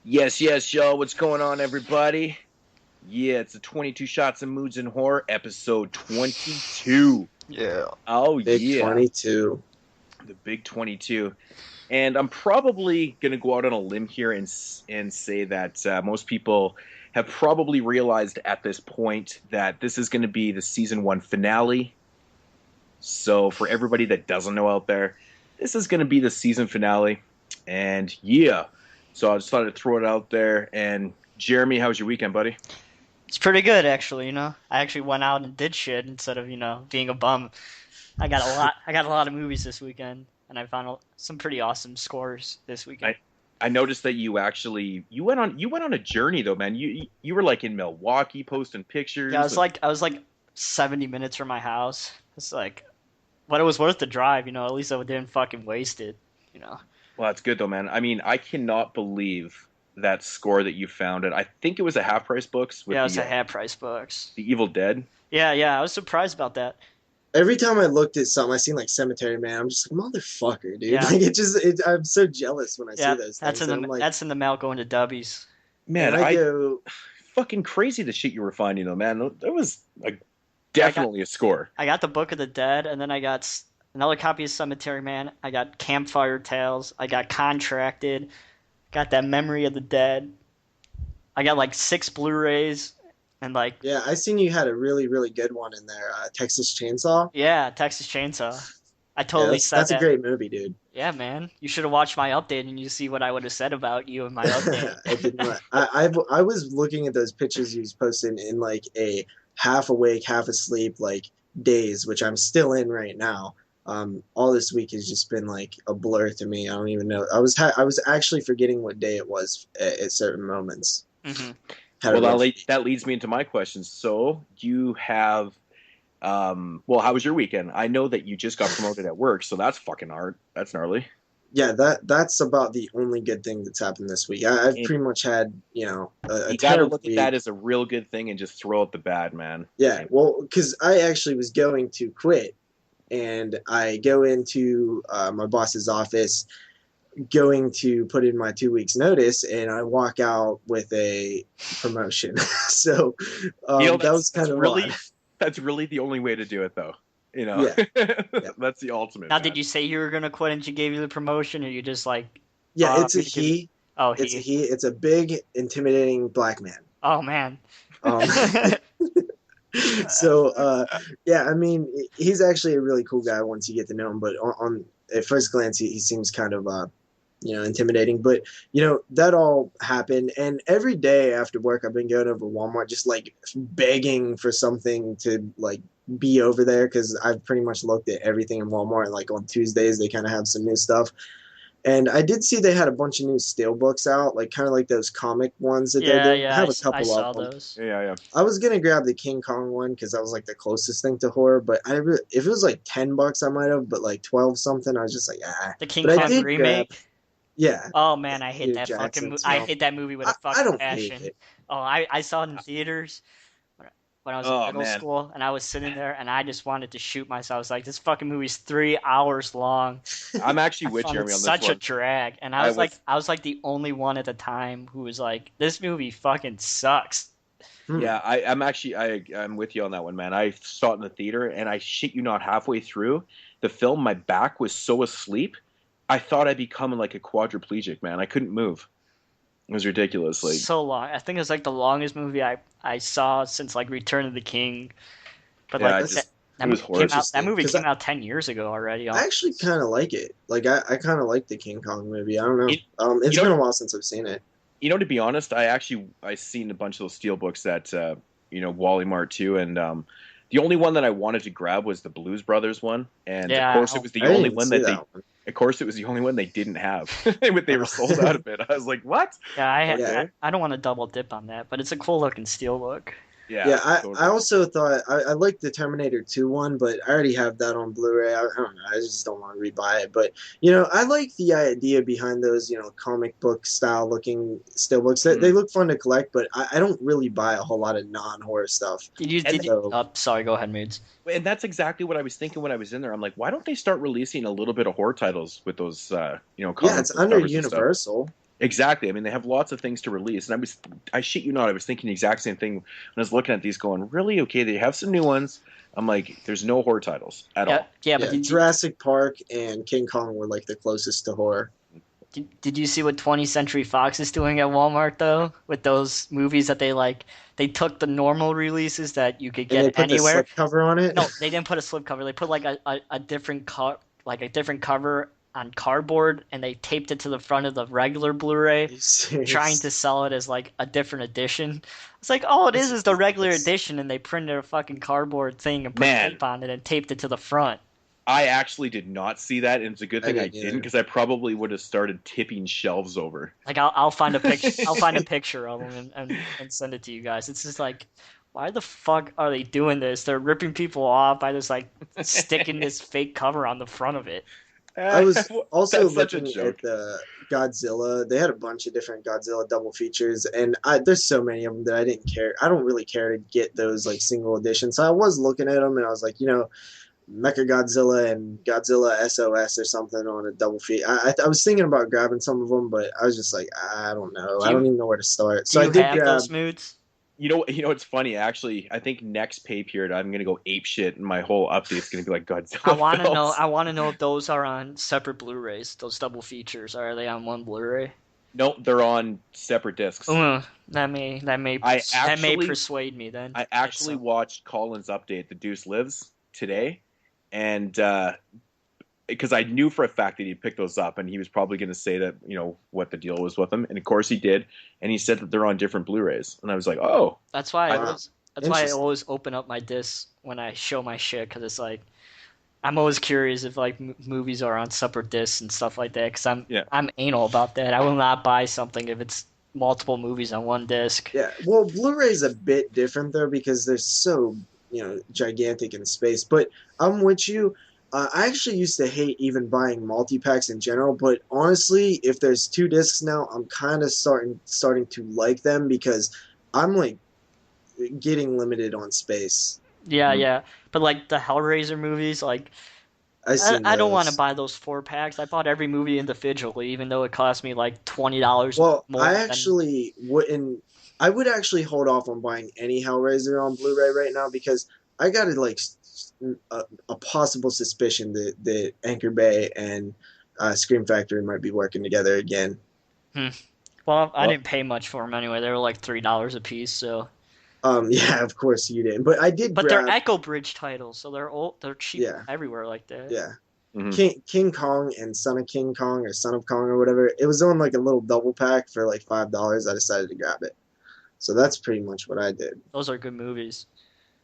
Yes, yes, y'all. What's going on, everybody? Yeah, it's the 22 Shots of Moods and Horror, episode 22. Yeah. Oh, Big yeah. 22. The big 22. And I'm probably going to go out on a limb here and say that most people have probably realized at this point that this is going to be the season 1 finale. So for everybody that doesn't know out there, this is going to be the season finale. And yeah, so I just thought I'd throw it out there. And Jeremy, how was your weekend, buddy? It's pretty good, actually, I actually went out and did shit instead of, being a bum. I got a lot of movies this weekend, and I found some pretty awesome scores this weekend. I noticed that you went on a journey though, man. You were like in Milwaukee posting pictures. Yeah, I was like 70 minutes from my house. It's like, but it was worth the drive, at least I didn't fucking waste it, Well, that's good though, man. I mean, I cannot believe that score that you found. And I think it was a Half Price Books. Yeah, it was a Half Price Books. The Evil Dead. Yeah, I was surprised about that. Every time I looked at something, I seen like Cemetery Man. I'm just like, motherfucker, dude. Yeah. Like I'm so jealous when I see those things. That's in the mail going to Dubbies. Man, I go fucking crazy the shit you were finding though, man. There was like definitely a score. I got the Book of the Dead, and then I got another copy of Cemetery Man. I got Campfire Tales. I got Contracted. Got that Memory of the Dead. I got like 6 Blu-rays. And like, yeah, I seen you had a really, really good one in there, Texas Chainsaw. Yeah, Texas Chainsaw. I totally said that's a great movie, dude. Yeah, man. You should have watched my update and you see what I would have said about you in my update. I did not. I was looking at those pictures you was posting in like a half awake, half asleep like days, which I'm still in right now. All this week has just been like a blur to me. I don't even know. I was actually forgetting what day it was at certain moments. Mm-hmm. Well, that leads me into my question. So you have, how was your weekend? I know that you just got promoted at work, so that's fucking hard. That's gnarly. Yeah, that's about the only good thing that's happened this week. I've pretty much had, you got to look at that as a real good thing and just throw out the bad, man. Yeah, well, because I actually was going to quit, and I go into my boss's office, going to put in my 2 weeks notice, and I walk out with a promotion. So that was kind of really odd. That's really the only way to do it though. Yeah. That's the ultimate. Now, did you say you were gonna quit and she gave you the promotion, or you just like? Yeah, it's a he. Oh, it's a he. It's a big, intimidating black man. Oh man. So yeah, I mean, he's actually a really cool guy once you get to know him, but on at first glance he seems kind of intimidating. But that all happened, and every day after work I've been going over Walmart just like begging for something to like be over there, because I've pretty much looked at everything in Walmart. Like on Tuesdays they kind of have some new stuff, and I did see they had a bunch of new steelbooks out, like kind of like those comic ones that they did. Yeah, I have a couple I saw of them. those. Yeah. I was gonna grab the King Kong one because that was like the closest thing to horror, but if it was like $10 I might have, but like 12 something I was just like The King Kong remake. Yeah. Oh man, I hate that fucking movie. I hate that movie with a fucking passion. Hate it. Oh, I saw it in theaters when I was in middle school, and I was sitting there and I just wanted to shoot myself. I was like, this fucking movie's 3 hours long. I'm actually with Jeremy on this such one. a drag. And I was like the only one at the time who was like, this movie fucking sucks. Yeah, I'm with you on that one, man. I saw it in the theater, and I shit you not, halfway through the film, my back was so asleep, I thought I'd become like a quadriplegic, man. I couldn't move. It was ridiculous. Like, so long. I think it's like the longest movie I saw since like Return of the King. But yeah, that movie came out 10 years ago already. I actually kind of like it. Like I kind of like the King Kong movie. I don't know. It's been a while since I've seen it. To be honest, I seen a bunch of those steelbooks at Wal-mart too, and the only one that I wanted to grab was the Blues Brothers one, and of course it was the only one that they. Of course, it was the only one they didn't have. They were sold out of it. I was like, what? Yeah, I don't want to double dip on that, but it's a cool looking steelbook. Yeah, totally. I also thought I liked the Terminator 2 one, but I already have that on Blu-ray. I don't know. I just don't want to rebuy it. But I like the idea behind those comic book style looking steelbooks. They look fun to collect, but I don't really buy a whole lot of non-horror stuff. Sorry, go ahead, Moodz. And that's exactly what I was thinking when I was in there. I'm like, why don't they start releasing a little bit of horror titles with those comic it's under Universal. Exactly. I mean, they have lots of things to release, and I shit you not, I was thinking the exact same thing when I was looking at these, going, really? Okay, they have some new ones. I'm like, there's no horror titles at all. Yeah, but Jurassic Park and King Kong were like the closest to horror. Did you see what 20th Century Fox is doing at Walmart though? With those movies that they took the normal releases that you could get and they put anywhere. The slip cover on it? No, they didn't put a slip cover. They put like a different cover on cardboard, and they taped it to the front of the regular Blu-ray, trying to sell it as like a different edition. It's like all it is the regular edition, and they printed a fucking cardboard thing and put tape on it and taped it to the front. I actually did not see that, and it's a good thing I didn't, because I probably would have started tipping shelves over. Like I'll find a picture. I'll find a picture of them and send it to you guys. It's just like, why the fuck are they doing this? They're ripping people off by just like sticking this fake cover on the front of it. I was also looking at the Godzilla. They had a bunch of different Godzilla double features, and there's so many of them that I didn't care. I don't really care to get those like single editions. So I was looking at them, and I was like, Mechagodzilla and Godzilla SOS or something on a double feature. I was thinking about grabbing some of them, but I was just like, I don't know. I don't even know where to start. So I did grab those Moodz. You know, it's funny actually. I think next pay period I'm gonna go ape shit, and my whole update's gonna be like Godzilla. I want to know if those are on separate Blu-rays. Those double features, are they on one Blu-ray? No, they're on separate discs. That may persuade me then. I actually watched Colin's update, The Deuce Lives, today, and because I knew for a fact that he picked those up, and he was probably going to say that, what the deal was with them, and of course he did, and he said that they're on different Blu-rays, and I was like, oh. That's why I always open up my discs when I show my shit, because it's like, I'm always curious if like movies are on separate discs and stuff like that, because I'm anal about that. I will not buy something if it's multiple movies on one disc. Yeah, well, Blu-ray's a bit different though, because they're so gigantic in space. But I'm with you. I actually used to hate even buying multi-packs in general, but honestly, if there's 2 discs now, I'm kind of starting to like them, because I'm like getting limited on space. Yeah. But like the Hellraiser movies, like I don't want to buy those 4-packs. I bought every movie individually, even though it cost me like $20 more. Well, I would actually hold off on buying any Hellraiser on Blu-ray right now, because I got a possible suspicion that Anchor Bay and Scream Factory might be working together again. Well, I didn't pay much for them anyway. They were like $3 a piece, so. Yeah, of course you didn't, but I did. But they're Echo Bridge titles, so they're cheap everywhere like that. Yeah. Mm-hmm. King Kong and Son of King Kong or Son of Kong or whatever. It was on like a little double pack for like $5. I decided to grab it. So that's pretty much what I did. Those are good movies.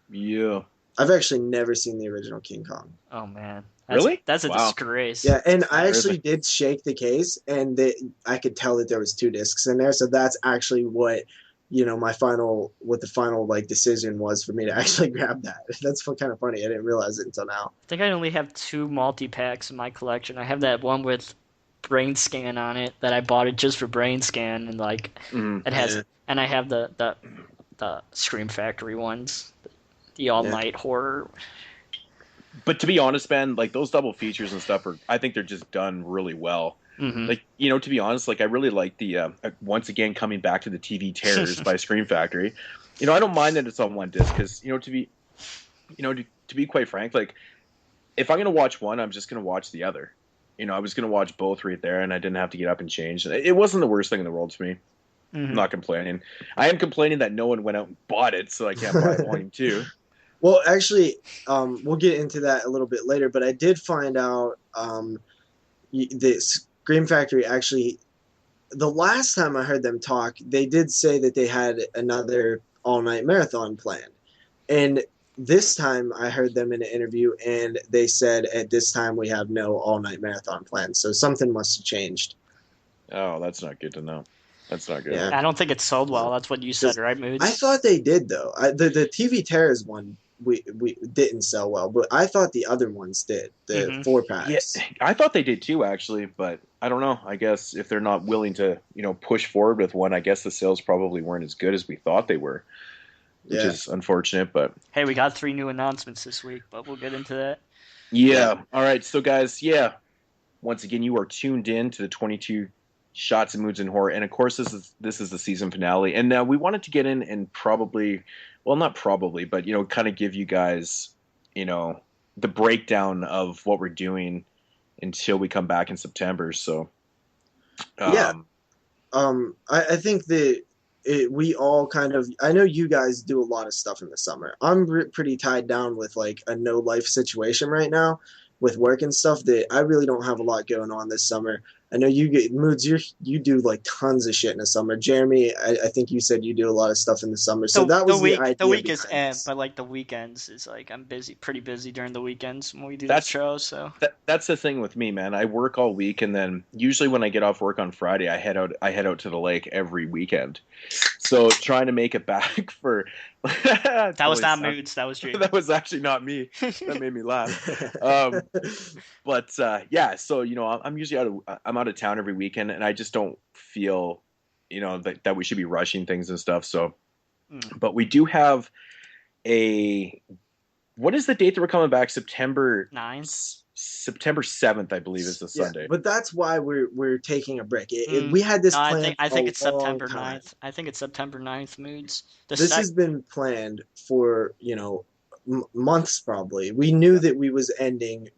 Yeah. I've actually never seen the original King Kong. Oh man. Really? That's a disgrace. Yeah, and I actually did shake the case, and I could tell that there was 2 discs in there. So that's actually what the final like decision was for me to actually grab that. That's kind of funny. I didn't realize it until now. I think I only have 2 multi-packs in my collection. I have that one with Brain Scan on it that I bought it just for Brain Scan, and like it has, and I have the Scream Factory ones, the all-night horror. But to be honest, man, like those double features and stuff I think they're just done really well. Mm-hmm. Like, to be honest, like I really like the once again coming back to the TV Terrors by Scream Factory. I don't mind that it's on one disc, because to be quite frank, like if I'm gonna watch one, I'm just gonna watch the other. I was gonna watch both right there, and I didn't have to get up and change. It wasn't the worst thing in the world to me. Mm-hmm. I'm not complaining. I am complaining that no one went out and bought it, so I can't buy it wanting to. Well, actually, we'll get into that a little bit later, but I did find out this Scream Factory actually, the last time I heard them talk, they did say that they had another all-night marathon planned. And this time I heard them in an interview, and they said at this time we have no all-night marathon planned. So something must have changed. Oh, that's not good to know. That's not good. Yeah. I don't think it sold well. That's what you said, right, Moodz? I thought they did, though. The TV Terrors one we didn't sell well, but I thought the other ones did. The 4-packs. Yeah, I thought they did too, actually, but I don't know. I guess if they're not willing to, push forward with one, I guess the sales probably weren't as good as we thought they were, which is unfortunate. But hey, we got 3 new announcements this week, but we'll get into that. Yeah. All right. So, guys, once again, you are tuned in to the 22 Shots and Moods and Horror, and of course this is the season finale. And we wanted to get in and probably, well, not probably, but kind of give you guys, the breakdown of what we're doing until we come back in September. So, yeah. I think that we all kind of, I know you guys do a lot of stuff in the summer. I'm pretty tied down with like a no life situation right now with work and stuff that I really don't have a lot going on this summer. I know you get Moods. You do like tons of shit in the summer. Jeremy, I think you said you do a lot of stuff in the summer. So that was the idea. The week is but like the weekends is like I'm pretty busy during the weekends when we do the show. So that's the thing with me, man. I work all week, and then usually when I get off work on Friday, I head out to the lake every weekend. So trying to make it back for that was not Moods. That was Jeremy. That was actually not me. That made me laugh. But yeah, so I'm usually I'm out of town every weekend, and I just don't feel that we should be rushing things and stuff. So, but we do have what is the date that we're coming back? September 9th. September 7th, I believe, is the Sunday. But that's why we're taking a break. We had this plan. I think it's September 9th. I think it's September 9th, Moods. This has been planned for months probably. We knew that we was ending,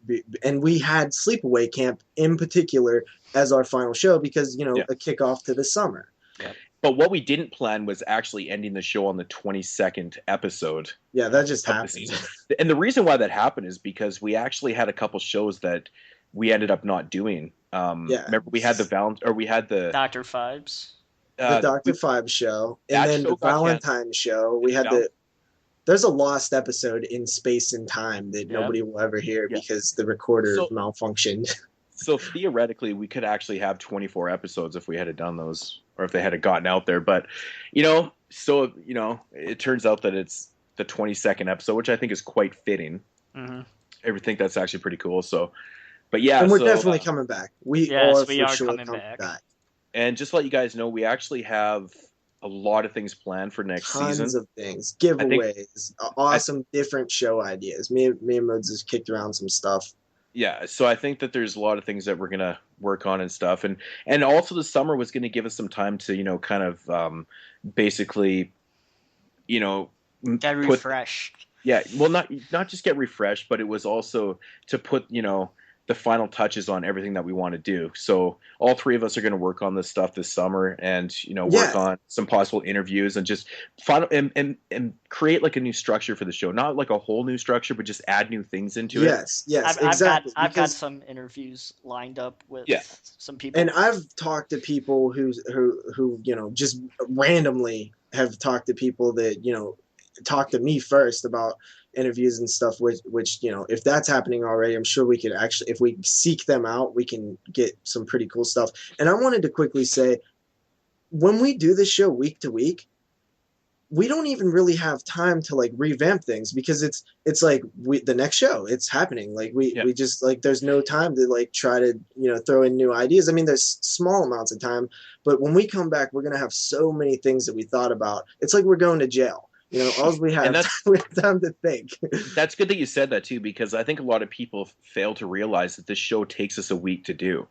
and we had Sleepaway Camp in particular as our final show because a kickoff to the summer. Yeah. But what we didn't plan was actually ending the show on the 22nd episode. Yeah, that just happened. And the reason why that happened is because we actually had a couple shows that we ended up not doing. Remember we had the Dr. Fibes. The Dr. Fibes show, and then the Valentine show. We had there's a lost episode in space and time that nobody will ever hear because the recorder malfunctioned. So theoretically, we could actually have 24 episodes if we had done those, or if they had gotten out there. But it turns out that it's the 22nd episode, which I think is quite fitting. Mm-hmm. I think that's actually pretty cool. So, but yeah, and we're definitely coming back. We are coming back. And just to let you guys know, we actually have a lot of things planned for next season. Tons of things, giveaways, awesome different show ideas. Me and Moodz has kicked around some stuff. Yeah, so I think that there's a lot of things that we're gonna work on and stuff, and also the summer was gonna give us some time to kind of basically get refreshed. Well, not just get refreshed, but it was also to put the final touches on everything that we want to do. So all three of us are going to work on this stuff this summer, and work on some possible interviews, and just and create like a new structure for the show. Not like a whole new structure, but just add new things into it. Yes, exactly. I've got some interviews lined up with some people, and I've talked to people who just randomly have talked to people that talk to me first about interviews and stuff, which if that's happening already, I'm sure we could actually, if we seek them out, we can get some pretty cool stuff. And I wanted to quickly say, when we do this show week to week, we don't even really have time to like revamp things, because it's like the next show, it's happening. Like we just like, there's no time to like try to throw in new ideas. I mean, there's small amounts of time, but when we come back, we're gonna have so many things that we thought about. It's like we're going to jail. All we have time to think. That's good that you said that too, because I think a lot of people fail to realize that this show takes us a week to do.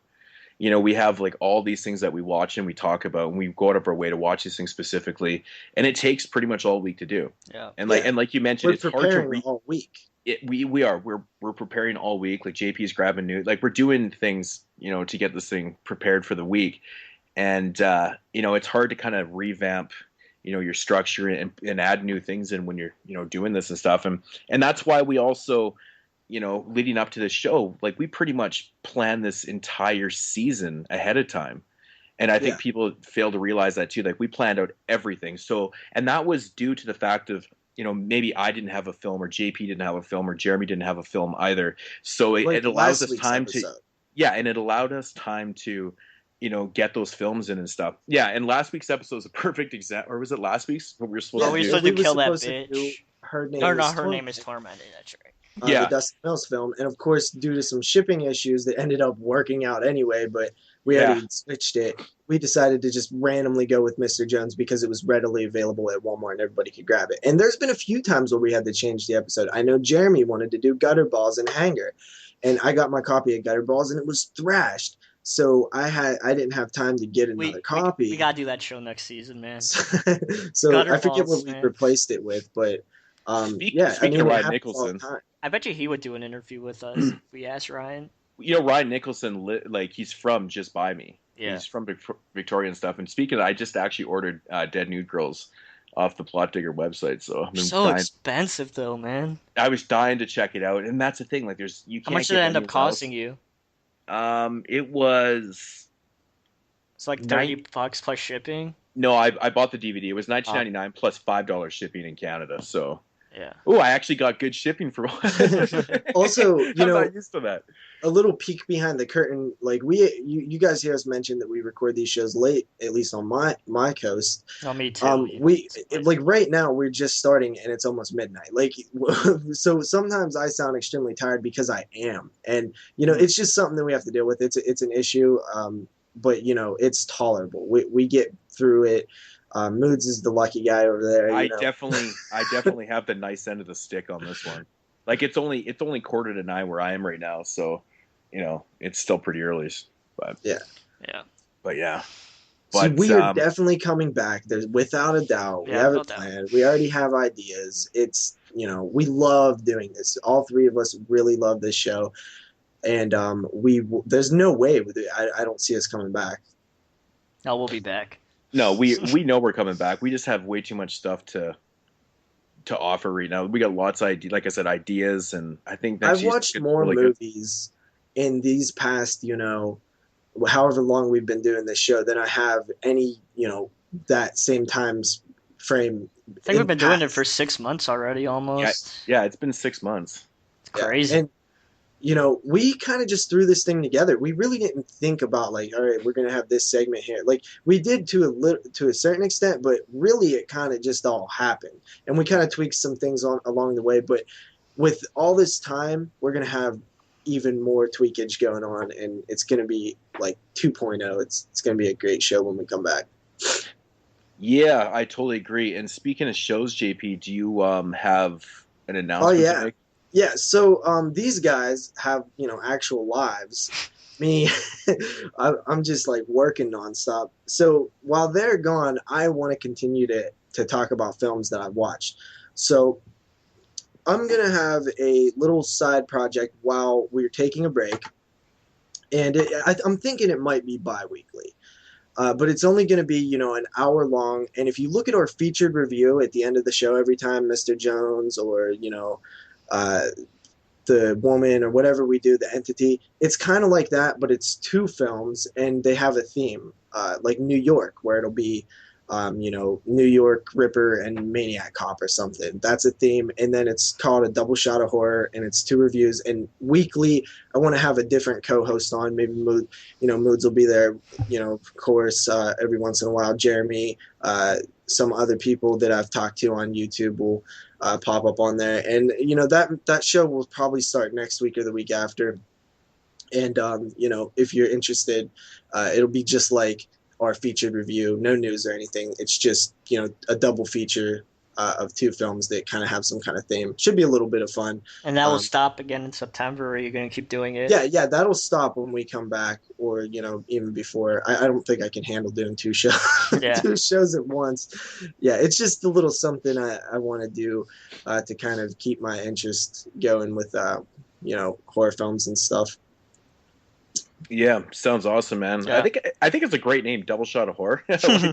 We have like all these things that we watch and we talk about, and we go out of our way to watch these things specifically, and it takes pretty much all week to do. Yeah. And like you mentioned, it's hard to read all week. We're preparing all week. Like JP's grabbing new, like we're doing things, to get this thing prepared for the week, and it's hard to kind of revamp your structure and add new things in when you're doing this and stuff. And that's why we also, leading up to this show, like we pretty much plan this entire season ahead of time. And I think people fail to realize that too. Like we planned out everything. So, and that was due to the fact of, maybe I didn't have a film, or JP didn't have a film, or Jeremy didn't have a film either. So it allows us time and it allowed us time to, get those films in and stuff. Yeah, and last week's episode is a perfect example. Or was it last week's? What we were supposed to do? We were supposed to kill that bitch. Her name is Tormented. That's right. The Dustin Mills film. And of course, due to some shipping issues that ended up working out anyway, but we already switched it. We decided to just randomly go with Mr. Jones because it was readily available at Walmart and everybody could grab it. And there's been a few times where we had to change the episode. I know Jeremy wanted to do Gutter Balls and Hanger, and I got my copy of Gutter Balls and it was thrashed. so I didn't have time to get another copy. We gotta do that show next season, man. So Gutter I forget balls, what we man. replaced it with, but Speaking of Ryan Nicholson, I bet you he would do an interview with us if we asked Ryan. You know, Ryan Nicholson, he's from just by me. Yeah. He's from Victoria and stuff. And speaking of, I just actually ordered Dead Nude Girls off the Plot Digger website. So expensive though, man. I was dying to check it out, and that's the thing. Like, how much did it end up costing you? It was. It's like $30 plus shipping. No, I bought the DVD. It was $19.99 plus $5 shipping in Canada. So. Yeah. Oh, I actually got good shipping for Also, you know, I'm not used to that. A little peek behind the curtain. Like you guys hear us mention that we record these shows late, at least on my coast. Oh, me too. Like right now we're just starting and it's almost midnight. Like, so sometimes I sound extremely tired because I am, and you know, it's just something that we have to deal with. It's an issue, but you know, it's tolerable. We get through it. Moodz is the lucky guy over there. I definitely have the nice end of the stick on this one. Like, it's only 8:45 where I am right now, so you know it's still pretty early. But yeah. So we are definitely coming back. There's without a doubt. We have a plan. We already have ideas. It's, you know, we love doing this. All three of us really love this show, and there's no way I don't see us coming back. No, we'll be back. No, we know we're coming back. We just have way too much stuff to offer right now. We got lots of ideas, like I said, ideas, and I think I've watched more movies in these past, you know, however long we've been doing this show than I have any, you know, that same times frame. I think we've been doing it for 6 months already, almost. Yeah, it's been 6 months. It's crazy. And you know, we kind of just threw this thing together. We really didn't think about like, all right, we're going to have this segment here. Like we did to a certain extent, but really it kind of just all happened. And we kind of tweaked some things along the way. But with all this time, we're going to have even more tweakage going on, and it's going to be like 2.0. It's going to be a great show when we come back. Yeah, I totally agree. And speaking of shows, JP, do you have an announcement to make? Yeah, so these guys have, you know, actual lives. Me, I'm just like working nonstop. So while they're gone, I want to continue to talk about films that I've watched. So I'm going to have a little side project while we're taking a break. And I'm thinking it might be bi-weekly. But it's only going to be, you know, an hour long. And if you look at our featured review at the end of the show, every time Mr. Jones or, you know, the woman or whatever we do, the entity, it's kind of like that, but it's 2 films and they have a theme, like New York, where it'll be, you know, New York Ripper and Maniac Cop or something. That's a theme. And then it's called a double shot of horror, and it's 2 reviews. And weekly, I want to have a different co-host on. Maybe Moodz will be there, you know, of course, every once in a while. Jeremy, some other people that I've talked to on YouTube will pop up on there. And, you know, that show will probably start next week or the week after. And, you know, if you're interested, it'll be just like our featured review, no news or anything. It's just, you know, a double feature of 2 films that kind of have some kind of theme. Should be a little bit of fun. And that will stop again in September, or are you going to keep doing it? Yeah, that'll stop when we come back, or, you know, even before. I don't think I can handle doing 2 shows, 2 shows at once. Yeah, it's just a little something I want to do to kind of keep my interest going with, you know, horror films and stuff. Yeah, sounds awesome, man. Yeah. I think it's a great name, Double Shot of Horror.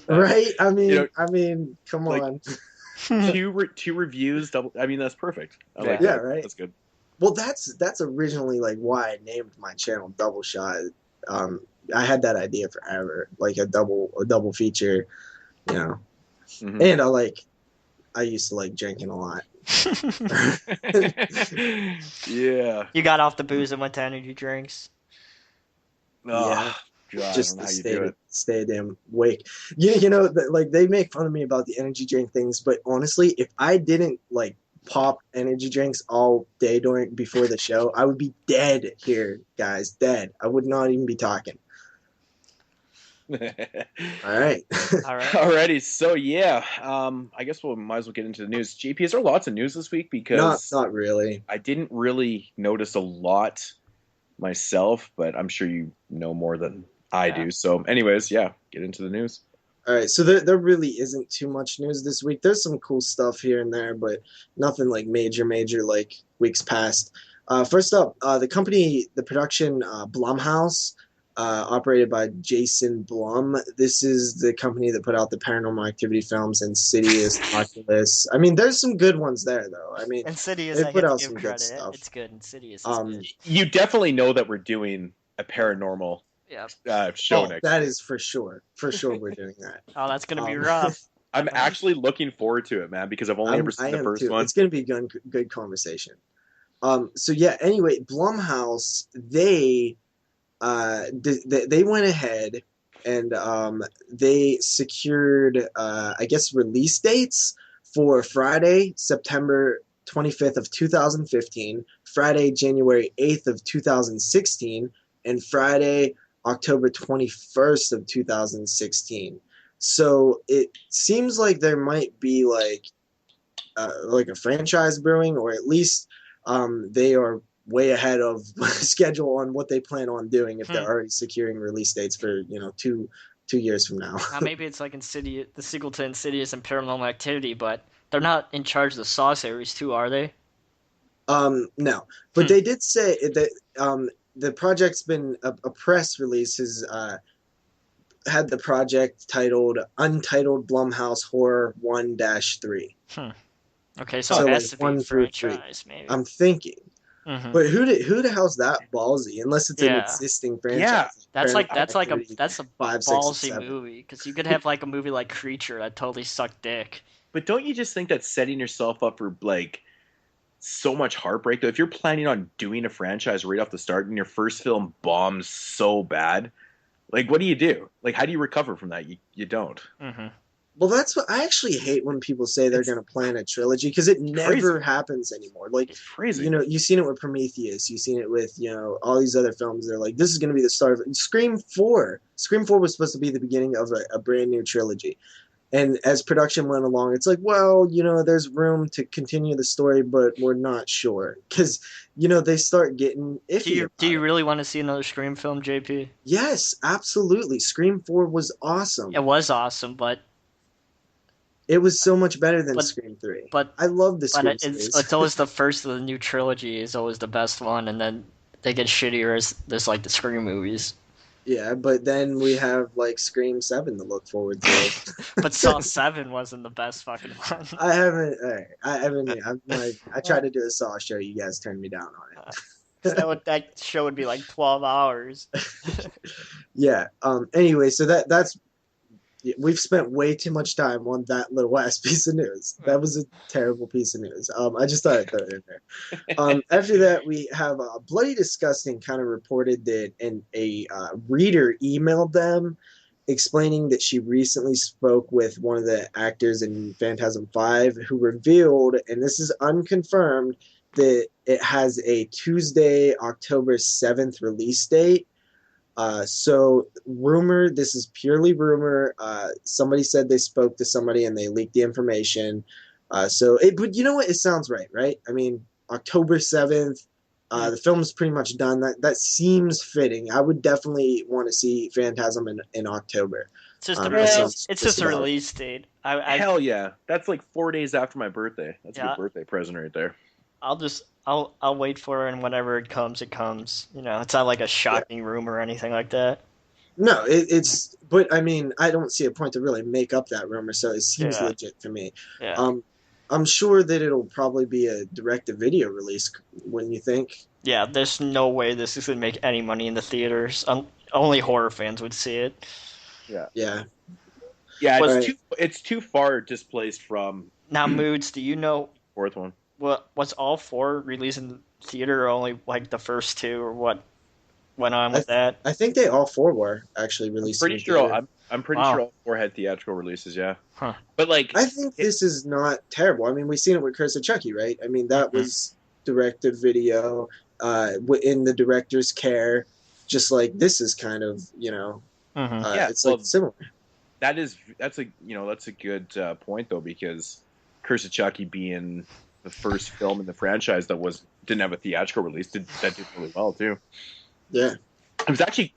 Right? I mean, you know, I mean, come on. 2 reviews, double. I mean, that's perfect. I like that. Right? That's good. Well, that's originally like why I named my channel Double Shot. I had that idea forever, like a double feature, you know. Mm-hmm. And I used to like drinking a lot. Yeah. You got off the booze and went to energy drinks. Yeah, God, just to stay damn awake. You know, like they make fun of me about the energy drink things, but honestly, if I didn't like pop energy drinks all day before the show, I would be dead here, guys. Dead. I would not even be talking. All right. Alrighty. So yeah, I guess we might as well get into the news. JP, is there lots of news this week? Because not really. I didn't really notice a lot myself, but I'm sure you know more than I do. So, anyways, yeah, get into the news. All right, so there really isn't too much news this week. There's some cool stuff here and there, but nothing like major like weeks past. First up, the production Blumhouse, operated by Jason Blum. This is the company that put out the Paranormal Activity films, Insidious, Oculus. I mean, there's some good ones there, though. I mean, Insidious, they I put have out to some give good credit. stuff. It's good. Insidious is good. You definitely know that we're doing a paranormal show next that week. is for sure. For sure, we're doing that. Oh, that's gonna be rough. I'm actually looking forward to it, man, because I've only ever seen the first one. It's going to be good conversation. So yeah. Anyway, Blumhouse, they went ahead and they secured, I guess, release dates for Friday, September 25th of 2015, Friday, January 8th of 2016, and Friday, October 21st of 2016. So it seems like there might be like a franchise brewing, or at least they are way ahead of schedule on what they plan on doing if they're already securing release dates for 2 years from now. Maybe it's like Insidious, the sequel to Insidious and Paranormal Activity, but they're not in charge of the Saw series too, are they? No, but they did say that the project's been a press release has had the project titled Untitled Blumhouse Horror 1-3. Okay, so it has to be franchise, maybe. I'm thinking. But who the hell's that ballsy? Unless it's an existing franchise. Yeah, that's a five, ballsy 6, and 7. movie, because you could have like a movie like Creature that totally sucked dick. But don't you just think that's setting yourself up for like so much heartbreak? Though, if you're planning on doing a franchise right off the start and your first film bombs so bad, like what do you do? Like how do you recover from that? You don't. Well, that's what I actually hate when people say they're going to plan a trilogy, because it never happens anymore. Like, it's crazy. You've seen it with Prometheus. You've seen it with, all these other films. They're like, this is going to be the start of Scream 4. Scream 4 was supposed to be the beginning of a brand new trilogy. And as production went along, it's like, well, there's room to continue the story, but we're not sure. Because, they start getting iffy. Do you really want to see another Scream film, JP? Yes, absolutely. Scream 4 was awesome. It was awesome, but it was so much better than Scream 3. But I love the Scream series. It's always the first of the new trilogy is always the best one, and then they get shittier as there's like the Scream movies. Yeah, but then we have like Scream 7 to look forward to. But Saw 7 wasn't the best fucking one. I tried to do a Saw show. You guys turned me down on it. That show would be like 12 hours. Yeah. Anyway, so that's we've spent way too much time on that little ass piece of news. That was a terrible piece of news. I just thought I'd throw it in there. After that, we have Bloody Disgusting kind of reported that a reader emailed them explaining that she recently spoke with one of the actors in Phantasm 5 who revealed, and this is unconfirmed, that it has a Tuesday, October 7th release date. So rumor, this is purely rumor. Somebody said they spoke to somebody and they leaked the information. But you know what? It sounds right? I mean, October 7th, the film's pretty much done. That seems fitting. I would definitely want to see Phantasm in October. It's just a release date. Hell yeah. That's like 4 days after my birthday. That's a good birthday present right there. I'll wait for it, and whenever it comes, it comes. It's not like a shocking rumor or anything like that. No, but I mean, I don't see a point to really make up that rumor, so it seems legit to me. Yeah. I'm sure that it'll probably be a direct-to-video release, wouldn't you think? Yeah, there's no way this is going to make any money in the theaters. Only horror fans would see it. Yeah. Yeah. Yeah, it's too far displaced from... Now, Moodz, do you know... Fourth one. Was all 4 released in the theater, or only like the first 2, or what went on with that? I think they all 4 were actually released. I'm pretty sure all 4 had theatrical releases. Yeah, but like I think this is not terrible. I mean, we've seen it with Curse of Chucky, right? I mean, that was directed video, in the director's care. Just like this is kind of it's like similar. That's a good point though, because Curse of Chucky being the first film in the franchise that didn't have a theatrical release, that did really well too. Yeah. It was actually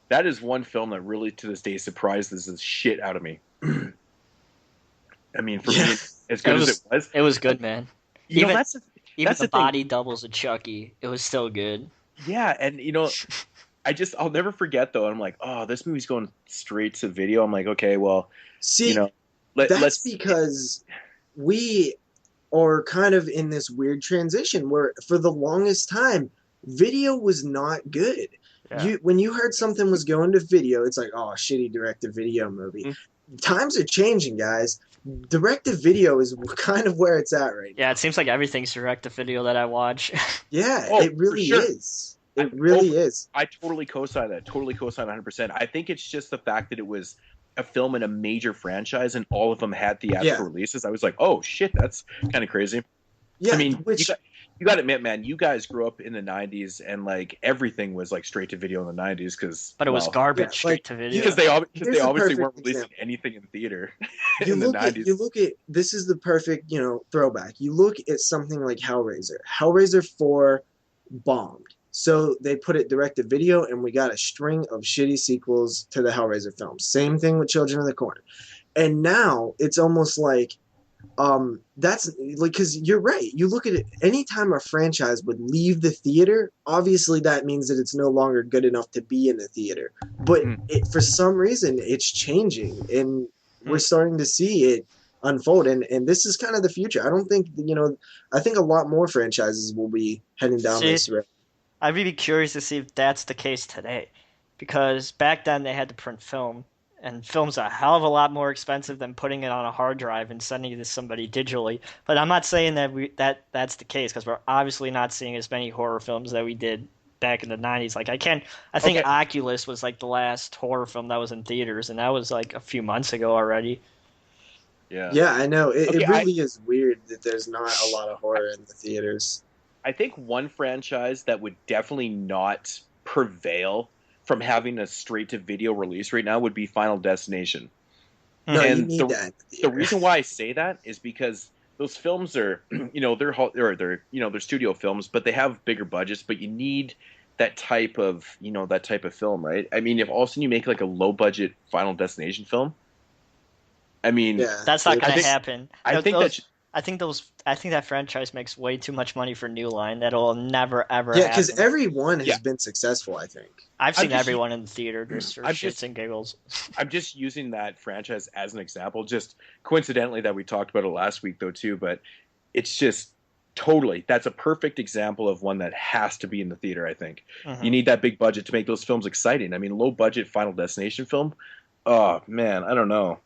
that is one film that really to this day surprises the shit out of me. I mean, for me, as good as it was good, man. You know, Even the the thing. body doubles of Chucky, it was still good. Yeah, and I'll never forget though. I'm like, oh, this movie's going straight to video. I'm like, okay, well, See, let's that's because we are kind of in this weird transition where for the longest time, video was not good. Yeah. When you heard something was going to video, it's like, oh, shitty direct-to-video movie. Times are changing, guys. Direct-to-video is kind of where it's at right now. Yeah, it seems like everything's direct-to-video that I watch. Yeah, Oh, it really for sure. is. It really is. I totally co-sign that. Totally co-sign 100%. I think it's just the fact that it was a film in a major franchise and all of them had theatrical releases. I was like, oh shit, that's kind of crazy. Yeah, I mean, you got to admit, man, you guys grew up in the 90s and like everything was like straight to video in the 90s but it was garbage straight to video. Because they obviously weren't releasing anything in theater in the 90s. You look at this is the perfect, throwback. You look at something like Hellraiser. Hellraiser 4 bombed. So they put it direct to video and we got a string of shitty sequels to the Hellraiser films. Same thing with Children of the Corn. And now it's almost like that's like, because you're right, you look at it, anytime a franchise would leave the theater, obviously that means that it's no longer good enough to be in the theater, but for some reason it's changing and we're starting to see it unfold, and this is kind of the future. I don't think I think a lot more franchises will be heading down this road. I'd be curious to see if that's the case today, because back then they had to print film. And film's a hell of a lot more expensive than putting it on a hard drive and sending it to somebody digitally. But I'm not saying that that's the case, because we're obviously not seeing as many horror films that we did back in the 90s. Like I think Oculus was like the last horror film that was in theaters, and that was like a few months ago already. Yeah. Yeah, I know. It really is weird that there's not a lot of horror in the theaters. I think one franchise that would definitely not prevail from having a straight-to-video release right now would be Final Destination. No, and you need that. The reason why I say that is because those films are, they're studio films, but they have bigger budgets. But you need that type of film, right? I mean, if all of a sudden you make like a low-budget Final Destination film, I mean, that's not going to happen. I think that franchise makes way too much money for New Line. That'll never ever happen. Yeah, because everyone has been successful, I think. I've seen everyone in the theater just for shits and giggles. I'm just using that franchise as an example, just coincidentally that we talked about it last week though too, but it's just that's a perfect example of one that has to be in the theater, I think. You need that big budget to make those films exciting. I mean, low budget Final Destination film, oh man, I don't know.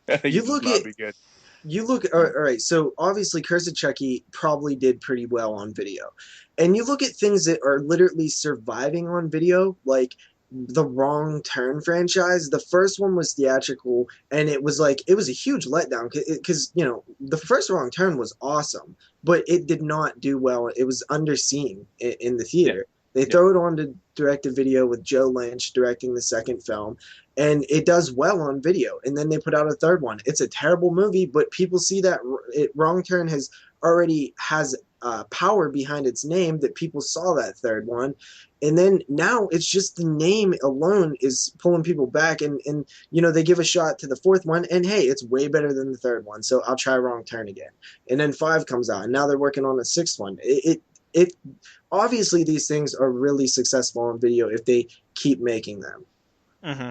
I think You look, all right, so obviously Curse of Chucky probably did pretty well on video. And you look at things that are literally surviving on video, like the Wrong Turn franchise. The first one was theatrical, and it was a huge letdown because, the first Wrong Turn was awesome, but it did not do well. It was underseen in the theater. They throw it on to direct-to-video with Joe Lynch directing the second film, and it does well on video. And then they put out a third one. It's a terrible movie, but people see that Wrong Turn has power behind its name, that people saw that third one. And then now it's just the name alone is pulling people back, and they give a shot to the fourth one, and hey, it's way better than the third one, so I'll try Wrong Turn again. And then 5 comes out, and now they're working on a sixth one. It obviously these things are really successful on video if they keep making them. Mm-hmm.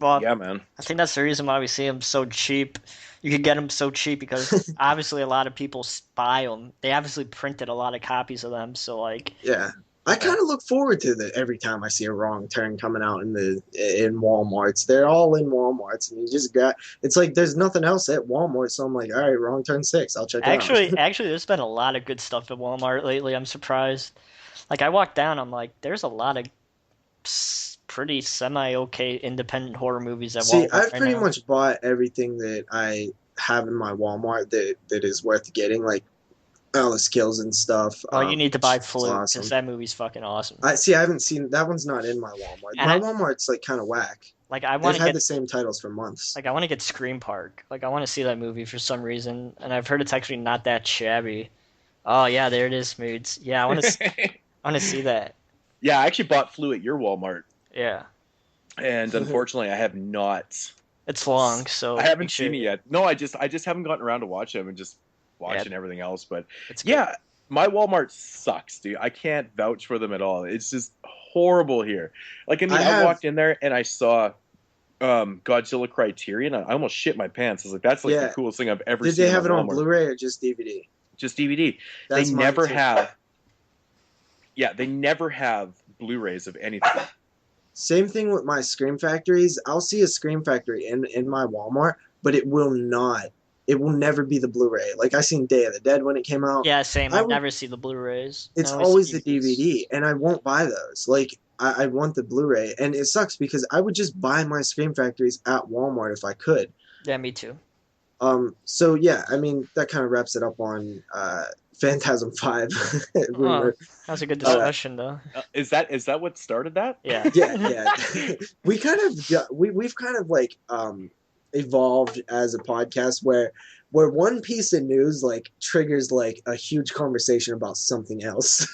Well, yeah, man. I think that's the reason why we see them so cheap. You could get them so cheap because obviously a lot of people buy them. They obviously printed a lot of copies of them, so like. Yeah, I kind of look forward to that every time I see a Wrong Turn coming out in Wal-marts. They're all in Wal-marts, and you just it's like there's nothing else at Walmart, so I'm like, all right, Wrong Turn 6, I'll check it out. Actually, there's been a lot of good stuff at Walmart lately. I'm surprised. Like I walked down, I'm like, there's a lot of pretty semi-okay independent horror movies at Walmart. See, I've pretty much bought everything that I have in my Walmart that is worth getting, like Alice Kills and stuff. Oh, you need to buy Flu because that movie's fucking awesome. I haven't seen that one's not in my Walmart. My Walmart's like kind of whack. Like I want to had the same titles for months. Like I want to get Scream Park. Like I want to see that movie for some reason, and I've heard it's actually not that shabby. Oh yeah, there it is, Moodz. Yeah, I I want to see that. Yeah, I actually bought Flu at your Walmart, Yeah. and unfortunately, I have not. It's long, so I haven't seen it yet. No, I just haven't gotten around to watch them and just watching everything else. But yeah, my Walmart sucks, dude. I can't vouch for them at all. It's just horrible here. Like, I mean, I walked in there and I saw Godzilla Criterion. I almost shit my pants. I was like, that's like the coolest thing I've ever seen. Did they have it on Blu-ray or just DVD? Just DVD. They never have. Yeah, they never have Blu-rays of anything. Same thing with my Scream Factories. I'll see a Scream Factory in my Walmart, but it will never be the Blu-ray. Like, I seen Day of the Dead when it came out. Yeah, same. I never see the Blu-rays. It's always the DVD, and I won't buy those. Like, I want the Blu-ray, and it sucks because I would just buy my Scream Factories at Walmart if I could. Yeah, me too. So yeah, I mean, that kind of wraps it up on Phantasm 5. That was a good discussion, though. Is that what started that? Yeah. Yeah. We've kind of like evolved as a podcast where one piece of news like triggers like a huge conversation about something else.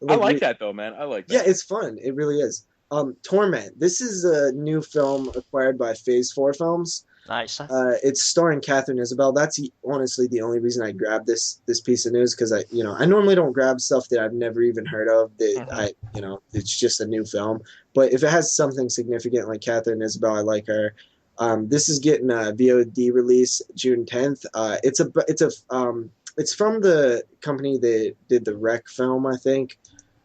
I like that though, man. I like that. Yeah, it's fun. It really is. Torment. This is a new film acquired by Phase 4 Films. Nice. It's starring Catherine Isabel. That's honestly the only reason I grabbed this piece of news, because I normally don't grab stuff that I've never even heard of. It's just a new film. But if it has something significant like Catherine Isabel, I like her. This is getting a VOD release June 10th. It's from the company that did the Wreck film, I think,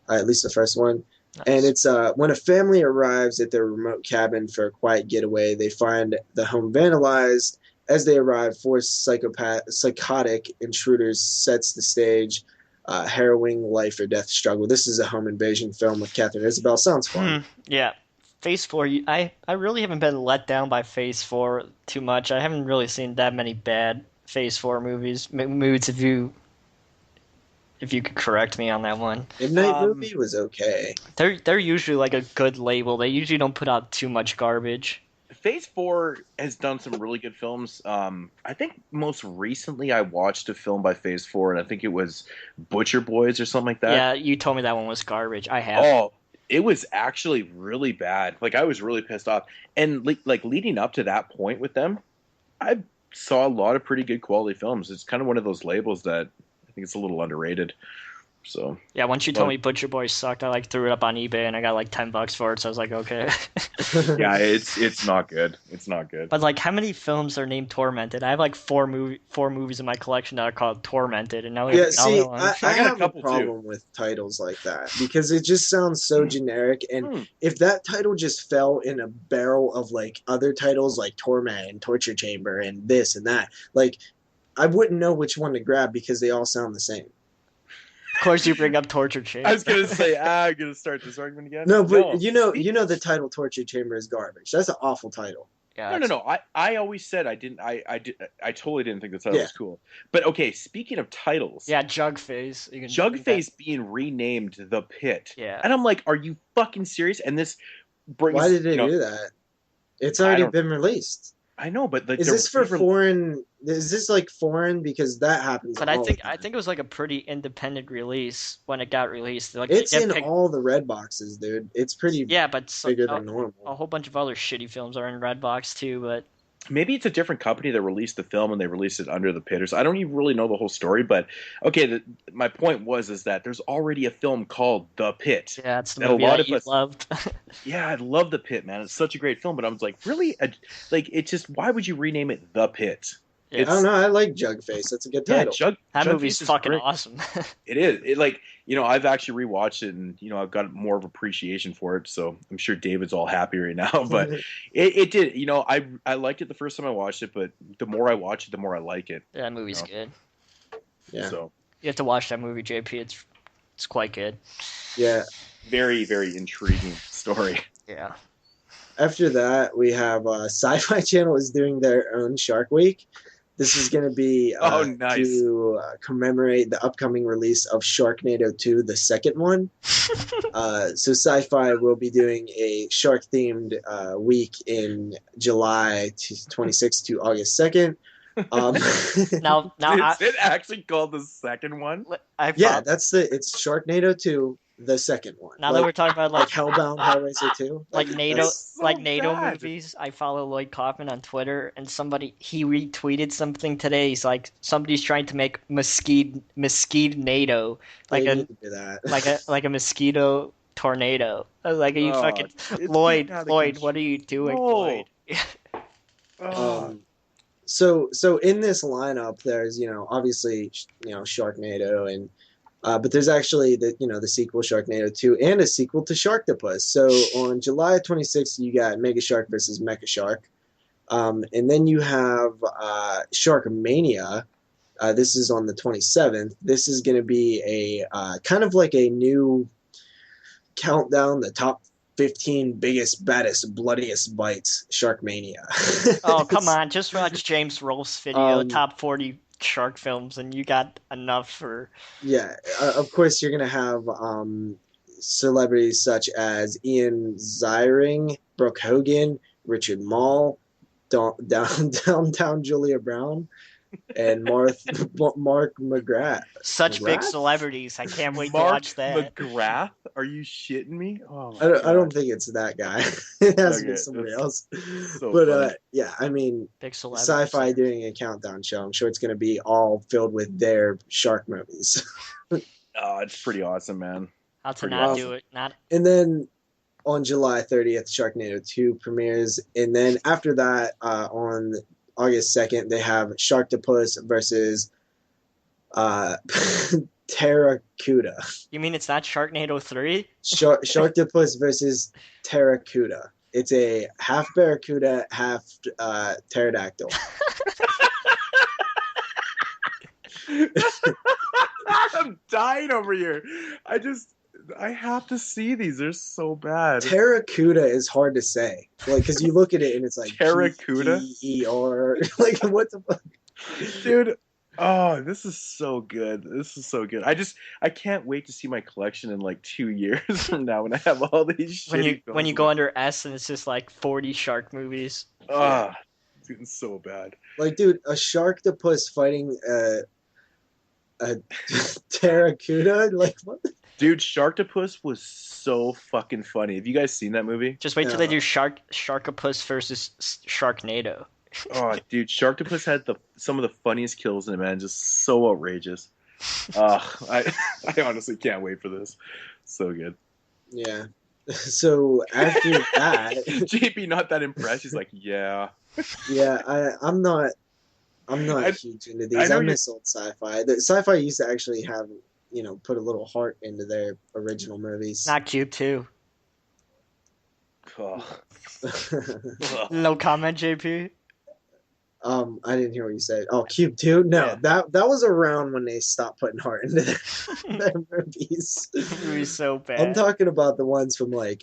at least the first one. Nice. And it's when a family arrives at their remote cabin for a quiet getaway, they find the home vandalized. As they arrive, four psychotic intruders sets the stage, harrowing life or death struggle. This is a home invasion film with Catherine Isabel. Sounds fun. Yeah. Phase 4, I really haven't been let down by Phase 4 too much. I haven't really seen that many bad Phase 4 movies. Moodz, if you could correct me on that one. Midnight Movie was okay. They're usually like a good label. They usually don't put out too much garbage. Phase 4 has done some really good films. I think most recently I watched a film by Phase 4, and I think it was Butcher Boys or something like that. Yeah, you told me that one was garbage. I have. Oh, it was actually really bad. Like, I was really pissed off. And like leading up to that point with them, I saw a lot of pretty good quality films. It's kind of one of those labels that I think it's a little underrated. So yeah, once you told me Butcher Boys sucked, I threw it up on eBay and I got like $10 for it. So I was like, okay. Yeah, it's not good. It's not good. But how many films are named Tormented? I have like four movies in my collection that are called Tormented, and now we have another one. I have a problem with titles like that because it just sounds so generic. And if that title just fell in a barrel of like other titles like Torment and Torture Chamber and this and that, like I wouldn't know which one to grab because they all sound the same. Of course, you bring up Torture Chamber. I was gonna say, I'm gonna start this argument again. No, but you know the title Torture Chamber is garbage. That's an awful title. Yeah, no. I always said I totally didn't think the title was cool. But okay, speaking of titles, Jugface. Jugface being renamed The Pit. Yeah, and I'm like, are you fucking serious? And this brings. Why did they do that? It's already been released. I know, but is this for foreign? Is this like foreign? Because that happens. But I think it was like a pretty independent release when it got released. Like, it's in all the red boxes, dude. It's pretty. Yeah, but bigger than normal. A whole bunch of other shitty films are in Redbox too, but. Maybe it's a different company that released the film and they released it under the Pit. I don't even really know the whole story, but okay. My point is that there's already a film called The Pit. Yeah, it's the movie that you loved. Yeah, I love The Pit, man. It's such a great film, but I was like, really? It's just, why would you rename it The Pit? Yeah. I don't know. I like Jugface. That's a good title. Yeah, that movie's fucking awesome. It is. I've actually rewatched it, and I've got more of appreciation for it. So I'm sure David's all happy right now. But it did. I liked it the first time I watched it, but the more I watch it, the more I like it. Yeah, that movie's good. Yeah. So you have to watch that movie, JP. It's quite good. Yeah. Very, very intriguing story. Yeah. After that, we have Sci-Fi Channel is doing their own Shark Week. This is going to be nice. To commemorate the upcoming release of Sharknado 2, the second one. So Sci-Fi will be doing a shark-themed week in July 26th to August 2nd. Um, Now, Is it actually called the second one? yeah, it's Sharknado 2, the second one. Now that we're talking about like Hellbound Hellraiser 2. like NATO so like NATO bad. movies, I follow Lloyd Kaufman on Twitter, and he retweeted something today. He's like, somebody's trying to make mesquite NATO, like They a need to do that. like a mosquito tornado. I was like, are you fucking it's Lloyd? getting out of Lloyd, what are you doing, Lloyd? So in this lineup, there's obviously Sharknado and but there's actually the sequel Sharknado 2 and a sequel to Sharktopus. So on July 26th, you got Mega Shark versus Mecha Shark, and then you have Sharkmania. This is on the 27th. This is going to be a kind of like a new countdown, the top 15 biggest, baddest, bloodiest bites, Sharkmania. Oh, come on. Just watch James Rolfe's video, top 40 shark films, and you got enough for... Yeah, of course you're going to have celebrities such as Ian Ziering, Brooke Hogan, Richard Mall, Downtown Julia Brown, and Mark McGrath. Such big celebrities. I can't wait to watch that. McGrath? Are you shitting me? Oh, I don't think it's that guy. It has to be somebody else. But yeah, I mean, big Sci-Fi doing a countdown show. I'm sure it's going to be all filled with their shark movies. Oh, it's pretty awesome, man. How to not do it? Not. And then on July 30th, Sharknado 2 premieres, and then after that, on August 2nd, they have Sharktopus versus Terracuda. You mean it's not Sharknado 3? Sharktopus versus Terracuda. It's a half barracuda, half pterodactyl. I'm dying over here. I have to see these. They're so bad. Terracuda is hard to say, because you look at it and it's like Terracuda. T-E-R. Like, what the fuck, dude? Oh, this is so good. This is so good. I can't wait to see my collection in like 2 years from now when I have all these. When you go under S and it's just like 40 shark movies. Ah, it's getting so bad. Like, dude, a Sharktopus fighting a Terracuda. Like, what? Dude, Sharktopus was so fucking funny. Have you guys seen that movie? Just wait till they do Sharktopus versus Sharknado. Oh, dude, Sharktopus had some of the funniest kills in it, man. Just so outrageous. I honestly can't wait for this. So good. Yeah. So after that, JP not that impressed. He's like, yeah. Yeah, I'm not huge into these. I miss old Sci-Fi. The Sci-Fi used to actually have, put a little heart into their original movies. Not Cube 2. Oh. No comment, JP. I didn't hear what you said. Oh, Cube 2? No, yeah. That was around when they stopped putting heart into their movies. It was so bad. I'm talking about the ones from the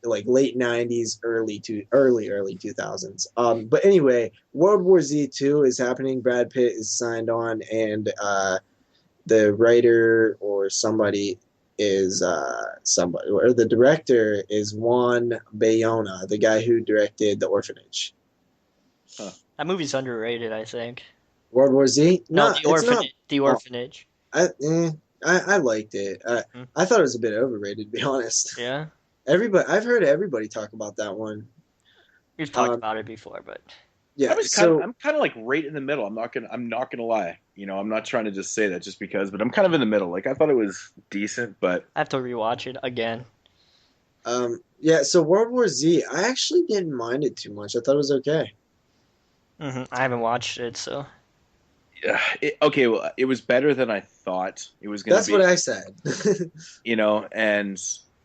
late 90s, early 2000s. But anyway, World War Z 2 is happening. Brad Pitt is signed on, and the writer or somebody is or the director is Juan Bayona, the guy who directed The Orphanage. Huh. That movie's underrated, I think. World War Z? No, The Orphanage. The Orphanage. I liked it. I thought it was a bit overrated, to be honest. Yeah. I've heard everybody talk about that one. We've talked about it before, but yeah. I'm kind of like right in the middle. I'm not gonna lie. I'm not trying to just say that just because, but I'm kind of in the middle. Like, I thought it was decent, but I have to rewatch it again. Yeah. So World War Z, I actually didn't mind it too much. I thought it was okay. Mm-hmm. I haven't watched it, so. Yeah. Okay. Well, it was better than I thought it was going to be. That's what I said. And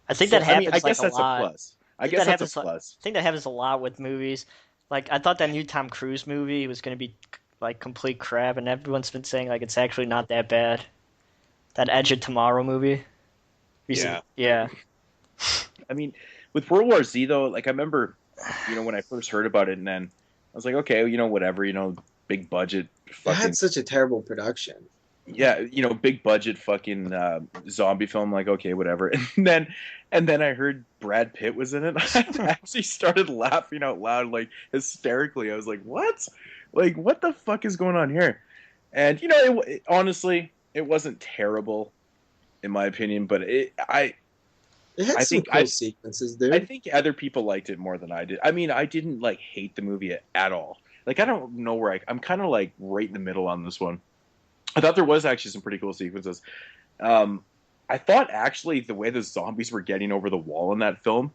I think that happens. I guess that's a plus. I guess that's a plus. I think that happens a lot with movies. Like, I thought that new Tom Cruise movie was going to be like complete crap, and everyone's been saying like it's actually not that bad. That Edge of Tomorrow movie. Yeah. I mean, with World War Z though, like I remember, when I first heard about it, and then I was like, okay, whatever, big budget. It had such a terrible production. Yeah, big budget fucking zombie film. Like, okay, whatever. And then I heard Brad Pitt was in it. I actually started laughing out loud, like hysterically. I was like, "What? Like, what the fuck is going on here?" And honestly, it wasn't terrible in my opinion, but It had I some think cool sequences, I dude. think other people liked it more than I did. I mean, I didn't like hate the movie at all. Like, I don't know where I'm kind of like right in the middle on this one. I thought there was actually some pretty cool sequences. I thought actually the way the zombies were getting over the wall in that film,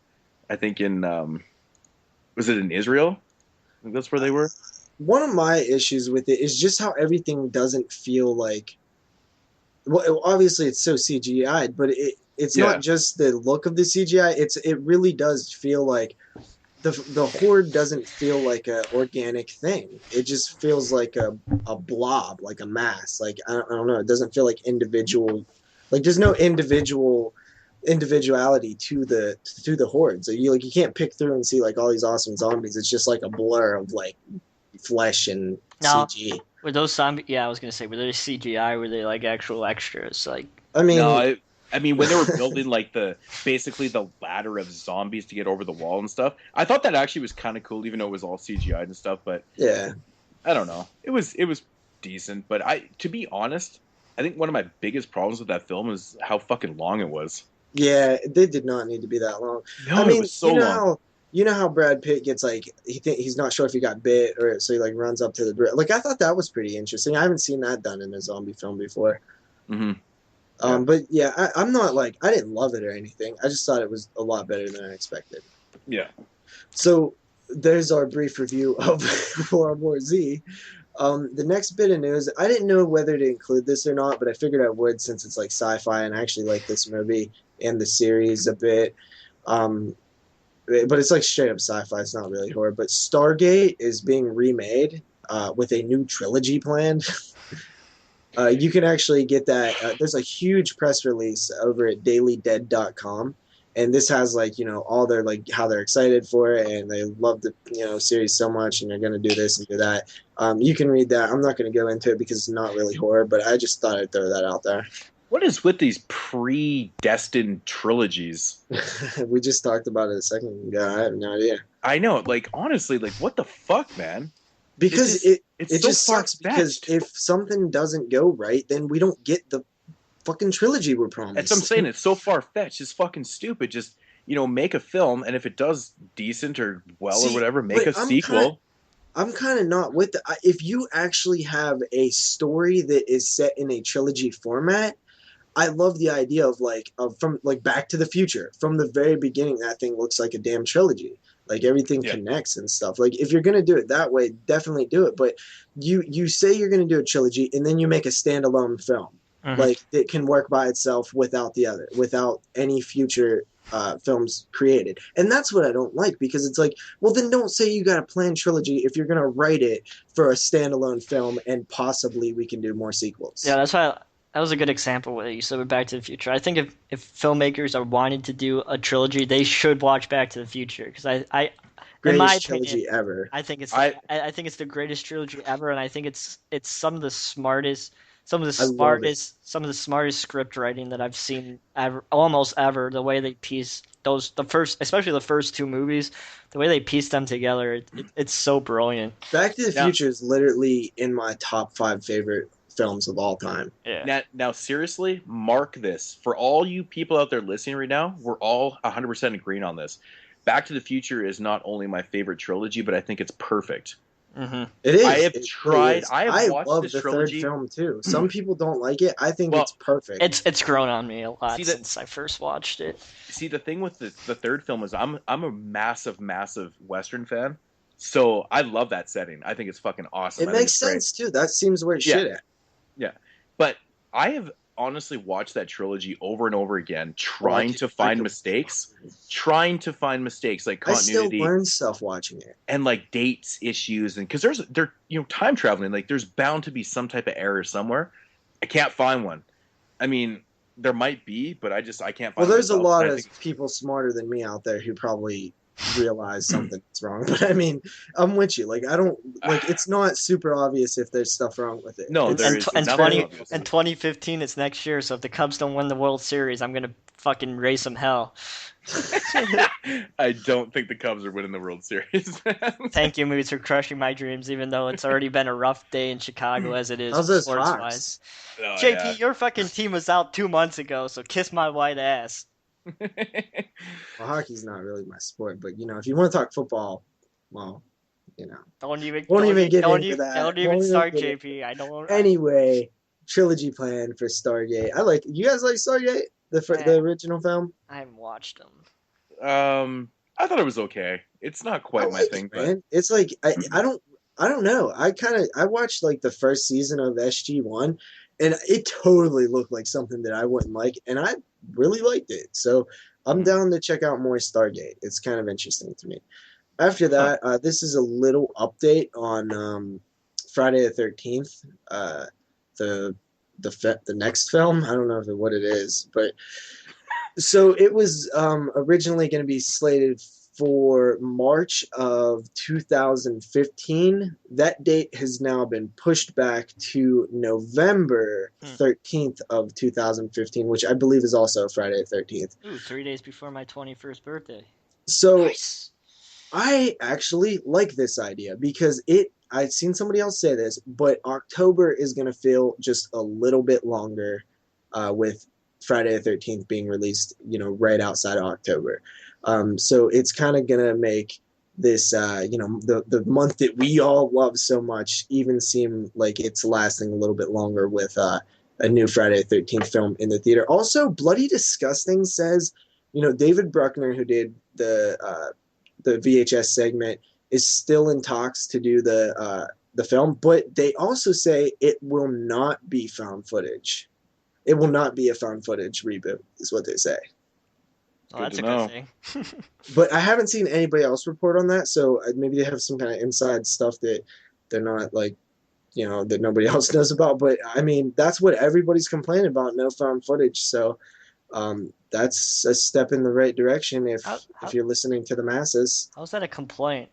I think was it in Israel? I think that's where they were. One of my issues with it is just how everything doesn't feel like. Well, obviously it's so CGI'd, but it's Yeah. not just the look of the CGI. It really does feel like the horde doesn't feel like a organic thing. It just feels like a blob, like a mass. Like I don't know. It doesn't feel like individual. Like there's no individuality to the horde. So you can't pick through and see like all these awesome zombies. It's just like a blur of like flesh and Now, CG. were those zombie? Yeah, I was gonna say, were they CGI? Were they like actual extras? Like, I mean, No, I mean when they were building like basically the ladder of zombies to get over the wall and stuff. I thought that actually was kind of cool, even though it was all CGI and stuff. But yeah. I don't know. It was decent, but to be honest, I think one of my biggest problems with that film is how fucking long it was. Yeah, they did not need to be that long. No, I mean, it was so long. You know how Brad Pitt gets like he's not sure if he got bit or so he like runs up to the bridge. Like I thought that was pretty interesting. I haven't seen that done in a zombie film before. Hmm. But yeah, I'm not like I didn't love it or anything. I just thought it was a lot better than I expected. Yeah. So there's our brief review of World War Z. The next bit of news, I didn't know whether to include this or not, but I figured I would since it's like sci-fi and I actually like this movie and the series a bit. But it's like straight up sci-fi. It's not really horror. But Stargate is being remade with a new trilogy planned. You can actually get that. There's a huge press release over at dailydead.com. And this has like, all their like how they're excited for it and they love the, series so much and they're going to do this and do that. You can read that. I'm not going to go into it because it's not really horror, but I just thought I'd throw that out there. What is with these predestined trilogies? We just talked about it a second ago. I have no idea. I know, like honestly, like what the fuck, man? Because it's it so just sucks because if something doesn't go right, then we don't get the fucking trilogy we're promised. That's what I'm saying. It's so far fetched. It's fucking stupid. Just make a film, and if it does decent or well or whatever, make a sequel. I'm kind of not with the. If you actually have a story that is set in a trilogy format, I love the idea of from Back to the Future. From the very beginning, that thing looks like a damn trilogy. Like everything connects and stuff. Like if you're gonna do it that way, definitely do it. But you say you're gonna do a trilogy, and then you make a standalone film. Mm-hmm. Like it can work by itself without any future films created. And that's what I don't like because it's like, well, then don't say you got a planned trilogy if you're going to write it for a standalone film and possibly we can do more sequels. Yeah, that's why that was a good example what you said with Back to the Future. I think if filmmakers are wanting to do a trilogy, they should watch Back to the Future because I greatest in my trilogy opinion, ever. I think it's the greatest trilogy ever, and I think it's some of the smartest script writing that I've seen almost ever. The way they piece especially the first two movies, the way they piece them together, it's so brilliant. Back to the Future is literally in my top 5 favorite films of all time. Yeah. Now, seriously, mark this for all you people out there listening right now. We're all 100% agreeing on this. Back to the Future is not only my favorite trilogy, but I think it's perfect. Mm-hmm. It is. I have tried. I have watched love this the trilogy. third film too. Some people don't like it. I think it's perfect. It's grown on me a lot since I first watched it. See, the thing with the third film is I'm a massive Western fan, so I love that setting. I think it's fucking awesome. It makes sense too. That seems where it's shit at. Yeah, but I have honestly watched that trilogy over and over again, trying to find mistakes, like continuity. I still learn stuff watching it, and like dates issues, and because they're time traveling, like there's bound to be some type of error somewhere. I can't find one. I mean, there might be, but I can't find. Well, there's a lot of people smarter than me out there who probably realize something's wrong. But I mean, I'm with you. Like I don't like it's not super obvious if there's stuff wrong with it. No, It's- there And, is tw- and nothing 20 obvious. and 2015 it's next year, so if the Cubs don't win the World Series, I'm gonna fucking raise some hell. I don't think the Cubs are winning the World Series. Thank you, Moodz, for crushing my dreams, even though it's already been a rough day in Chicago as it is How's those sports Hawks? wise. Oh, JP, yeah. your fucking team was out 2 months ago, so kiss my white ass. Well, hockey's not really my sport, but if you want to talk football, well, Don't even Won't don't even e- get don't into even, that. Don't even Won't even start, get JP. I don't. Anyway, trilogy plan for Stargate. You guys like Stargate, the original film. I haven't watched them. I thought it was okay. It's not quite my thing, but man. It's like I don't know. I watched like the first season of SG1, and it totally looked like something that I wouldn't like, and I really liked it. So I'm down to check out more Stargate. It's kind of interesting to me. After that, this is a little update on Friday the 13th, the next film. I don't know what it is, but so it was originally going to be slated for March of 2015. That date has now been pushed back to November 13th of 2015, which I believe is also Friday the 13th. Ooh, 3 days before my 21st birthday. So Nice. I actually like this idea because I'd seen somebody else say this, but October is going to feel just a little bit longer with Friday the 13th being released, right outside of October. So it's kind of going to make this, the month that we all love so much even seem like it's lasting a little bit longer with a new Friday the 13th film in the theater. Also, Bloody Disgusting says, David Bruckner, who did the VHS segment, is still in talks to do the film, but they also say it will not be found footage. It will not be a found footage reboot, is what they say. Oh, that's a good thing. But I haven't seen anybody else report on that, so maybe they have some kind of inside stuff that they're not like, that nobody else knows about. But I mean, that's what everybody's complaining about, no found footage. So that's a step in the right direction if you're listening to the masses. How's that a complaint?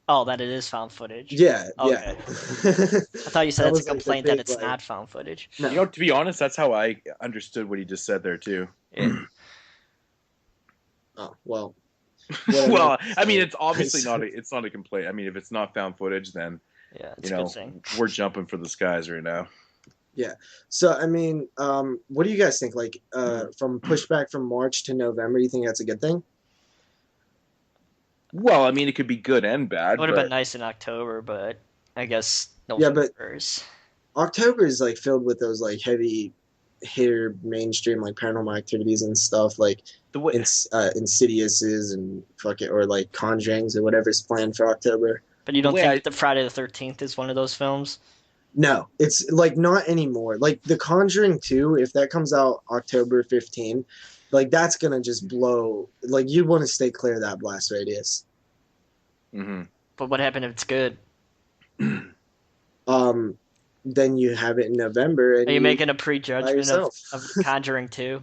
Oh, that it is found footage. Yeah, okay. Yeah. I thought you said it's a complaint that it's like, not found footage. No. to be honest, that's how I understood what he just said there too. Yeah. Oh well. Well, I mean, it's obviously it's not a complaint. I mean, if it's not found footage, then Yeah, it's a good thing. we're jumping for the skies right now. Yeah. So I mean, what do you guys think? Like, from pushback from March to November, you think that's a good thing? Well, I mean, it could be good and bad. It would have been nice in October, but I guess no. Yeah, but favors. October is like filled with those like heavy hitter mainstream like Paranormal Activities and stuff like Insidiouses and or like Conjurings or whatever's planned for October. But you don't think the Friday the 13th is one of those films? No, it's like not anymore. Like The Conjuring 2, if that comes out October 15, like that's gonna just blow. Like you'd want to stay clear of that blast radius. Mm-hmm. But what happened if it's good? Then you have it in November. And Are you making a prejudgment of Conjuring 2?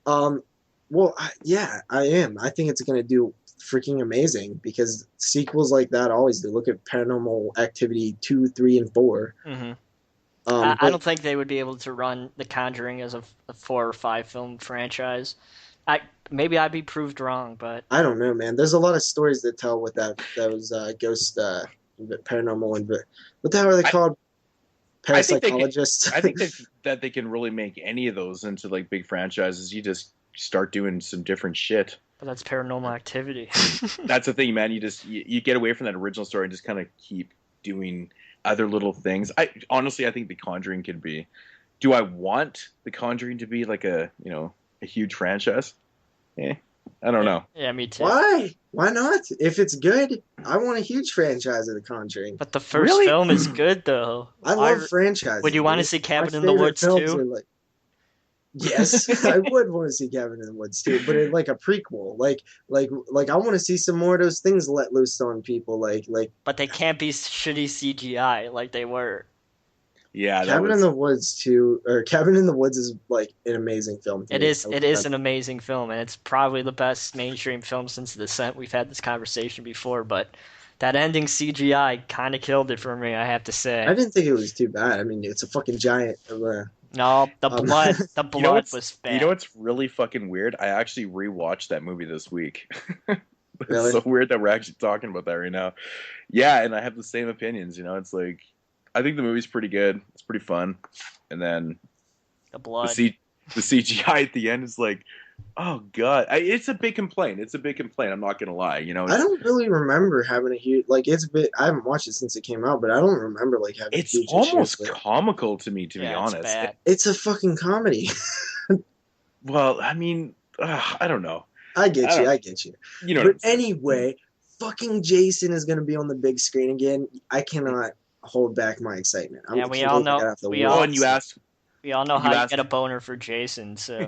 Well, yeah, I am. I think it's gonna do freaking amazing because sequels like that always do. Look at Paranormal Activity 2, 3, and 4. Mm-hmm. I don't think they would be able to run The Conjuring as a 4 or 5 film franchise. Maybe I'd be proved wrong, but I don't know, man. There's a lot of stories that tell with those ghost paranormal and what the hell are they called? Parapsychologists. I think that they can really make any of those into like big franchises. You just start doing some different shit. But that's Paranormal Activity. That's the thing, man. You get away from that original story and just kind of keep doing other little things. I think The Conjuring could be. Do I want The Conjuring to be like a huge franchise? I don't know. Yeah, me too. Why? Why not? If it's good, I want a huge franchise of The Conjuring. But the first film is good, though. I love franchises. Would you want to see Cabin in the Woods too? Yes, I would want to see Cabin in the Woods too, but in like a prequel, like I want to see some more of those things let loose on people, like. But they can't be shitty CGI like they were. Yeah, that Cabin in was. the Woods too, or Cabin in the Woods is like an amazing film. To It me. is. It is an amazing film, and it's probably the best mainstream film since The Descent. We've had this conversation before, but that ending CGI kind of killed it for me. I have to I say. didn't think it was too bad. I mean, it's a fucking giant. No, the Um, blood. The You know blood what's was bad. you know what's really fucking weird? I actually rewatched that movie this week. It's Really? so weird that we're actually talking about that right now. Yeah, and I have the same opinions. It's like I think the movie's pretty good. It's pretty fun, and then The the blood. the CGI at the end is like, oh god, it's a big complaint. It's a big complaint. I'm not gonna lie. I don't really remember having a huge like. It's a bit. I haven't watched it since it came out, but I don't remember like having. It's huge almost issues with it. comical to me, to be Yeah, honest. it's bad. It's a fucking comedy. Well, I mean, I don't know. I get I you. don't- I get you. You know, But what I'm saying. anyway, fucking Jason is gonna be on the big screen again. I cannot hold back my excitement. Yeah, we can't all believe I know- got off the we wall. all- Oh, and you asked, We all know You how you asked- get a boner for Jason. So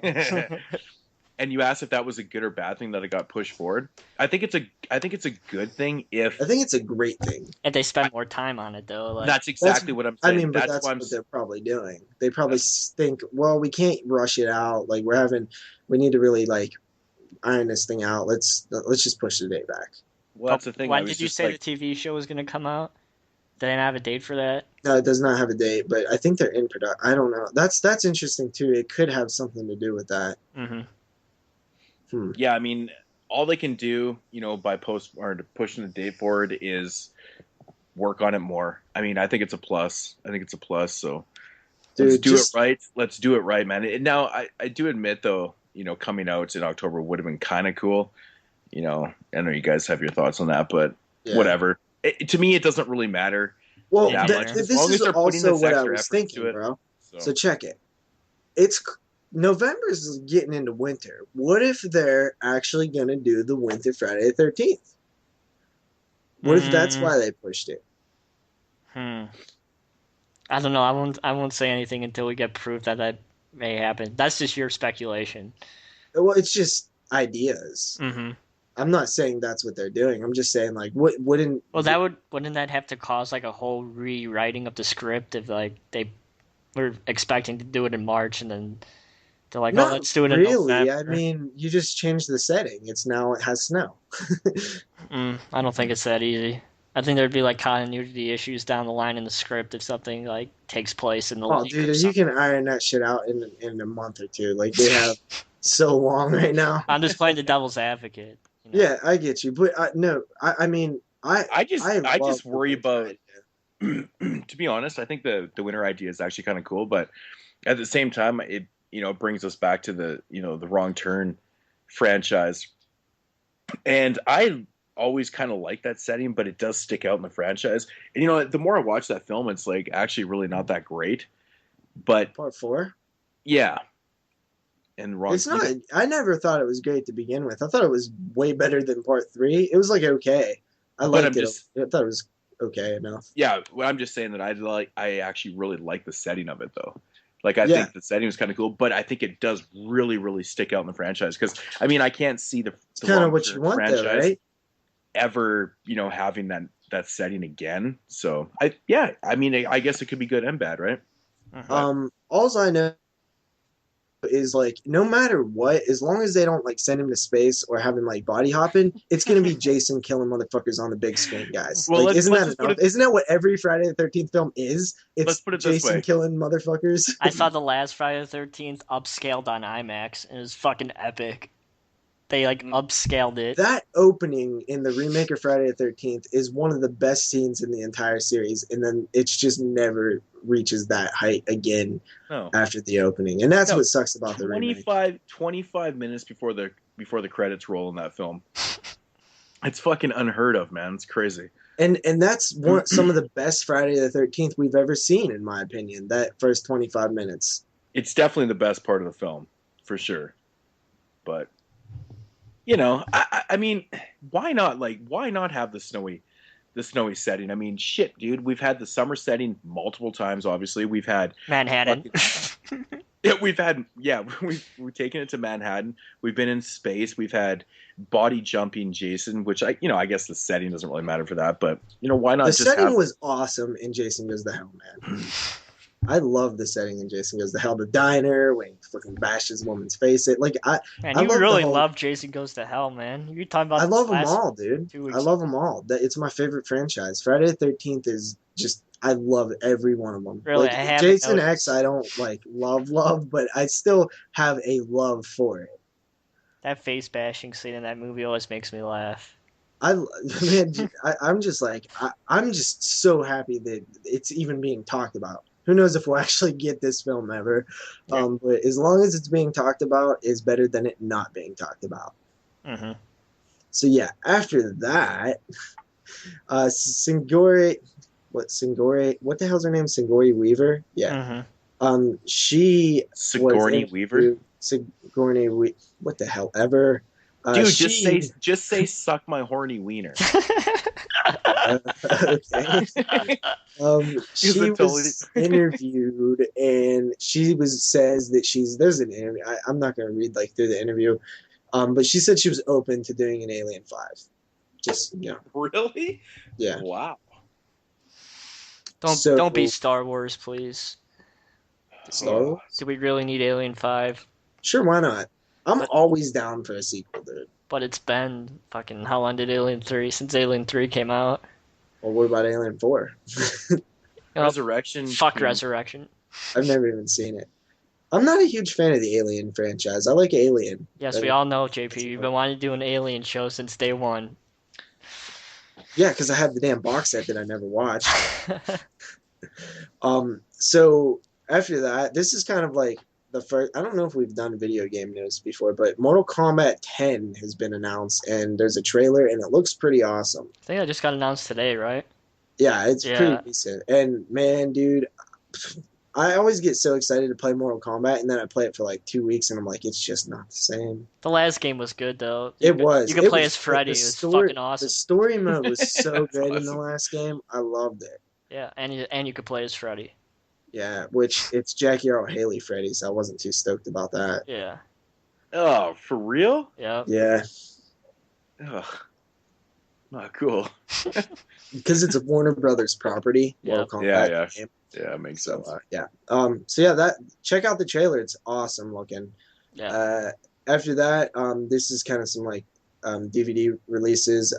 and you asked if that was a good or bad thing that it got pushed forward. I think it's a good thing if I think it's a great thing. if they spend more time on it, though, like that's exactly what I'm I saying. mean, but that's why I'm what they're probably doing. They probably think, well, we can't rush it out. Like we need to really like iron this thing out. Let's just push the date back. well, that's the thing. I when was did you just say like, the TV show was going to come out? Did they not have a date for that? No, it does not have a date, but I think they're in production. I don't know. That's interesting too. It could have something to do with that. Mm-hmm. yeah, I mean, all they can do, by pushing the date forward is work on it more. I mean, I think it's a plus. So Dude, let's do just- it right. Let's do it right, man. And now, I do admit though, coming out in October would have been kind of cool. I know you guys have your thoughts on that, but Yeah. whatever. To me, it doesn't really matter. Well, Yeah, that much. As this long as is they're putting also this what I extra was effort into thinking, it. bro. So, So check it. It's November's getting into winter. What if they're actually gonna do the winter Friday the 13th? What if that's why they pushed it? I don't know. I won't say anything until we get proof that may happen. That's just your speculation. Well, it's just ideas. Mm-hmm. I'm not saying that's what they're doing. I'm just saying like wouldn't Well, wouldn't that have to cause like a whole rewriting of the script if like they were expecting to do it in March and then they're like, not let's do it in really. November. I mean, you just change the setting. It has snow. I don't think it's that easy. I think there'd be like continuity issues down the line in the script if something like takes place in the Oh, lake or dude, you something. can iron that shit out in a month or two. Like they have so long right now. I'm just playing the devil's advocate. Yeah, I get you, but no, I mean, I just love worry the about. winter To be honest, I think the winter idea is actually kind of cool, but at the same time, it brings us back to the the Wrong Turn franchise, and I always kind of like that setting, but it does stick out in the franchise. And the more I watch that film, it's like actually really not that great. But Part 4. yeah, and wrong. It's not. I never thought it was great to begin with. I thought it was way better than Part 3. It was like okay. I liked it. I thought it was okay enough. Yeah, well, I'm just saying that I actually really like the setting of it though. Like I think the setting was kind of cool, but I think it does really, really stick out in the franchise because I mean I can't see the Kind of what you want, though, right? ever having that setting again. So I mean I guess it could be good and bad, right? All I know is like no matter what, as long as they don't like send him to space or have him like body hopping, it's gonna be Jason killing motherfuckers on the big screen, guys. Well, like, let's just put isn't that what every Friday the 13th film is? It's Let's put it this Jason way. killing motherfuckers. I saw the last Friday the 13th upscaled on IMAX, and it was fucking epic. They like upscaled it. That opening in the remake of Friday the 13th is one of the best scenes in the entire series, and then it's just never reaches that height again after the opening, and that's what sucks about the remake. 25 minutes before the credits roll in that film. It's fucking unheard of, man. It's crazy. And that's some of the best Friday the 13th we've ever seen, in my opinion. That first 25 minutes. It's definitely the best part of the film, for sure. But I mean, why not have the snowy setting? I mean, shit, dude. We've had the summer setting multiple times. Obviously, we've had Manhattan. we've taken it to Manhattan. We've been in space. We've had body jumping Jason, which I guess the setting doesn't really matter for that. But why not? The setting was awesome in Jason Goes to Hell, man. I love the setting in Jason Goes to Hell. The diner when he fucking bashes a woman's face. Man, I you love the really whole. love Jason Goes to Hell, man. You talking I about love this them last all, dude. 2 weeks? I love them all. It's my favorite franchise. Friday the 13th is just. I love every one of them. Really, Like I haven't Jason noticed. X, I don't like love, but I still have a love for it. That face bashing scene in that movie always makes me laugh. Man, I'm just like I'm just so happy that it's even being talked about. Who knows if we'll actually get this film ever? Yeah. But as long as it's being talked about, is better than it not being talked about. Mm-hmm. So yeah, after that, Singori, what the hell's her name? Singori Weaver. Yeah. Mm-hmm. She Sigourney was Weaver. Sigourney what the hell ever. Dude, just say suck my horny wiener. Okay. She was interviewed, and says that there's an interview. I'm not going to read through the interview, but she said she was open to doing an Alien 5. Just Really? Yeah. Wow. Don't be Star Wars, please. Star Wars? Do we really need Alien 5? Sure, why not? I'm always down for a sequel, dude. But it's been fucking how long did Alien 3 since Alien 3 came out? Well, what about Alien 4? Resurrection. Fuck Resurrection. I've never even seen it. I'm not a huge fan of the Alien franchise. I like Alien. Yes, we all know, JP. You've been wanting to do an Alien show since day one. Yeah, because I have the damn box set that I never watched. So after that, this is kind of like the first. I don't know if we've done video game news before, but Mortal Kombat 10 has been announced, and there's a trailer, and it looks pretty awesome. I think I just got announced today, right? Yeah, it's pretty decent. And man, dude, I always get so excited to play Mortal Kombat, and then I play it for like 2 weeks, and I'm like, it's just not the same. The last game was good, though. It was. You could play as Freddy. It was fucking awesome. The story mode was so good awesome. in the last game. I loved it. Yeah, and you could play as Freddy. Yeah, which it's Jackie Earl Haley Freddy, so I wasn't too stoked about that. Yeah. Oh, for real? Yeah. Yeah. Ugh. Not cool. Because it's a Warner Brothers property. Yeah. Yeah. Game. Yeah, makes sense. Yeah. So yeah, check out the trailer. It's awesome looking. Yeah. After that, this is kind of some DVD releases.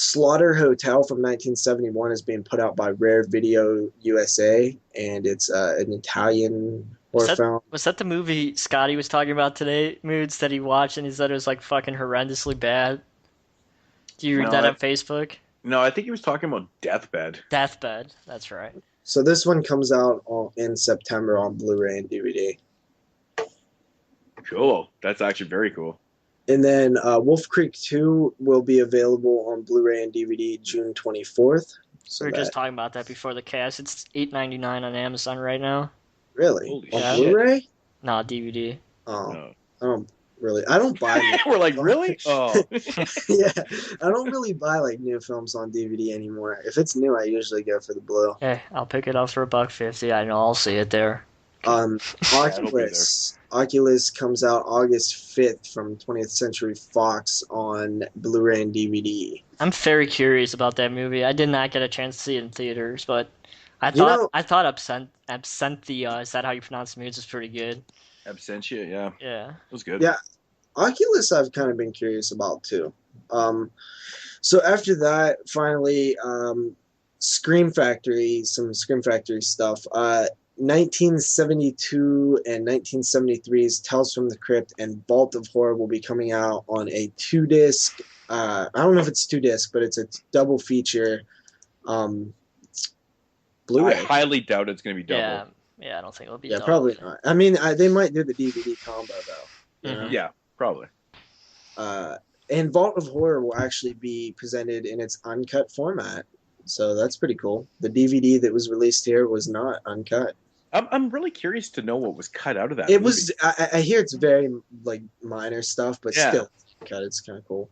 Slaughter Hotel from 1971 is being put out by Rare Video USA, and it's an Italian horror film. Was that the movie Scotty was talking about today, Moodz, that he watched and he said it was like fucking horrendously bad? Do you read that on Facebook? No, I think he was talking about Deathbed. Deathbed, that's right. So this one comes out in September on Blu-ray and DVD. Cool. That's actually very cool. And then Wolf Creek 2 will be available on Blu-ray and DVD June 24th. So we were just talking about that before the cast. It's $8.99 on Amazon right now. Really? Holy on shit. Blu-ray? No, DVD. Oh, No. I don't really. I don't buy. We're like, really? Oh. Yeah, I don't really buy new films on DVD anymore. If it's new, I usually go for the blue. Hey, I'll pick it up for $1.50. I know I'll see it there. Oculus comes out August 5th from 20th Century Fox on Blu-ray and DVD. I'm very curious about that movie. I did not get a chance to see it in theaters, but I thought Absentia, is that how you pronounce the music, is pretty good. Absentia, yeah. Yeah. It was good. Yeah, Oculus I've kind of been curious about too. So after that, finally, Scream Factory, some Scream Factory stuff. 1972 and 1973's Tales from the Crypt and Vault of Horror will be coming out on a 2-disc. I don't know if it's 2-disc, but it's a double feature. Blu-ray. I highly doubt it's going to be double. Yeah, I don't think it'll be. Yeah, double. probably not. I mean, they might do the DVD combo though. You know? Yeah, probably. And Vault of Horror will actually be presented in its uncut format, so that's pretty cool. The DVD that was released here was not uncut. I'm really curious to know what was cut out of that. It movie. was. I hear it's very minor stuff, but still, cut. It's kind of cool.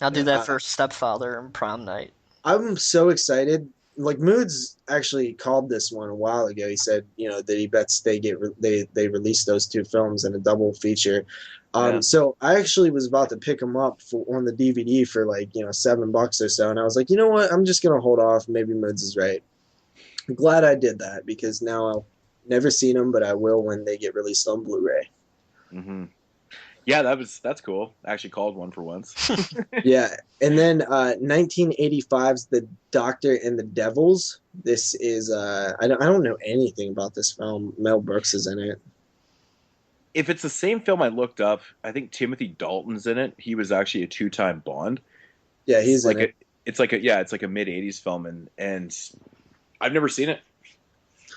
I'll do that for Stepfather and Prom Night. I'm so excited. Moodz actually called this one a while ago. He said, that he bets they release those two films in a double feature. So I actually was about to pick them up on the DVD for $7 or so, and I was like, you know what? I'm just gonna hold off. Maybe Moodz is right. I'm glad I did that because now Never seen them, but I will when they get released on Blu-ray. Mm-hmm. Yeah, that's cool. I actually called one for once. Yeah, and then 1985's The Doctor and the Devils. This is I don't know anything about this film. Mel Brooks is in it. If it's the same film I looked up, I think Timothy Dalton's in it. He was actually a 2-time Bond. Yeah, he's like in it. It's like a mid '80s film, and I've never seen it,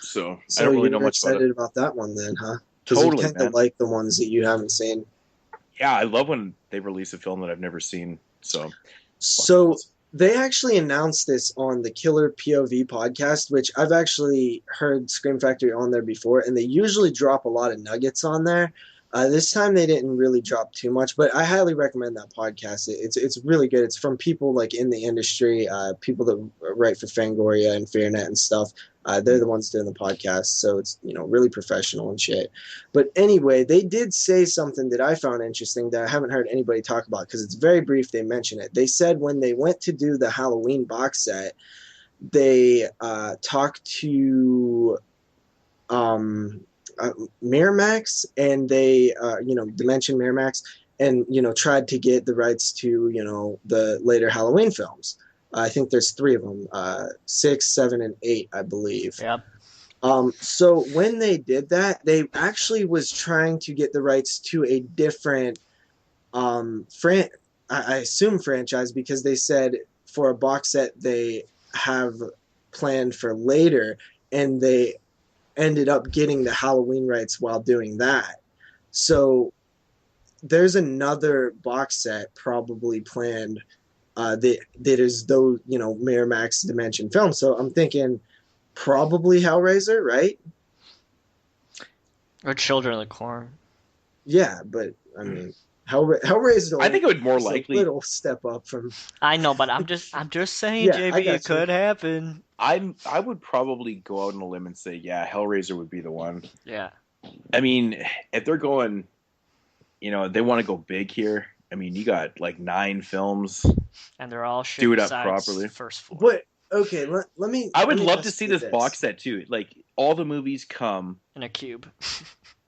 so I don't really know much about it. Excited about that one then, huh? Because Totally, you kind of like the ones that you haven't seen. Yeah, I love when they release a film that I've never seen. So they actually announced this on the Killer POV podcast, which I've actually heard Scream Factory on there before, and they usually drop a lot of nuggets on there. This time they didn't really drop too much, but I highly recommend that podcast. It's really good. It's from people like in the industry, people that write for Fangoria and Fairnet and stuff. They're the ones doing the podcast, so it's really professional and shit. But anyway, they did say something that I found interesting that I haven't heard anybody talk about because it's very brief. They mention it. They said when they went to do the Halloween box set, they talked to Miramax, and they Dimension Miramax, and tried to get the rights to the later Halloween films. I think there's 3 of them, 6, 7, and 8, I believe. Yep. So when they did that, they actually was trying to get the rights to a different I assume franchise, because they said for a box set they have planned for later, and they ended up getting the Halloween rights while doing that. So there's another box set probably planned that is those Miramax Dimension films. So I'm thinking probably Hellraiser, right? Or Children of the Corn. Yeah, but I mean Hellraiser. I think it would more likely a little step up from. I know, but I'm just saying, Yeah, JB, it could happen. I would probably go out on a limb and say, yeah, Hellraiser would be the one. Yeah. I mean, if they're going, they want to go big here. I mean, you got like 9 films, and they're all shit do it up properly. First 4. But okay, let me. I would love to see this box set too. Like all the movies come in a cube.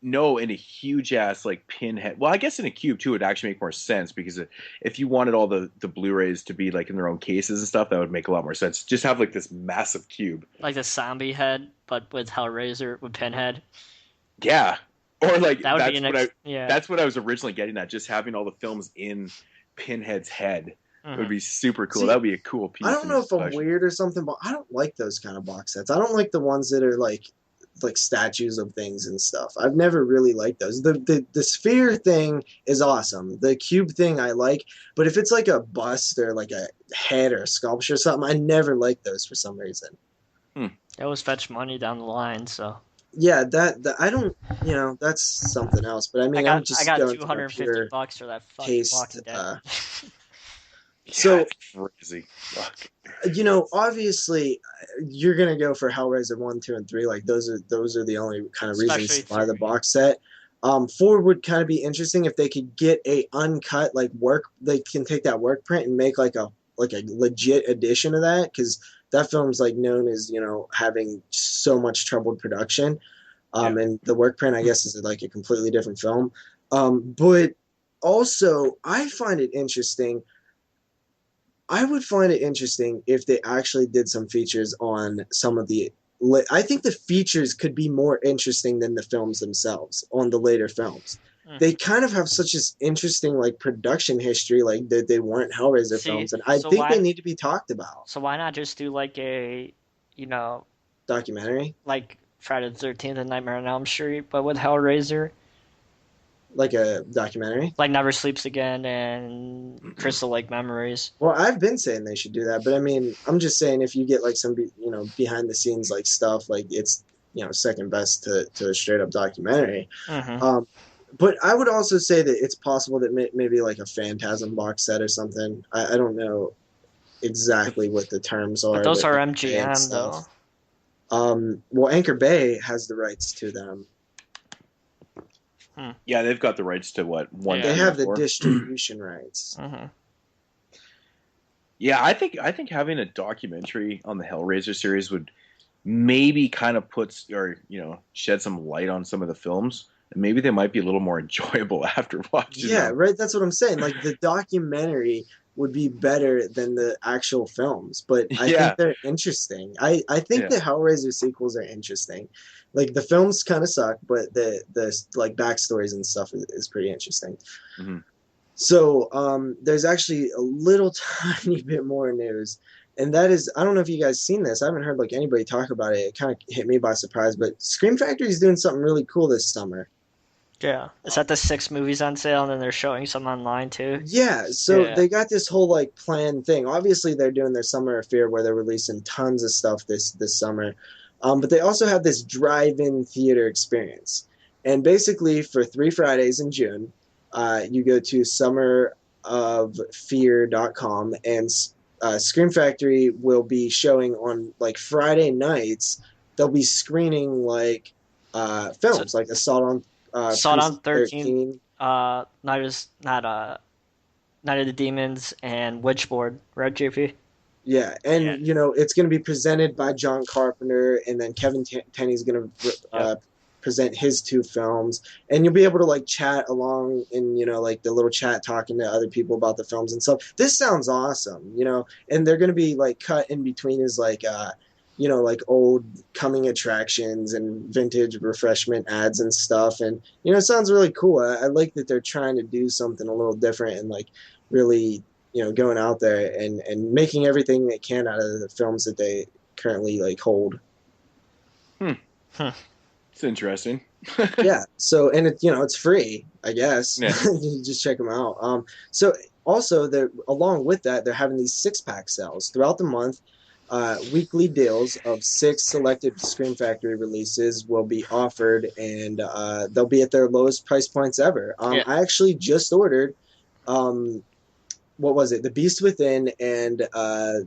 No, in a huge ass like pinhead. Well, I guess in a cube too would actually make more sense, because if you wanted all the Blu-rays to be like in their own cases and stuff, that would make a lot more sense. Just have like this massive cube, like the zombie head, but with Hellraiser with Pinhead. Yeah, or like yeah. That's what I was originally getting at. Just having all the films in Pinhead's head would be super cool. That would be a cool piece. I don't know if I'm weird or something, but I don't like those kind of box sets. I don't like the ones that are like statues of things and stuff. I've never really liked those. The sphere thing is awesome. The cube thing I like, but if it's like a bust or like a head or a sculpture or something, I never like those for some reason. It always fetch money down the line, so. Yeah, that I don't, that's something else. But I mean, I got $250 for that fucking Walking Dead. So crazy. Fuck. Obviously, you're gonna go for Hellraiser 1, 2, and 3. Like those are the only kind of reasons to buy the box set. 4 would kind of be interesting if they could get a uncut work. They can take that work print and make like a legit edition of that, because that film's known as having so much troubled production. And the work print, I guess, is like a completely different film. But also, I find it interesting. I would find it interesting if they actually did some features on some of the. I think the features could be more interesting than the films themselves on the later films. They kind of have such an interesting production history, that they weren't Hellraiser films, and I think they need to be talked about. So why not just do a, documentary, like Friday the 13th and Nightmare on Elm Street, but with Hellraiser? Like a documentary? Like Never Sleeps Again and Crystal Lake Memories. Well, I've been saying they should do that, but I mean, I'm just saying if you get some behind the scenes stuff, it's second best to a straight up documentary. But I would also say that it's possible that maybe a Phantasm box set or something. I don't know exactly what the terms are. But those are MGM though. Well, Anchor Bay has the rights to them. Yeah, they've got the rights to what? They have the distribution rights. Yeah, I think having a documentary on the Hellraiser series would maybe kind of puts or shed some light on some of the films, and maybe they might be a little more enjoyable after watching Yeah, them. right. That's what I'm saying. Like the documentary would be better than the actual films, but I think Yeah, they're interesting. I think yeah. the Hellraiser sequels are interesting. Like the films kind of suck, but the like backstories and stuff is pretty interesting. Hmm. So there's actually a little tiny bit more news, and that is I don't know if you guys seen this. I haven't heard like anybody talk about it. It kind of hit me by surprise, but Scream Factory is doing something really cool this summer. Yeah. Is that the 6 movies on sale, and then they're showing some online too? Yeah, so Yeah. they got this whole like planned thing. Obviously, they're doing their summer affair where they're releasing tons of stuff this summer, but they also have this drive-in theater experience. And basically, for 3 Fridays in June, you go to summeroffear.com, and Scream Factory will be showing on like Friday nights. They'll be screening like So, films like Assault on Saw it on Precinct 13. 13. Night of the Demons and Witchboard, right, JP? Yeah, Yeah. and it's going to be presented by John Carpenter, and then Kevin Tenney's going to Yep. present his 2 films, and you'll be able to like chat along in like the little chat talking to other people about the films and stuff. This sounds awesome, and they're going to be like cut in between as like like old coming attractions and vintage refreshment ads and stuff, and it sounds really cool. I like that they're trying to do something a little different and like really going out there and making everything they can out of the films that they currently like hold. It's interesting. Yeah. So and it's free, I guess. Yeah. You just check them out. So also they're along with that they're having these 6-pack sales throughout the month. Weekly deals of 6 selected Scream Factory releases will be offered, and they'll be at their lowest price points ever. Yeah. I actually just ordered. What was it? The Beast Within and I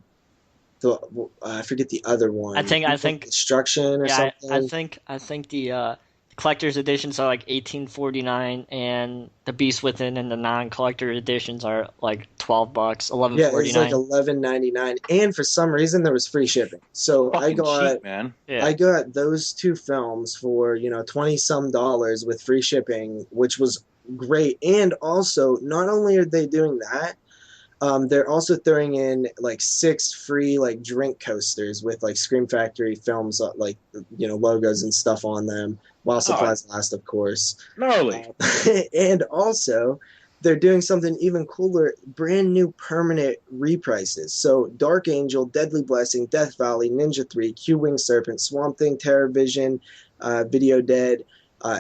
forget the other one. I think Destruction or yeah, something. I think the collector's editions are like 1849, and the Beast Within and the non-collector editions are like $12, Yeah, it was like 11.49. 11.99, and for some reason there was free shipping. So Fucking cheap, man. Yeah. I got those 2 films for 20 some dollars with free shipping, which was great. And also, not only are they doing that, they're also throwing in like 6 free like drink coasters with like Scream Factory films like logos and stuff on them while supplies last, of course. Gnarly. And also they're doing something even cooler, brand new permanent reprices. So Dark Angel, Deadly Blessing, Death Valley, Ninja 3, Q-Wing Serpent, Swamp Thing, Terror Vision, Video Dead,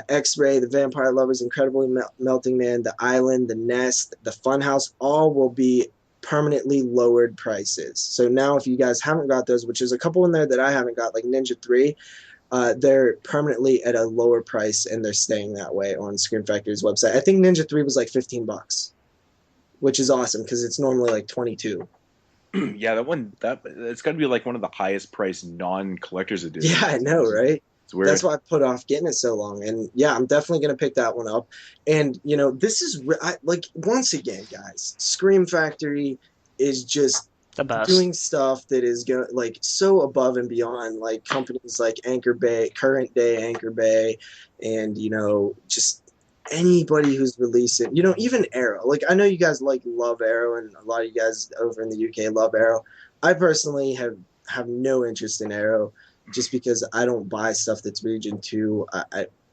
X-Ray, The Vampire Lovers, Incredibly Melting Man, The Island, The Nest, The Funhouse, all will be permanently lowered prices. So now if you guys haven't got those, which is a couple in there that I haven't got, like Ninja 3, they're permanently at a lower price, and they're staying that way on Scream Factory's website. I think Ninja 3 was like $15, which is awesome because it's normally like 22. Yeah, it's got to be like one of the highest priced non-collector's editions. Yeah, I know, right? It's weird. That's why I put off getting it so long. And yeah, I'm definitely going to pick that one up. And, this is like, once again, guys, Scream Factory is just The best. doing stuff that is going like so above and beyond like companies like Anchor Bay, current day Anchor Bay, and, just anybody who's releasing, even Arrow. Like, I know you guys love Arrow, and a lot of you guys over in the UK love Arrow. I personally have no interest in Arrow, just because I don't buy stuff that's region 2.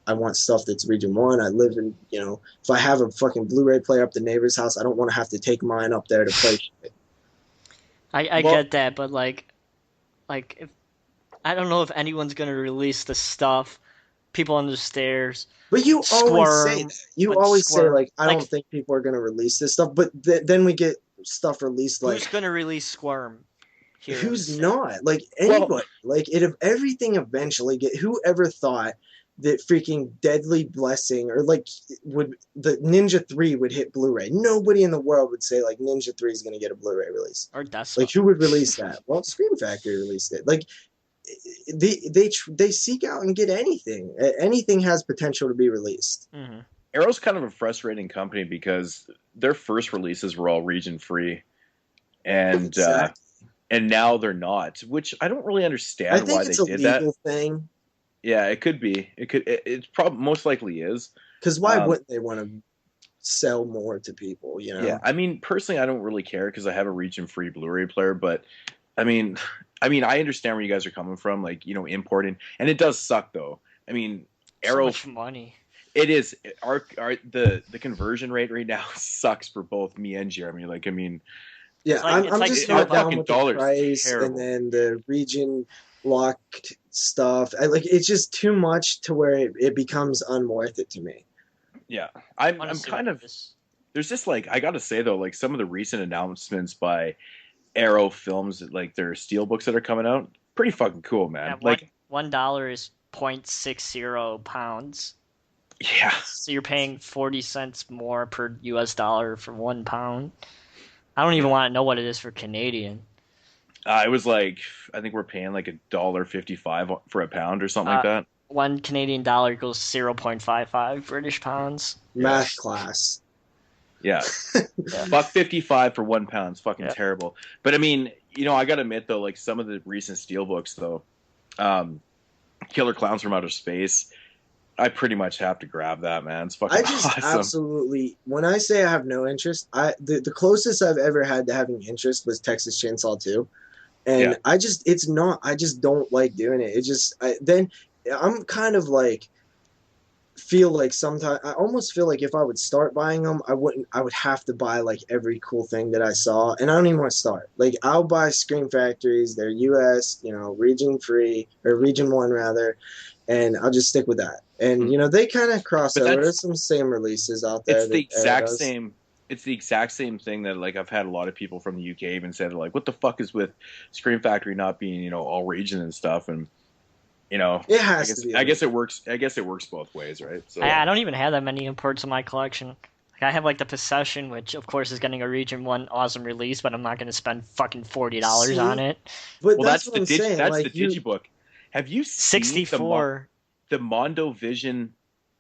I want stuff that's region 1. I live in, if I have a fucking Blu-ray player up the neighbor's house, I don't want to have to take mine up there to play shit. I get that, but like if I don't know if anyone's gonna release the stuff. People on the stairs. But you always say Squirm, that. You but always say, Squirm. like, I Like- don't think people are going to release this stuff. But then we get stuff released like, Who's gonna release Squirm? Here who's instead? not? Like, anybody. Like, if everything eventually whoever thought that freaking Deadly Blessing or like the Ninja 3 would hit Blu-ray? Nobody in the world would say like Ninja 3 is going to get a Blu-ray release. Or Death Like, who would release that? Well, Scream Factory released it. Like, they seek out and get anything. Anything has potential to be released. Mm-hmm. Arrow's kind of a frustrating company because their first releases were all region free, and Exactly. and now they're not, which I don't really I understand think why they it's a did that. legal thing. Yeah, it could be. It's probably most likely is. Because why Um, wouldn't they want to sell more to people? You yeah, know. I mean, personally, I don't really care because I have a region-free Blu-ray player. But I mean, I understand where you guys are coming from, like importing, and it does suck though. I mean, So Arrow, much money. it is the conversion rate right now sucks for both me and Jeremy. Like, I mean, Yeah, It's like- I'm like just our not down fucking with the dollar's price and terrible. then the region locked stuff. It's just too much to where it becomes unworth it to me. yeah, I I'm wanna I'm see kind what of. this- There's just like I gotta say though, like some of the recent announcements by Arrow Films, like their steel books that are coming out, pretty fucking cool, man. Yeah, Like, $1 is 0.60 pounds. yeah, So you're paying 40 cents more per US dollar for 1 pound. I don't even want to know what it is for Canadian. it was like I think we're paying like $1.55 for a pound or something like that. 1 Canadian dollar equals 0.55 British pounds. Math class. Yeah, Yeah. $1.55 for 1 pound. It's fucking Yeah. terrible. But I mean, I gotta admit though, like some of the recent steel books though, Killer Clowns from Outer Space, I pretty much have to grab that, man. It's fucking I just awesome. absolutely, when I say I have no interest, the closest I've ever had to having interest was Texas Chainsaw 2. And Yeah. I just don't like doing it. Then I'm kind of like, feel like sometimes I almost feel like if I would start buying them, I would have to buy like every cool thing that I saw, and I don't even want to start. Like I'll buy Scream Factories, they're US, region free or region 1 rather, and I'll just stick with that. And they kind of cross But over. that's- There's some same releases out there. It's the that Arrow exact does. same. It's the exact same thing that like I've had a lot of people from the UK even said like, what the fuck is with Scream Factory not being all region and stuff, and It has to be. I guess it works. I guess it works both ways, right? So I don't even have that many imports in my collection. Like I have like the Possession, which of course is getting a Region 1 awesome release, but I'm not going to spend fucking $40 See? on it. But well, that's what I'm saying. That's like the digibook. Have you seen 64. the Mondo Vision,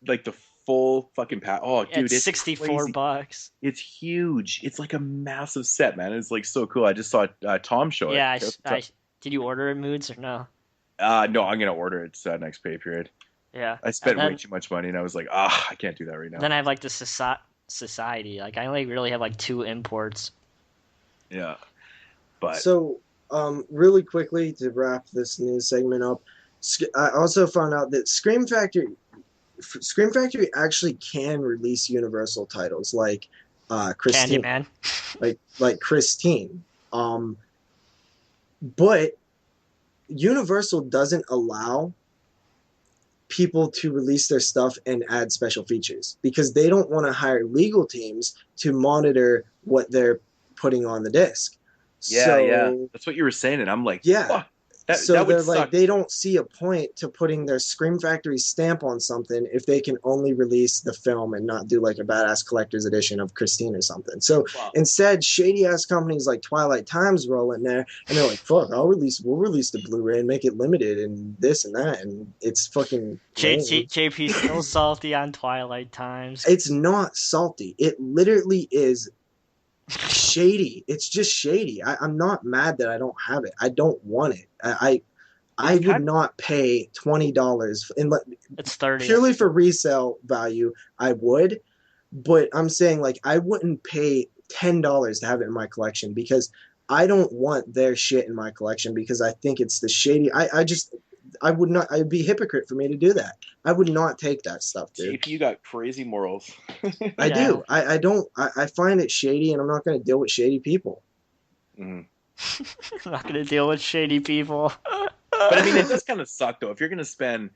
like the full fucking pack? Oh, dude, It's 64 crazy. bucks. It's huge. It's like a massive set, man. It's like so cool. I just saw Tom show it. Yeah, did you order it, Moodz, or no? No, I'm gonna order it next pay period. Yeah. I spent And way too much money, and I was like, I can't do that right now. Then I have like the Society. Like I only really have like 2 imports. Yeah, but So, really quickly to wrap this news segment up, I also found out that Scream Factory actually can release Universal titles like Christine, Candyman. like Christine. But Universal doesn't allow people to release their stuff and add special features because they don't want to hire legal teams to monitor what they're putting on the disc. yeah, that's what you were saying, and I'm like, Yeah. fuck, that So would they're suck. like, they don't see a point to putting their Scream Factory stamp on something if they can only release the film and not do like a badass collector's edition of Christine or something. So Wow. instead, shady ass companies like Twilight Times roll in there and they're like, fuck, we'll release the Blu-ray and make it limited and this and that, and it's fucking lame. JP still salty on Twilight Times. It's not salty. It literally is shady. It's just shady. I'm not mad that I don't have it. I don't want it. I would not pay $20 It's 30. purely for resale value. I would, but I'm saying like I wouldn't pay $10 to have it in my collection because I don't want their shit in my collection because I think it's the shady. I would not. It'd be hypocrite for me to do that. I would not take that stuff, dude. JP, you got crazy morals. I do. I don't. I find it shady, and I'm not going to deal with shady people. Mhm. I'm not gonna deal with shady people. But I mean, it does kind of suck though. If you're gonna spend,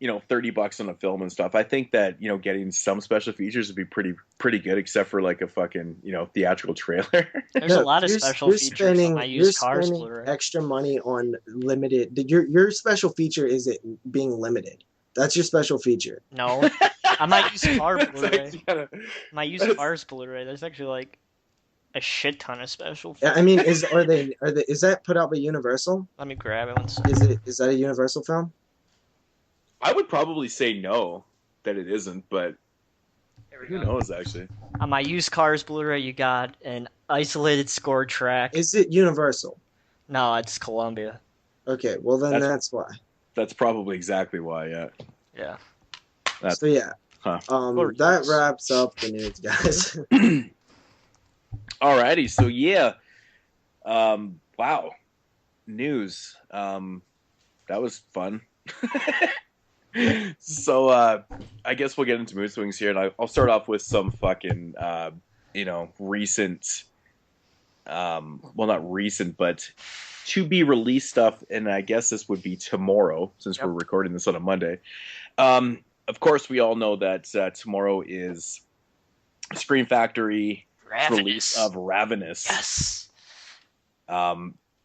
$30 on a film and stuff, I think that getting some special features would be pretty good, except for like a fucking theatrical trailer. There's a lot of special features on my used cars spending Blu-ray. extra money on limited. Your special feature is it being limited. That's your special feature. No, on my used car It's Blu-ray. actually kinda- My used cars Blu-ray. There's actually like a shit ton of special Yeah, features. I mean, is that put out by Universal? Let me grab it one second. Is that a Universal film? I would probably say no, that it isn't, but Here we who go. knows actually. On my used cars Blu-ray, you got an isolated score track. Is it Universal? No, it's Columbia. Okay, well then that's why. That's probably exactly why. Yeah. Yeah. So yeah, Huh. that wraps up the news, guys. Alrighty, so yeah, wow, news. That was fun. So I guess we'll get into mood swings here, and I'll start off with some fucking recent, well, not recent, but to be released stuff, and I guess this would be tomorrow since we're recording this on a Monday. Of course, we all know that tomorrow is Scream Factory release of Ravenous. Yes.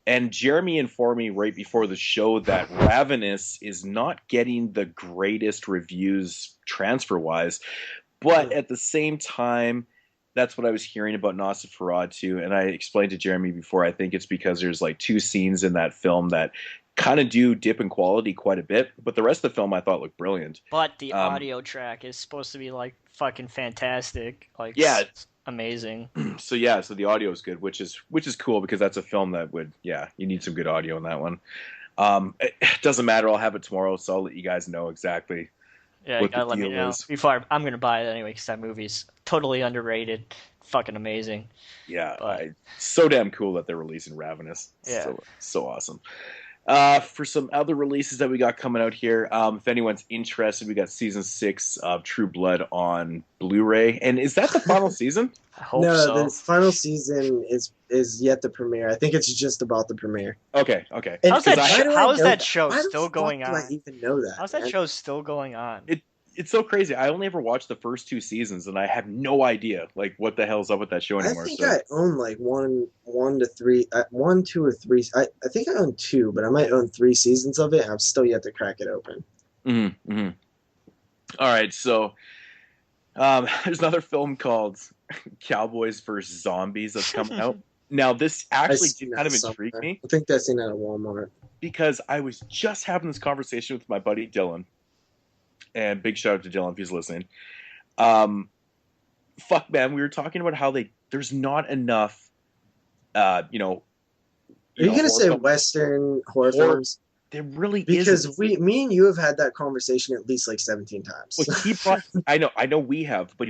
And Jeremy informed me right before the show that Ravenous is not getting the greatest reviews transfer-wise, but at the same time, that's what I was hearing about Nosferatu, and I explained to Jeremy before, I think it's because there's like 2 scenes in that film that kind of do dip in quality quite a bit, but the rest of the film I thought looked brilliant. But the audio track is supposed to be like fucking fantastic. Like, yeah, amazing. So the audio is good, which is cool because that's a film that would, you need some good audio in that one. It doesn't matter. I'll have it tomorrow, so I'll let you guys know exactly. Yeah, you gotta let me know before I'm gonna buy it anyway because that movie's totally underrated, fucking amazing. Yeah, so damn cool that they're releasing Ravenous. Yeah, so awesome. For some other releases that we got coming out here, if anyone's interested, we got season 6 of True Blood on Blu-ray. And is that the final season? I hope so. No, the final season is yet to premiere. I think it's just about the premiere. Okay. How's that show still going on? Do I even know that? How's that show still going on? It's so crazy. I only ever watched the first 2 seasons, and I have no idea like what the hell's up with that show anymore. I think I own like one to three, 1, 2, or 3. I think I own 2, but I might own 3 seasons of it. And I'm still yet to crack it open. Mm-hmm. All right, so there's another film called Cowboys vs. Zombies that's coming out. Now, this actually kind of intrigued me. I think that's seen at a Walmart. Because I was just having this conversation with my buddy Dylan. And big shout out to Dylan if he's listening. Fuck, man, we were talking about how there's not enough, Are you going to say Western horror films? There really because isn't. Me and you have had that conversation at least like 17 times. Well, I know we have, but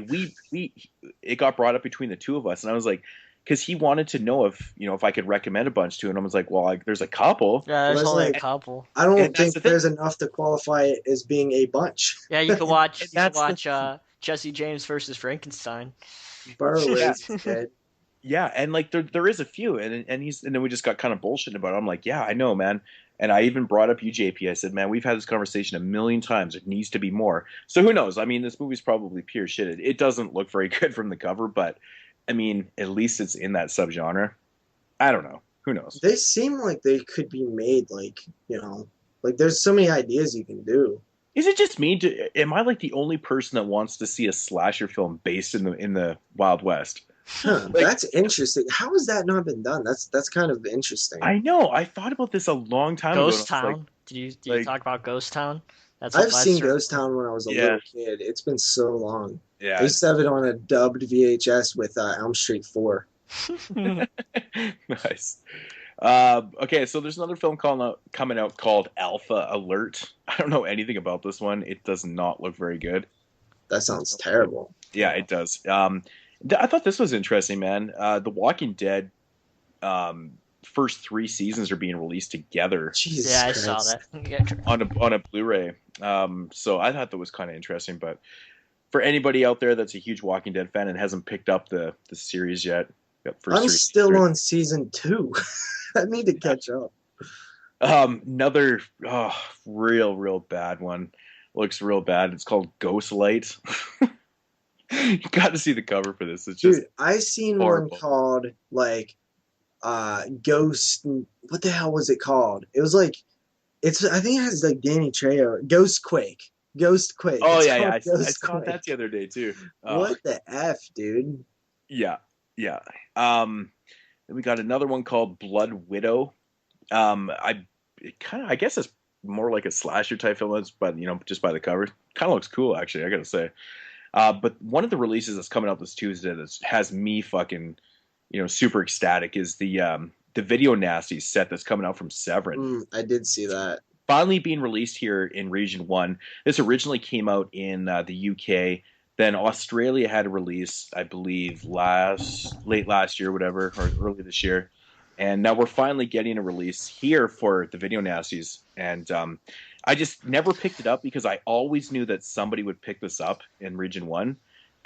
it got brought up between the two of us, and I was like, because he wanted to know if I could recommend a bunch to him, and I was like, well, there's a couple. Yeah, there's only a couple. I don't think there's enough to qualify it as being a bunch. Yeah, you can watch. Jesse James versus Frankenstein. Burley's dead. Yeah, and like there is a few, and then we just got kind of bullshitting about it. I'm like, yeah, I know, man. And I even brought up JP. I said, man, we've had this conversation a million times. It needs to be more. So who knows? I mean, this movie's probably pure shit. It doesn't look very good from the cover, but I mean, at least it's in that subgenre. I don't know. Who knows? They seem like they could be made like there's so many ideas you can do. Is it just me? Am I like the only person that wants to see a slasher film based in the Wild West? Huh, that's interesting. How has that not been done? That's kind of interesting. I know. I thought about this a long time ago. Ghost Town. Like, did you talk about Ghost Town? I've seen Ghost Town when I was a little kid. It's been so long. Yeah. I used to have it on a dubbed VHS with Elm Street 4. Nice. Okay, so there's another film coming out called Alpha Alert. I don't know anything about this one. It does not look very good. That sounds terrible. Yeah, it does. I thought this was interesting, man. The Walking Dead first 3 seasons are being released together. Jesus I Christ. saw that. on a Blu-ray. So I thought that was kind of interesting. But for anybody out there that's a huge Walking Dead fan and hasn't picked up the series yet, I'm still on season 2. I need to catch up. Another real bad one. Looks real bad. It's called Ghostlight. You got to see the cover for this. It's just I seen horrible. one called like Ghost. What the hell was it called? It was like I think it has like Danny Trejo. Ghostquake. Oh yeah. I saw that the other day too. What the F, dude? Yeah. Then we got another one called Blood Widow. I guess it's more like a slasher type film, but just by the cover, kind of looks cool actually. I gotta say. But one of the releases that's coming out this Tuesday that has me fucking, super ecstatic is the the Video Nasties set that's coming out from Severin. I did see that. Finally being released here in Region 1. This originally came out in the UK. Then Australia had a release, I believe, late last year, whatever, or early this year. And now we're finally getting a release here for the Video Nasties. And I just never picked it up because I always knew that somebody would pick this up in Region 1.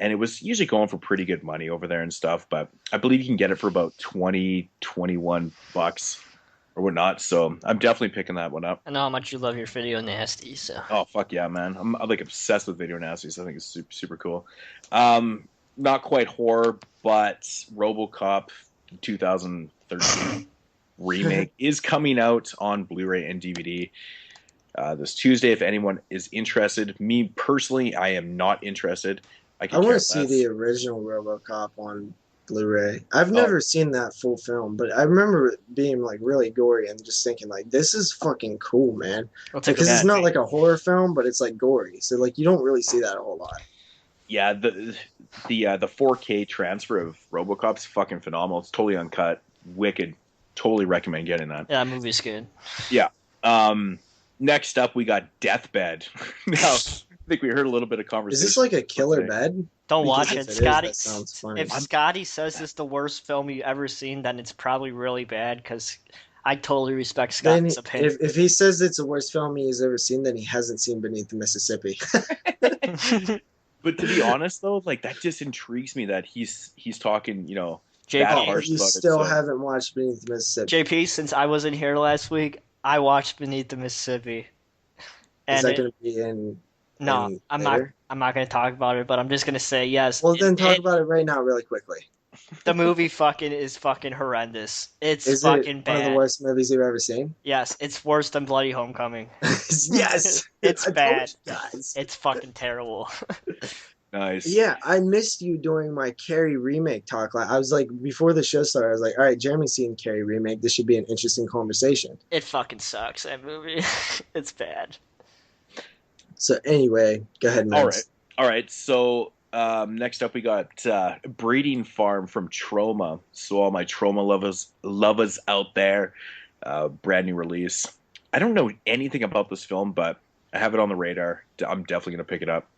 And it was usually going for pretty good money over there and stuff. But I believe you can get it for about 20, 21 bucks. Or whatnot, so I'm definitely picking that one up. I know how much you love your Video Nasties, so. Oh fuck yeah, man! I'm like obsessed with Video Nasties. I think it's super, super cool. Not quite horror, but RoboCop 2013 remake is coming out on Blu-ray and DVD this Tuesday. If anyone is interested, me personally, I am not interested. I want to see the original RoboCop on Blu-ray. I've never seen that full film, but I remember it being like really gory and just thinking like, this is fucking cool, man. Because it's not like a horror film, but it's like gory. So like you don't really see that a whole lot. Yeah, the 4K transfer of RoboCop's fucking phenomenal. It's totally uncut, wicked. Totally recommend getting that. Yeah, that movie's good. Yeah. Next up, we got Deathbed. Now, I think we heard a little bit of conversation. Is this like a killer bed? Don't watch it, Scotty. If Scotty says it's the worst film you've ever seen, then it's probably really bad, because I totally respect Scotty's opinion. If he says it's the worst film he's ever seen, then he hasn't seen Beneath the Mississippi. But to be honest, though, like that just intrigues me that he's talking, you know, JP, you still haven't watched Beneath the Mississippi. JP, since I wasn't here last week, I watched Beneath the Mississippi. And is that going to be in? No, I'm not going to talk about it, but I'm just going to say yes. Well, then talk about it right now, really quickly. The movie is fucking horrendous. It's is fucking it bad. One of the worst movies you've ever seen? Yes, it's worse than Bloody Homecoming. Yes, it's bad. Guys. It's fucking terrible. Nice. Yeah, I missed you during my Carrie remake talk. I was like, before the show started, I was like, all right, Jeremy's seen Carrie remake. This should be an interesting conversation. It fucking sucks, that movie. It's bad. So anyway, go ahead, Moodz. All right. So next up, we got Breeding Farm from Troma. So all my Troma lovers out there, brand new release. I don't know anything about this film, but I have it on the radar. I'm definitely going to pick it up.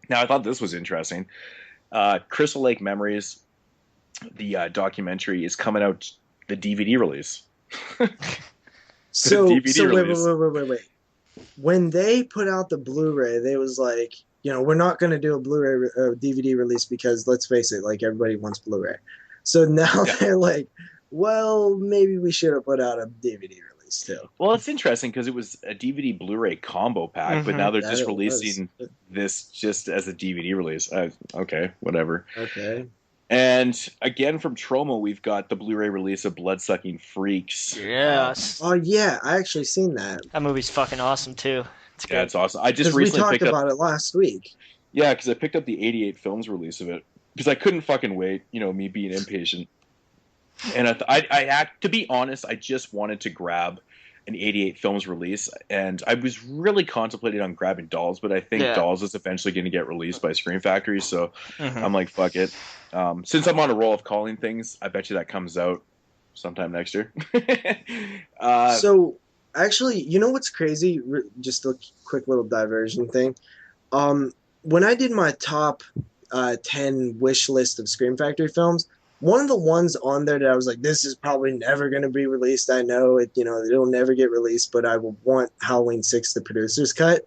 Now, I thought this was interesting. Crystal Lake Memories, the documentary, is coming out, the DVD release. So wait. When they put out the Blu-ray, they was like, you know, we're not going to do a Blu-ray DVD release because, let's face it, like everybody wants Blu-ray. So now they're like, well, maybe we should have put out a DVD release too. Well, it's interesting because it was a DVD Blu-ray combo pack, but now they're just releasing this just as a DVD release. Okay, whatever. Okay. And again from Troma, we've got the Blu-ray release of Bloodsucking Freaks. Yes. Oh yeah, I actually seen that. That movie's fucking awesome too. Yeah, it's awesome. I just recently picked up about it last week. Yeah, because I picked up the 88 Films release of it because I couldn't fucking wait. You know, me being impatient. And I to be honest, I just wanted to grab an 88 Films release, and I was really contemplating on grabbing Dolls, but I think Dolls is eventually going to get released by Scream Factory, so I'm like, fuck it. Since I'm on a roll of calling things, I bet you that comes out sometime next year. So, actually, you know what's crazy? Just a quick little diversion thing. When I did my top 10 wish list of Scream Factory films, one of the ones on there that I was like, this is probably never going to be released. I know it, you know, it'll never get released, but I will want Halloween 6, the producer's cut.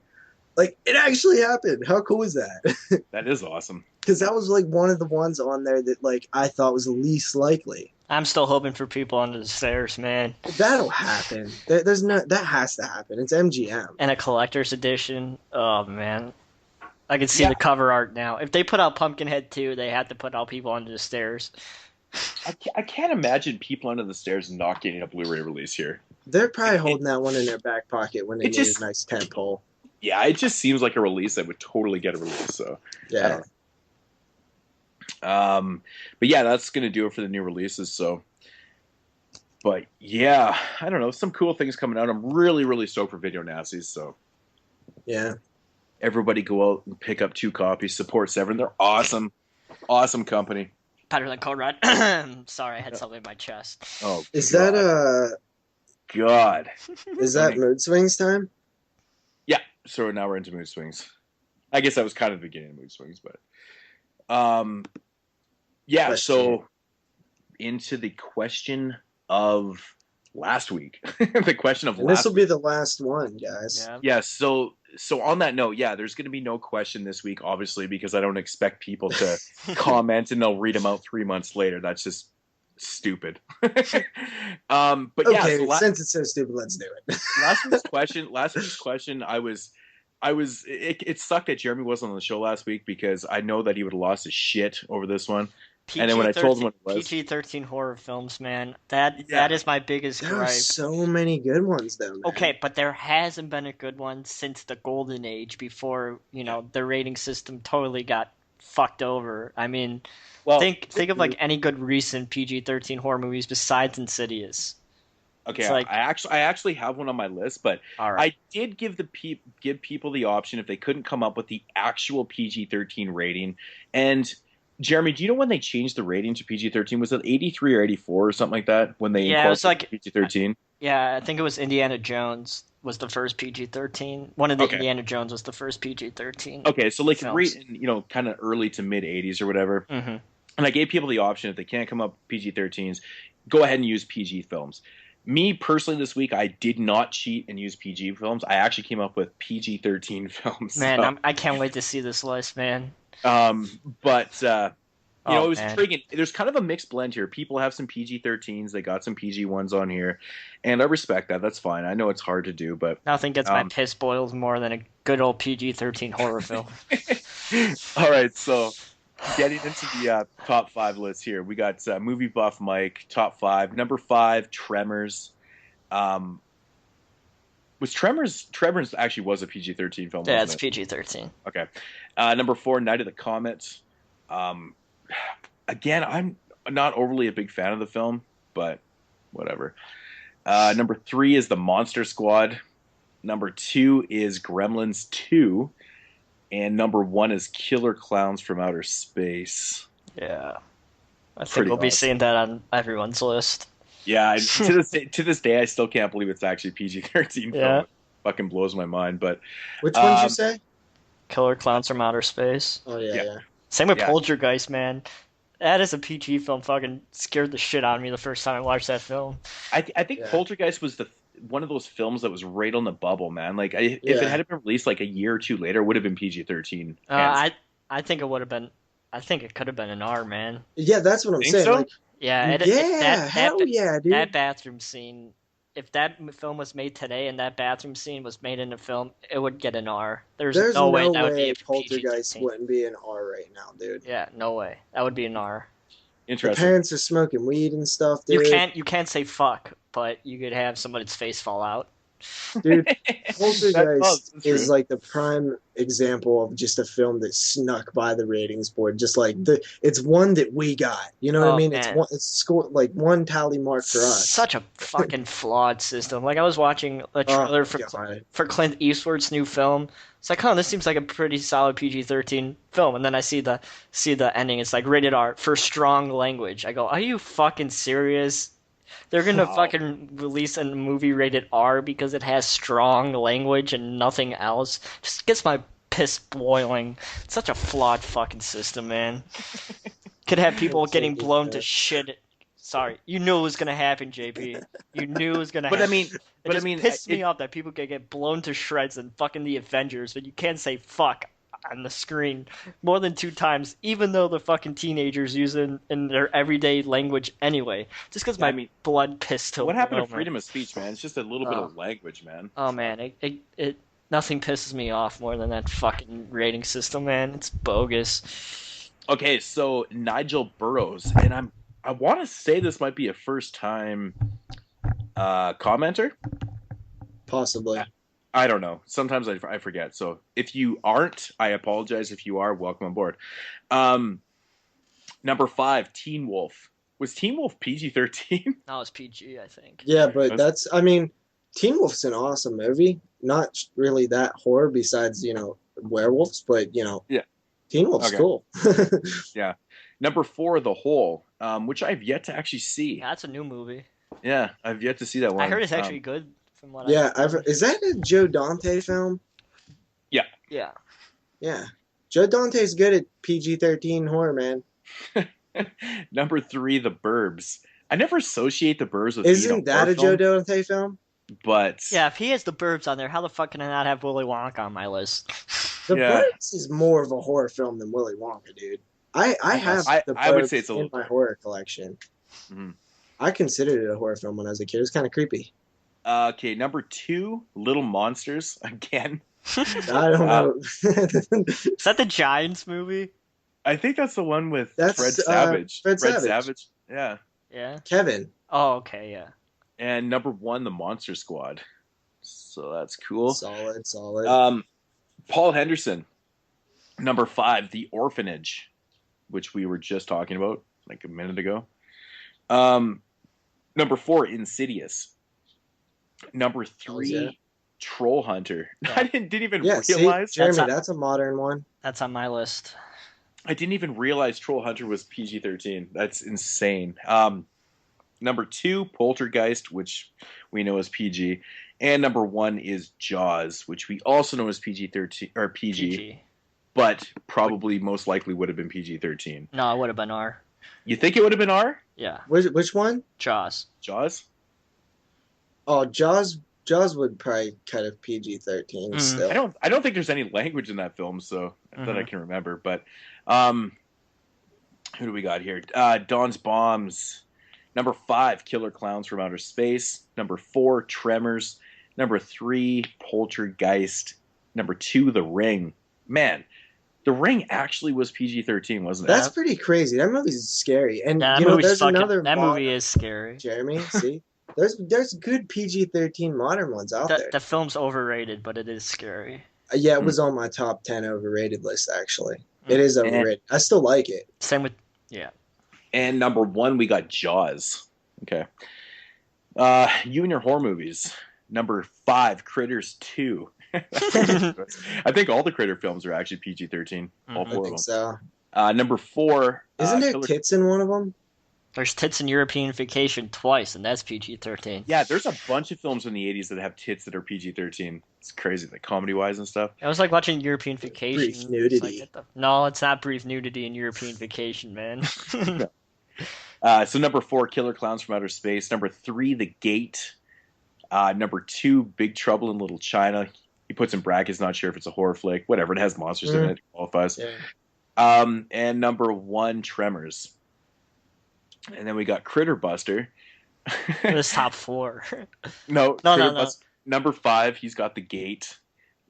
Like, it actually happened. How cool is that? That is awesome. Because that was like one of the ones on there that like I thought was least likely. I'm still hoping for People Under the Stairs, man. That'll happen. There's no, that has to happen. It's MGM. And a collector's edition. Oh, man. I can see the cover art now. If they put out Pumpkinhead 2, they had to put out People Under the Stairs. I can't imagine People Under the Stairs not getting a Blu-ray release here. They're probably holding that one in their back pocket when they need a nice tent pole. Yeah, it just seems like a release that would totally get a release. So yeah. But yeah, that's gonna do it for the new releases. So, but yeah, I don't know, some cool things coming out. I'm really, really stoked for Video Nasties. So yeah, everybody go out and pick up 2 copies. Support Severin. They're awesome, awesome company. Better than Code Red. Sorry, I had something in my chest. Oh, Is God. that God. is that Mood Swings time? Yeah. So now we're into Mood Swings. I guess that was kind of the beginning of Mood Swings, but yeah. Question. So into the question of last week. The question of And last this will week. be the last one, guys. Yeah. Yeah, so on that note, yeah, there's going to be no question this week, obviously, because I don't expect people to comment and they'll read them out 3 months later. That's just stupid. But yeah, Okay, so since it's so stupid, let's do it. last week's question, it sucked that Jeremy wasn't on the show last week because I know that he would have lost his shit over this one. And then when I told him what it was, PG-13 horror films, man, that is my biggest There are gripe. so many good ones, though, man. Okay, but there hasn't been a good one since the golden age before, the rating system totally got fucked over. I mean, well, think of like any good recent PG-13 horror movies besides Insidious. okay, like- I actually have one on my list, but All right. I did give people the option if they couldn't come up with the actual PG-13 rating. And Jeremy, do you know when they changed the rating to PG-13? Was it 83 or 84 or something like that when they Yeah, it was incorporated like- PG-13? Yeah, I think it was Indiana Jones was the first PG-13. One of the Okay. Indiana Jones was the first PG-13. Okay, so like films. right in, kind of early to mid 80s or whatever. Mm-hmm. And I gave people the option if they can't come up PG-13s, go ahead and use PG films. Me personally, this week I did not cheat and use PG films. I actually came up with PG-13 films. Man, I can't wait to see this list, man. But it was man. intriguing. There's kind of a mixed blend here. People have some PG-13s, they got some PG ones on here, and I respect that. That's fine. I know it's hard to do, but Nothing gets my piss boiled more than a good old PG-13 horror film. all right. So getting into the top 5 list here, we got Movie Buff Mike top 5. Number 5, Tremors. Was Tremors actually was a PG-13 film? Yeah, wasn't it's it? PG-13. Okay. Number 4, Night of the Comet. Again, I'm not overly a big fan of the film, but whatever. Number 3 is The Monster Squad. Number 2 is Gremlins 2. And number 1 is Killer Clowns from Outer Space. Yeah. I think Pretty we'll be awesome. seeing that on everyone's list. Yeah, to this day, I still can't believe it's actually PG-13 film. Yeah. It fucking blows my mind. But Which one did you say? Killer Clowns from Outer Space. Oh, yeah. Same with Yeah. Poltergeist, man. That is a PG film. Fucking scared the shit out of me the first time I watched that film. I think Yeah. Poltergeist was one of those films that was right on the bubble, man. Like, if it Yeah. had been released like a year or two later, it would have been PG-13. I think it would have been. I think it could have been an R, man. Yeah, that's what I'm Think saying. so? Like, Yeah, hell yeah, dude. that bathroom scene. If that film was made today and that bathroom scene was made in a film, it would get an R. There's no way that would be a Poltergeist PG-13. wouldn't be an R right now, dude. Yeah, no way. That would be an R. The Interesting. parents are smoking weed and stuff, dude. You can't say fuck, but you could have somebody's face fall out. Dude, That's Poltergeist is true. like the prime example of just a film that snuck by the ratings board. Just like it's one that we got. You know what I Oh, mean? man. It's scored like one tally mark for us. Such a fucking flawed system. Like I was watching a trailer God. for Clint Eastwood's new film. It's like, this seems like a pretty solid PG-13 film, and then I see the ending. It's like rated R for strong language. I go, are you fucking serious? They're gonna Wow. fucking release a movie rated R because it has strong language and nothing else. Just gets my piss boiling. It's such a flawed fucking system, man. Could have people That's so getting blown to good. shit. Sorry, you knew it was gonna happen, JP. You knew it was gonna But I happen. mean, It just pissed me off that people could get blown to shreds in fucking the Avengers, but you can't say fuck on the screen more than 2 times, even though the fucking teenagers use it in their everyday language anyway. Just because Yeah, my I mean, blood pissed to what happened to boil, man. freedom of speech, man? It's just a little bit Oh. of language, man. Oh man, it nothing pisses me off more than that fucking rating system, man. It's bogus. Okay, so Nigel Burrows, and I want to say this might be a first time commenter. Possibly. I don't know. Sometimes I forget. So if you aren't, I apologize. If you are, welcome on board. Number 5, Teen Wolf. Was Teen Wolf PG-13? No, it's PG, I think. Yeah, but Teen Wolf's an awesome movie. Not really that horror besides, werewolves, but, Yeah. Teen Wolf's Okay. cool. Number 4, The Hole, which I've yet to actually see. Yeah, that's a new movie. Yeah, I've yet to see that one. I heard it's actually good from what Yeah, I've is that a Joe Dante film? Yeah. Yeah. Yeah. Joe Dante's good at PG-13 horror, man. Number 3, The Burbs. I never associate The Burbs with Isn't that a Joe Dante film? But Yeah, if he has The Burbs on there, how the fuck can I not have Willy Wonka on my list? The Yeah. Burbs is more of a horror film than Willy Wonka, dude. I have The Burbs I would say it's in my horror collection. Mhm. I considered it a horror film when I was a kid. It was kind of creepy. Okay, number 2, Little Monsters. Again, I don't know. Is that the Giants movie? I think that's the one with That's, Fred Savage. Fred Savage. Yeah. Yeah. Kevin. Oh, okay, yeah. And number 1, The Monster Squad. So that's cool. Solid. Paul Henderson. Number 5, The Orphanage, which we were just talking about like a minute ago. Number 4, Insidious. Number 3, yeah. Troll Hunter. Yeah. I didn't even Yeah, realize. see, Jeremy, That's that's a modern one. That's on my list. I didn't even realize Troll Hunter was PG-13. That's insane. Number 2, Poltergeist, which we know as PG, and number 1 is Jaws, which we also know as PG-13 or PG, but probably most likely would have been PG-13. No, it would have been R. You think it would have been R? Yeah. Which one? Jaws. Jaws? Oh, Jaws would probably cut a PG-13 still. I don't think there's any language in that film, so that I can remember. But who do we got here? Dawn's Bombs. Number 5, Killer Clowns from Outer Space. Number 4, Tremors. Number 3, Poltergeist. Number 2, The Ring. Man, The Ring actually was PG-13, wasn't it? That's pretty crazy. That movie's scary. And Yeah, you know, there's another that movie is scary. Jeremy, see? There's good PG-13 modern ones out there. The film's overrated, but it is scary. Yeah, it was on my top 10 overrated list, actually. It is overrated. I still like it. Same with, yeah. And number 1, we got Jaws. Okay. You and your horror movies. Number 5, Critters 2. I think all the Critter films are actually PG-13. All 4 I of them. think so. Number 4. Isn't there tits in one of them? There's tits in European Vacation twice, and that's PG-13. Yeah, there's a bunch of films in the 80s that have tits that are PG-13. It's crazy, like comedy-wise and stuff. It was like watching European Vacation. Brief nudity. It's like, no, it's not brief nudity in European Vacation, man. So number 4, Killer Clowns from Outer Space. Number 3, The Gate. Number 2, Big Trouble in Little China. He puts in brackets, not sure if it's a horror flick. Whatever, it has monsters in it. It qualifies. Yeah. And number 1, Tremors. And then we got Critter Buster. It was top 4. No. No. Number 5, he's got The Gate.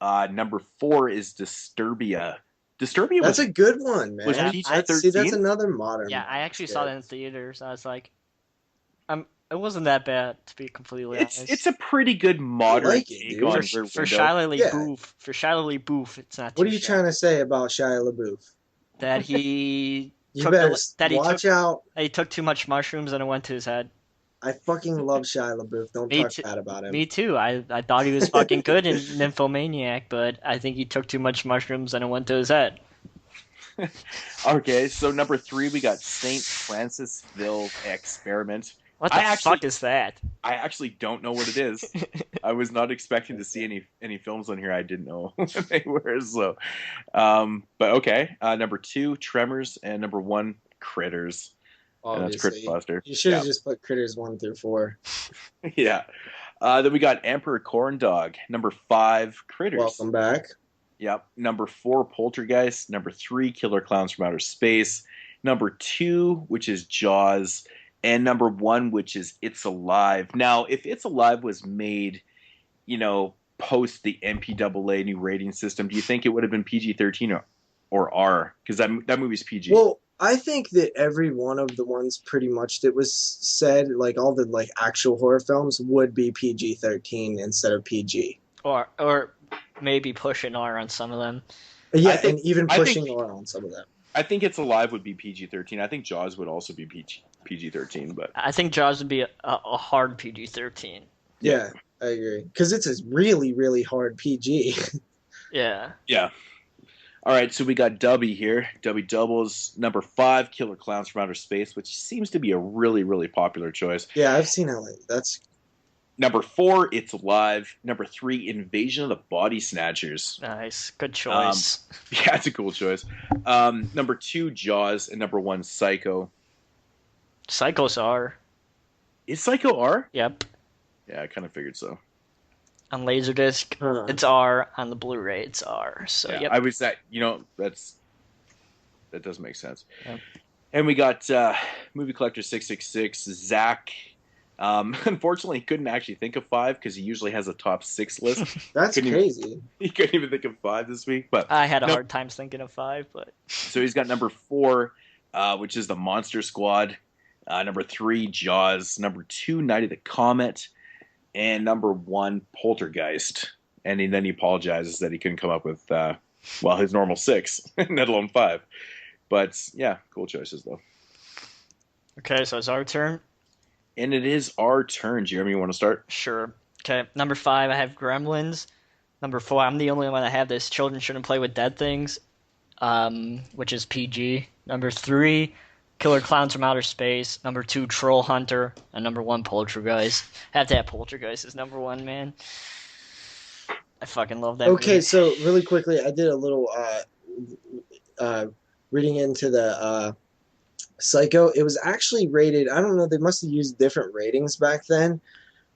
Number 4 is Disturbia. Disturbia That's a good one, man. was PG-13? See, that's another modern Yeah, one. I actually saw that in theaters. I was like, it wasn't that bad, to be completely honest. It's a pretty good modern like it, take dude. on for Rear Shia Window. LaBeouf, it's not too What are you trying to say about Shia LaBeouf? That he You took better the, out. that he took too much mushrooms and it went to his head. I fucking love Shia LaBeouf. Don't Me talk too- bad about him. Me too. I thought he was fucking good in Nymphomaniac, but I think he took too much mushrooms and it went to his head. Okay, so number 3, we got St. Francisville Experiment. What the fuck is that? I actually don't know what it is. I was not expecting to see any films on here I didn't know what they were. So, but okay. Number 2, Tremors, and number 1, Critters. And that's Critter Obviously. Buster. You should have just put Critters 1 through 4. Yeah. Then we got Emperor Corn Dog. Number 5, Critters. Welcome back. Yep. Number 4, Poltergeist. Number 3, Killer Clowns from Outer Space. Number 2, which is Jaws. And number 1, which is It's Alive. Now, if It's Alive was made, post the MPAA new rating system, do you think it would have been PG-13 or R? Because that movie's PG. Well, I think that every one of the ones pretty much that was said, like all the actual horror films, would be PG-13 instead of PG. Or maybe push an R on some of them. Yeah, and even pushing R on some of them. I think It's Alive would be PG-13. I think Jaws would also be PG-13, but I think Jaws would be a hard PG-13. Yeah, I agree. Because it's a really, really hard PG. Yeah. yeah. All right, so we got Dubby here. Dubby doubles number 5, Killer Clowns from Outer Space, which seems to be a really, really popular choice. Yeah, I've seen it. That's Number 4, It's Alive. Number 3, Invasion of the Body Snatchers. Nice. Good choice. Yeah, it's a cool choice. Number 2, Jaws, and number 1, Psycho. Psychos R. Is Psycho R? Yep. Yeah, I kind of figured so. On Laserdisc, it's R. On the Blu-ray, it's R. So, Yeah, yep. I was that. That does make sense. Yep. And we got Movie Collector 666, Zach. Unfortunately, he couldn't actually think of 5 because he usually has a top 6 list. That's crazy. He couldn't even think of 5 this week. But I had a hard time thinking of 5, but so he's got number 4, which is the Monster Squad. Number 3, Jaws. Number 2, Night of the Comet. And number 1, Poltergeist. And then he apologizes that he couldn't come up with, his normal 6, let alone 5. But, yeah, cool choices, though. okay, so it's our turn. And it is our turn. Jeremy, you want to start? Sure. Okay, number 5, I have Gremlins. Number 4, I'm the only one that have this. Children Shouldn't Play with Dead Things, which is PG. Number 3, Killer Clowns from Outer Space. Number 2, Troll Hunter. And number 1, Poltergeist. Have to have Poltergeist as number 1, man. I fucking love that Okay, movie. so really quickly, I did a little reading into the Psycho. It was actually rated, I don't know, they must have used different ratings back then,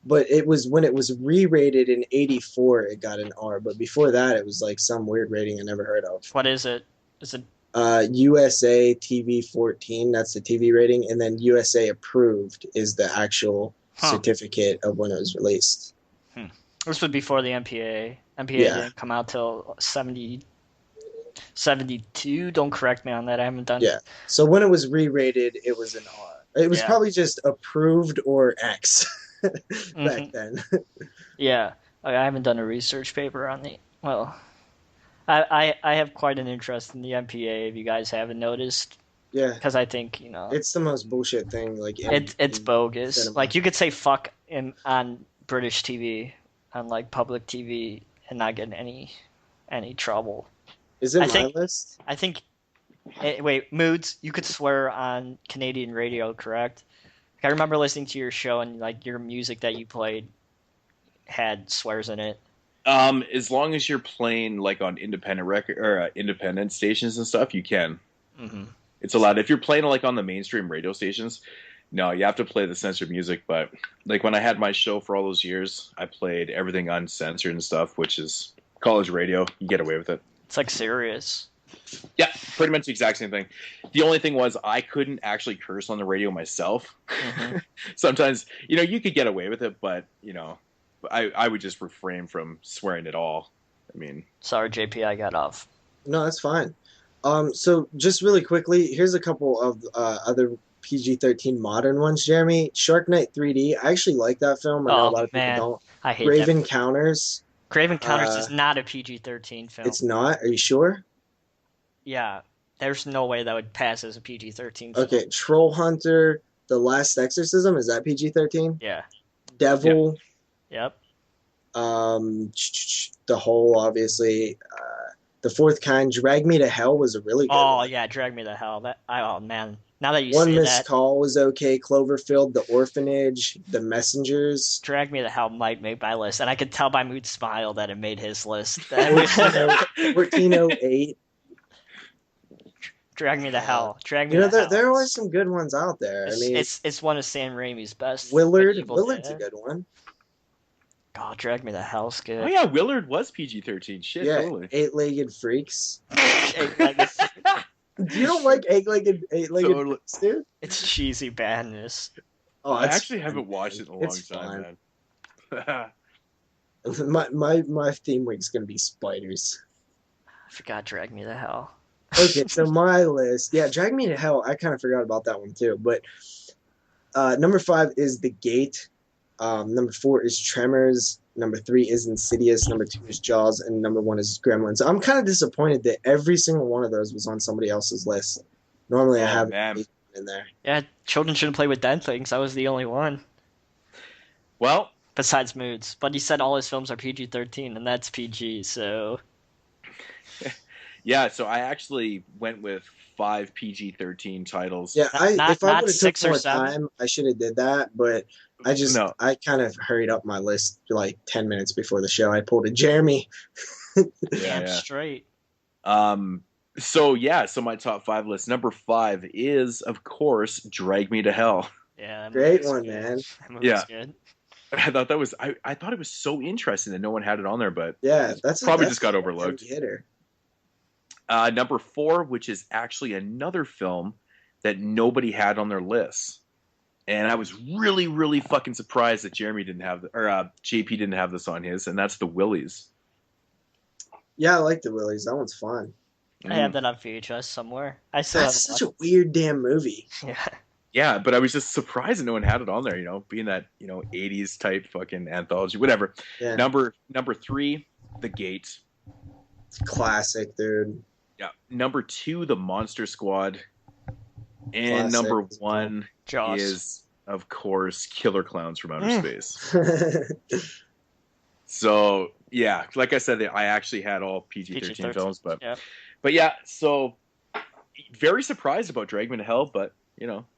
but it was when it was re-rated in 84, it got an R, but before that, it was like some weird rating I never heard of. What is it? Is it USA TV 14, that's the TV rating, and then USA Approved is the actual certificate of when it was released. This was before the MPA. MPA didn't come out till 72. Don't correct me on that. I haven't done. Yeah. So when it was re-rated, it was an R. It was probably just approved or X back then. Yeah, I haven't done a research paper on the. Well, I have quite an interest in the MPA. If you guys haven't noticed. Yeah. Because I think it's the most bullshit thing. Like it's bogus. cinema. Like you could say fuck on British TV, on like public TV, and not get in any trouble. Is it my list? I think. Wait, Moodz, you could swear on Canadian radio, correct? I remember listening to your show and like your music that you played had swears in it. As long as you're playing like on independent record or independent stations and stuff, you can. Mm-hmm. It's allowed. If you're playing like on the mainstream radio stations, no, you have to play the censored music. But like when I had my show for all those years, I played everything uncensored and stuff, which is college radio. You get away with it. It's like Sirius. Yeah, pretty much the exact same thing. The only thing was I couldn't actually curse on the radio myself. Mm-hmm. Sometimes, you could get away with it, but, I would just refrain from swearing at all. I mean... Sorry, JP, I got off. No, that's fine. So just really quickly, here's a couple of other PG-13 modern ones, Jeremy. Shark Night 3D. I actually like that film. I know a lot of people don't. I hate Grave that. Encounters. Grave Encounters is not a PG-13 film. It's not? Are you sure? Yeah. There's no way that would pass as a PG-13 film. Okay, Troll Hunter, The Last Exorcism, is that PG-13? Yeah. Devil. Yep. The Hole, obviously. The Fourth Kind, Drag Me to Hell was a really good one. Yeah, Drag Me to Hell. Oh, man. Now that you One say Missed that... Call was okay. Cloverfield, The Orphanage, The Messengers. Drag Me to Hell might make my list, and I could tell by Mood's smile that it made his list. 1408. Drag Me to Hell. Drag Me to Hell. There are some good ones out there. It's one of Sam Raimi's best. Willard's a good one. God, Drag Me to Hell's good. Oh yeah, Willard was PG-13. Shit, yeah, totally. Eight-Legged Freaks. Eight-Legged. You don't like eight-legged Totally. Freaks, dude? It's cheesy badness. Oh, I actually haven't watched it in a long time, man. my theme week's gonna be spiders. I forgot Drag Me to Hell. Okay, so my list, Drag Me to Hell. I kind of forgot about that one too. But number 5 is The Gate. Number 4 is Tremors. Number 3 is Insidious. Number 2 is Jaws, and number 1 is Gremlins. I'm kind of disappointed that every single one of those was on somebody else's list. Normally, I have in there. Yeah, Children Shouldn't Play with Dead Things. I was the only one. Well, besides Moodz, but he said all his films are PG-13, and that's PG. So, Yeah, so I actually went with 5 PG-13 titles. Yeah, if I Not would have took 6 or more 7. time, I should have did that. But No. I kind of hurried up my list like 10 minutes before the show. I pulled a Jeremy. Damn Yeah. straight. So my top 5 list. Number 5 is, of course, Drag Me to Hell. Yeah, that Great movie's one, good. man. That movie's good. I thought that was I thought it was so interesting that no one had it on there, but Yeah, that's probably that's just got a overlooked. heavy hitter. Number 4, which is actually another film that nobody had on their list. And I was really, really fucking surprised that Jeremy didn't have, JP didn't have this on his, and that's The Willies. Yeah, I like the Willies. That one's fun. I have that on VHS somewhere. I still That's haven't such a weird damn movie. watched it. Yeah, but I was just surprised that no one had it on there, being that, 80s type fucking anthology, whatever. Yeah. Number 3, The Gate. Classic, dude. Yeah. Number 2, The Monster Squad. And Classic. number 1 Jaws. is, of course, Killer Clowns from Outer Space. Yeah, So, yeah, like I said, I actually had all PG-13 PG-13 films, but Yeah. yeah, so very surprised about Drag Me to Hell, but,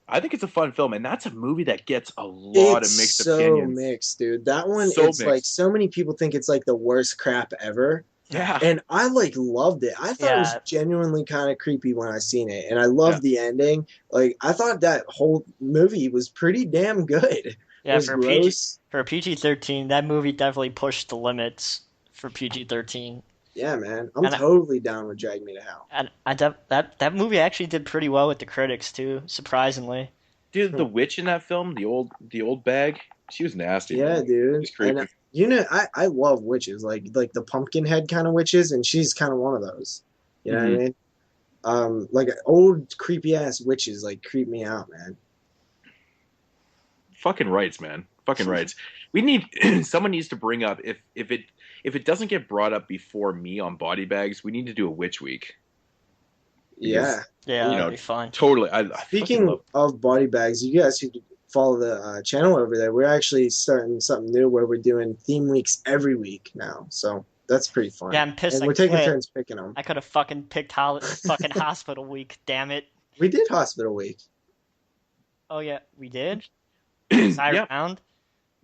I think it's a fun film, and that's a movie that gets a lot of mixed so opinions. mixed, dude. That one, So it's like mixed. so many people think it's like the worst crap ever. Yeah. And I like loved it. I thought it was Yeah. genuinely kind of creepy when I seen it, and I loved the ending. Like I thought that whole movie was pretty damn good. It Yeah, was for gross. a PG-13, that movie definitely pushed the limits for PG-13. Yeah, man, I'm And totally down with Drag Me to Hell. And that movie actually did pretty well with the critics too, surprisingly. Dude, the witch in that film, the old bag, she was nasty. Yeah, man. dude. She's creepy. And I love witches, like the pumpkin head kind of witches, and she's kind of one of those. You know what I mean? Like old creepy ass witches like creep me out, man. Fucking rights, man. Fucking rights. We need someone needs to bring up if it doesn't get brought up before me on body bags, we need to do a witch week. Yeah. Yeah, You know, that'd be fun. Totally. I fucking Speaking love. of body bags, you guys should follow the channel over there. We're actually starting something new where we're doing theme weeks every week now. So that's pretty fun. Yeah, I'm pissed. And I we're taking quit. turns picking them. I could have fucking picked fucking Hospital Week. Damn it. We did Hospital Week. Oh yeah, we did. Was I Yeah. around?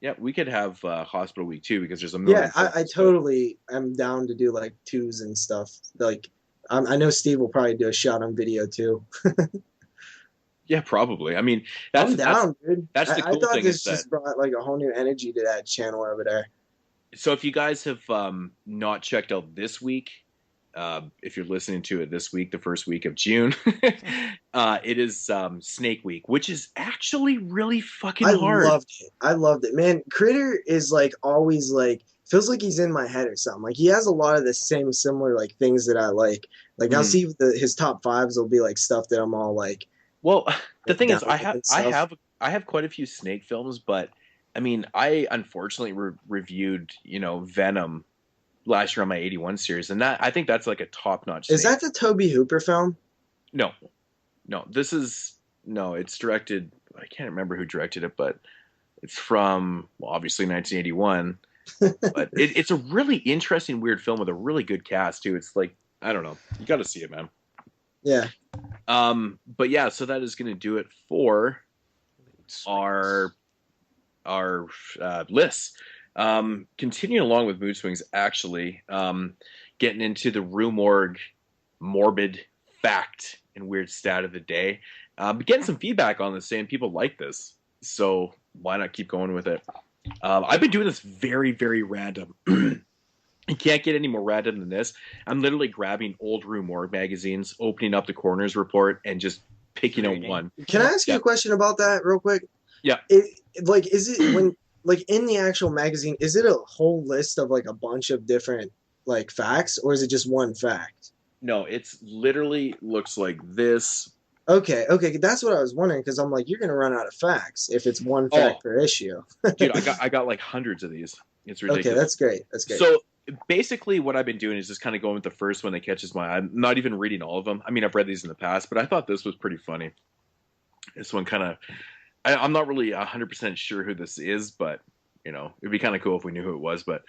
Yeah, we could have hospital week too because there's a million. Yeah, I films, totally am down to do like twos and stuff. Like, I know Steve will probably do a shot on video too. Yeah, probably. I mean, that's I'm down, dude. that's the I cool thought thing this is just brought like a whole new energy to that channel over there. So if you guys have not checked out this week, if you're listening to it this week, the first week of June, it is Snake Week, which is actually really fucking hard. I loved it, man. Critter is like always like feels like he's in my head or something. Like he has a lot of the same similar like things that I like. Like I'll see his top fives will be like stuff that I'm all like. Well, the thing is, down with and I have quite a few Snake films, but I mean, I unfortunately reviewed Venom last year on my 81 series, and that I think that's like a top notch. Is that the Toby Hooper film? No, it's directed. I can't remember who directed it, but it's from obviously 1981. But it's a really interesting, weird film with a really good cast too. It's like I don't know, you got to see it, man. Yeah. But yeah, so that is going to do it for our lists. Continuing along with Mood Swings, actually, getting into the Rue Morgue morbid fact and weird stat of the day. Getting some feedback on this, saying people like this, so why not keep going with it? I've been doing this very, very random. You can't get any more random than this. I'm literally grabbing old Rue Morgue magazines, opening up the Corners Report, and just picking out one. Can I ask you a question about that real quick? Yeah. Is it when like in the actual magazine, is it a whole list of like a bunch of different like facts, or is it just one fact? No, it's literally looks like this. Okay, that's what I was wondering because I'm like, you're gonna run out of facts if it's one fact per issue. Dude, I got like hundreds of these. It's ridiculous. Okay, that's great. So basically, what I've been doing is just kind of going with the first one that catches my eye. I'm not even reading all of them. I mean, I've read these in the past, but I thought this was pretty funny. This one kind of, I'm not really 100% sure who this is, but it'd be kind of cool if we knew who it was. But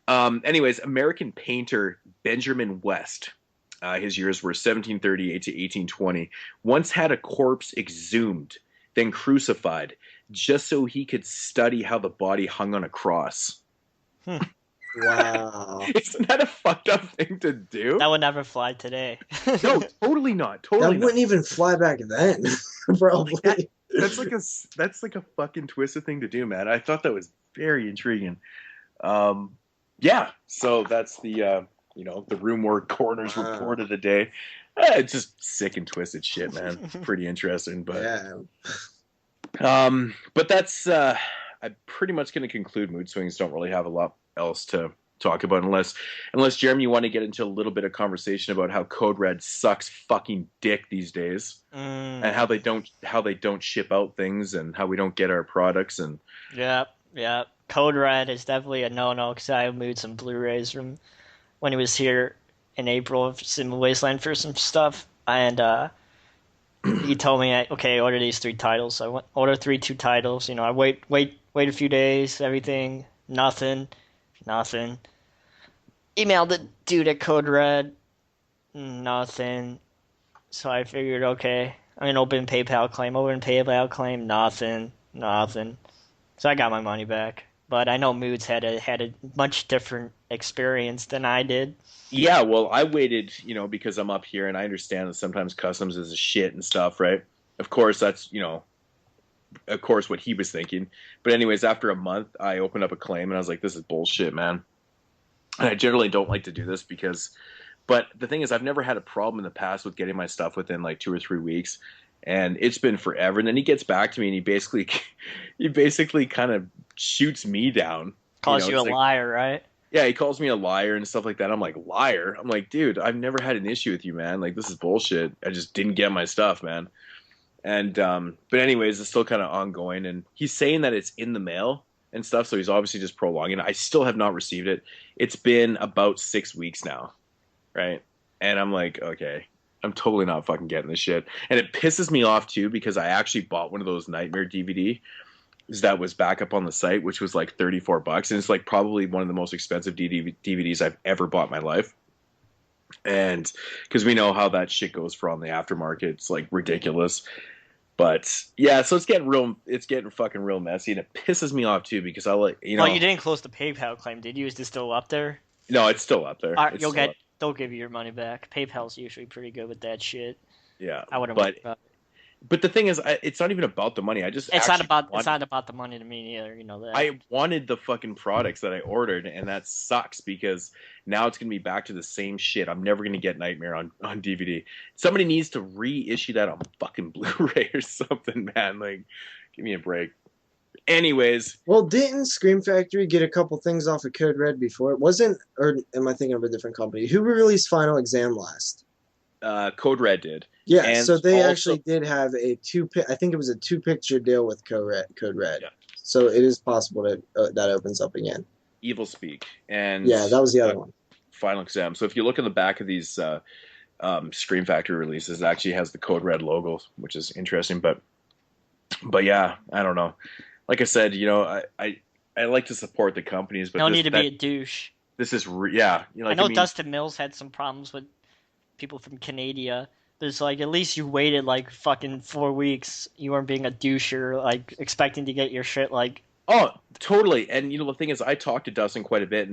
anyways, American painter Benjamin West his years were 1738 to 1820, once had a corpse exhumed, then crucified, just so he could study how the body hung on a cross. Wow. Isn't that a fucked up thing to do? That would never fly today. No, totally not. Totally That not. wouldn't even fly back then, probably. That's like a fucking twisted thing to do, man. I thought that was very intriguing. Yeah, so that's the the Room War Corners report of the day. It's just sick and twisted shit, man. It's pretty interesting, but Yeah. but that's I'm pretty much going to conclude Mood Swings. Don't really have a lot else to talk about unless Jeremy, you want to get into a little bit of conversation about how Code Red sucks fucking dick these days, and how they don't ship out things and how we don't get our products and Yeah. Code Red is definitely a no-no because I moved some Blu-rays from when he was here in April of Wasteland for some stuff, and he told me, okay, order these 3 titles. So I order 2 titles. I wait a few days, everything, nothing. Emailed the dude at Code Red, nothing. So I figured, okay, I'm gonna open PayPal claim, nothing. So I got my money back. But I know Moodz had a much different experience than I did. Yeah, well, I waited, because I'm up here and I understand that sometimes customs is a shit and stuff, right? Of course, that's, what he was thinking. But anyways, after a month, I opened up a claim and I was like, this is bullshit, man. And I generally don't like to do this but the thing is, I've never had a problem in the past with getting my stuff within like 2 or 3 weeks. And it's been forever. And then he gets back to me and he basically kind of shoots me down. Calls you a liar, right? Yeah, he calls me a liar and stuff like that. I'm like, liar? I'm like, dude, I've never had an issue with you, man. Like, this is bullshit. I just didn't get my stuff, man. And, but anyways, it's still kind of ongoing. And he's saying that it's in the mail and stuff, so he's obviously just prolonging it. I still have not received it. It's been about 6 weeks now, right? And I'm like, okay, I'm totally not fucking getting this shit. And it pisses me off, too, because I actually bought one of those Nightmare DVD that was back up on the site, which was like $34, and it's like probably one of the most expensive DVDs I've ever bought in my life. And because we know how that shit goes for on the aftermarket, it's like ridiculous. But yeah, so it's getting fucking real messy, and it pisses me off too because I like Well, you didn't close the PayPal claim, did you? Is this still up there? No, it's still up there. They'll give you your money back. PayPal's usually pretty good with that shit. Yeah, I wouldn't worry about it. But the thing is, it's not even about the money. It's not about the money to me either. You know that. I wanted the fucking products that I ordered, and that sucks because now it's gonna be back to the same shit. I'm never gonna get Nightmare on DVD. Somebody needs to reissue that on fucking Blu-ray or something, man. Like, give me a break. Anyways, well, didn't Scream Factory get a couple things off of Code Red before? It wasn't, or am I thinking of a different company? Who released Final Exam last? Code Red did. Yeah, and so they actually did have I think it was a 2-picture deal with Code Red. Yeah. So it is possible that that opens up again. Evil Speak. And yeah, that was the other one. Final Exam. So if you look at the back of these Scream Factory releases, it actually has the Code Red logo, which is interesting. But yeah, I don't know. Like I said, I like to support the companies, but you don't need to be a douche. This is I know Dustin Mills had some problems with people from Canada. There's like, at least you waited like fucking 4 weeks. You weren't being a douche or like expecting to get your shit like. Oh, totally. And the thing is, I talked to Dustin quite a bit,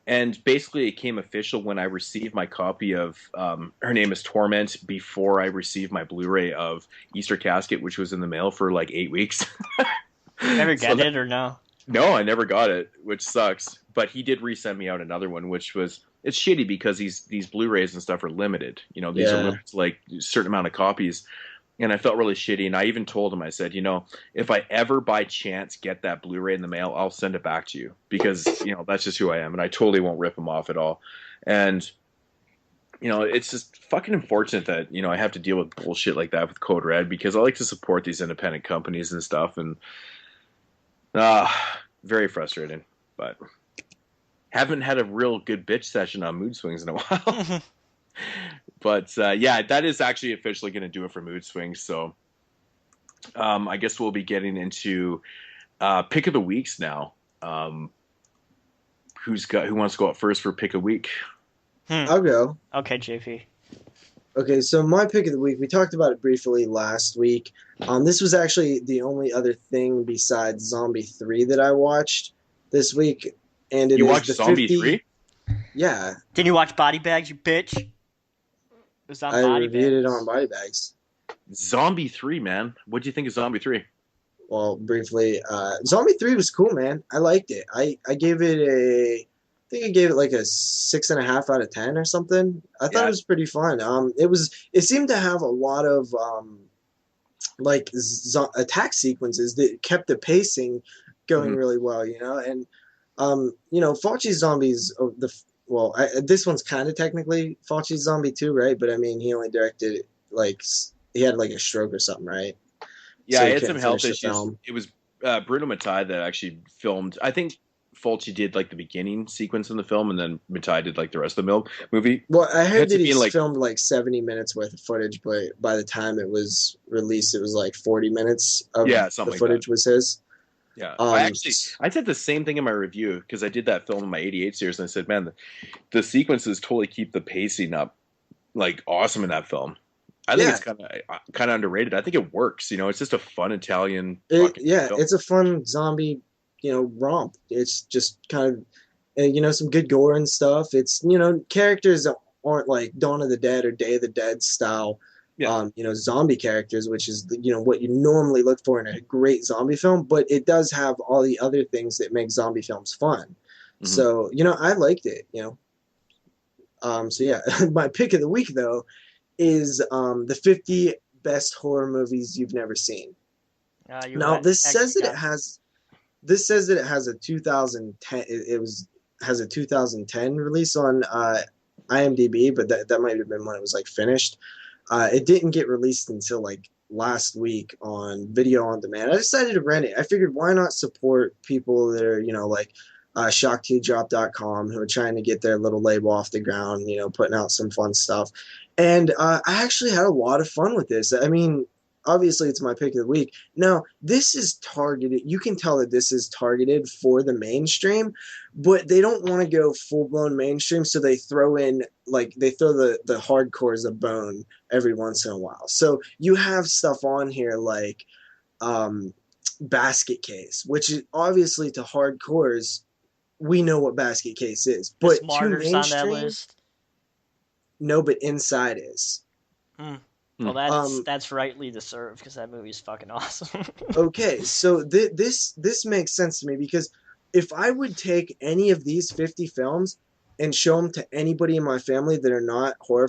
and basically it came official when I received my copy of Her Name is Torment before I received my Blu-ray of Easter Casket, which was in the mail for like 8 weeks. Never get it or no? No, I never got it, which sucks. But he did resend me out another one, which was. It's shitty because these Blu-rays and stuff are limited. These are limited to like a certain amount of copies. And I felt really shitty. And I even told him, I said, if I ever by chance get that Blu-ray in the mail, I'll send it back to you because, that's just who I am. And I totally won't rip him off at all. And, it's just fucking unfortunate that, I have to deal with bullshit like that with Code Red because I like to support these independent companies and stuff. And very frustrating, but... Haven't had a real good bitch session on Mood Swings in a while. But, yeah, that is actually officially going to do it for Mood Swings. So I guess we'll be getting into Pick of the Weeks now. Who wants to go out first for Pick of Week? I'll go. Okay, JP. Okay, so my pick of the week, we talked about it briefly last week. This was actually the only other thing besides Zombie 3 that I watched this week, and it You is watched the Zombie 50. 3? Yeah, Didn't you watch Body Bags, you bitch? It was on I Body reviewed it Bags. on Body Bags. Zombie 3, man. What'd you think of Zombie 3? Well, briefly, Zombie 3 was cool, man. I liked it. I gave it I think I gave it like a 6.5 out of 10 or something. I thought it Yeah. was pretty fun. It seemed to have a lot of like attack sequences that kept the pacing going Mhm. really well, you know. And Fulci's zombies. This one's kind of technically Fulci's zombie too, right? But I mean, he only directed it like he had like a stroke or something, right? Yeah, So I he had some couldn't health finish the issues. film. It was Bruno Mattei that actually filmed. I think Fulci did like the beginning sequence in the film, and then Mattei did like the rest of the movie. Well, I It heard ends that up he being like, filmed like 70 minutes worth of footage, but by the time it was released, it was like 40 minutes of yeah, the something like that. footage was his. Yeah, Um, I said the same thing in my review because I did that film in my '88 series, and I said, man, the sequences totally keep the pacing up, like awesome in that film. I think yeah, it's kind of underrated. I think it works. It's just a fun Italian fucking film. it's a fun zombie, romp. It's just kind of, some good gore and stuff. It's, characters that aren't like Dawn of the Dead or Day of the Dead style, Yeah. zombie characters, which is, what you normally look for in a great zombie film, but it does have all the other things that make zombie films fun. Mhm. So, I liked it, so yeah, my pick of the week though is the 50 best horror movies you've never seen. You Now this says actually that it has a 2010 has a 2010 release on IMDb, but that might have been when it was like finished. It didn't get released until like last week on video on demand. I decided to rent it. I figured why not support people that are, like shock2drop.com who are trying to get their little label off the ground, putting out some fun stuff. And I actually had a lot of fun with this. I mean, obviously it's my pick of the week. Now, this is targeted. You can tell that this is targeted for the mainstream, but they don't want to go full-blown mainstream, so they throw the hardcores a bone every once in a while. So you have stuff on here like Basket Case, which is obviously to hardcores, we know what Basket Case is, but to Martyrs on that mainstream, list. no, but Inside is. Well, that's rightly deserved because that movie's fucking awesome. Okay, so this makes sense to me because if I would take any of these 50 films and show them to anybody in my family that are not horror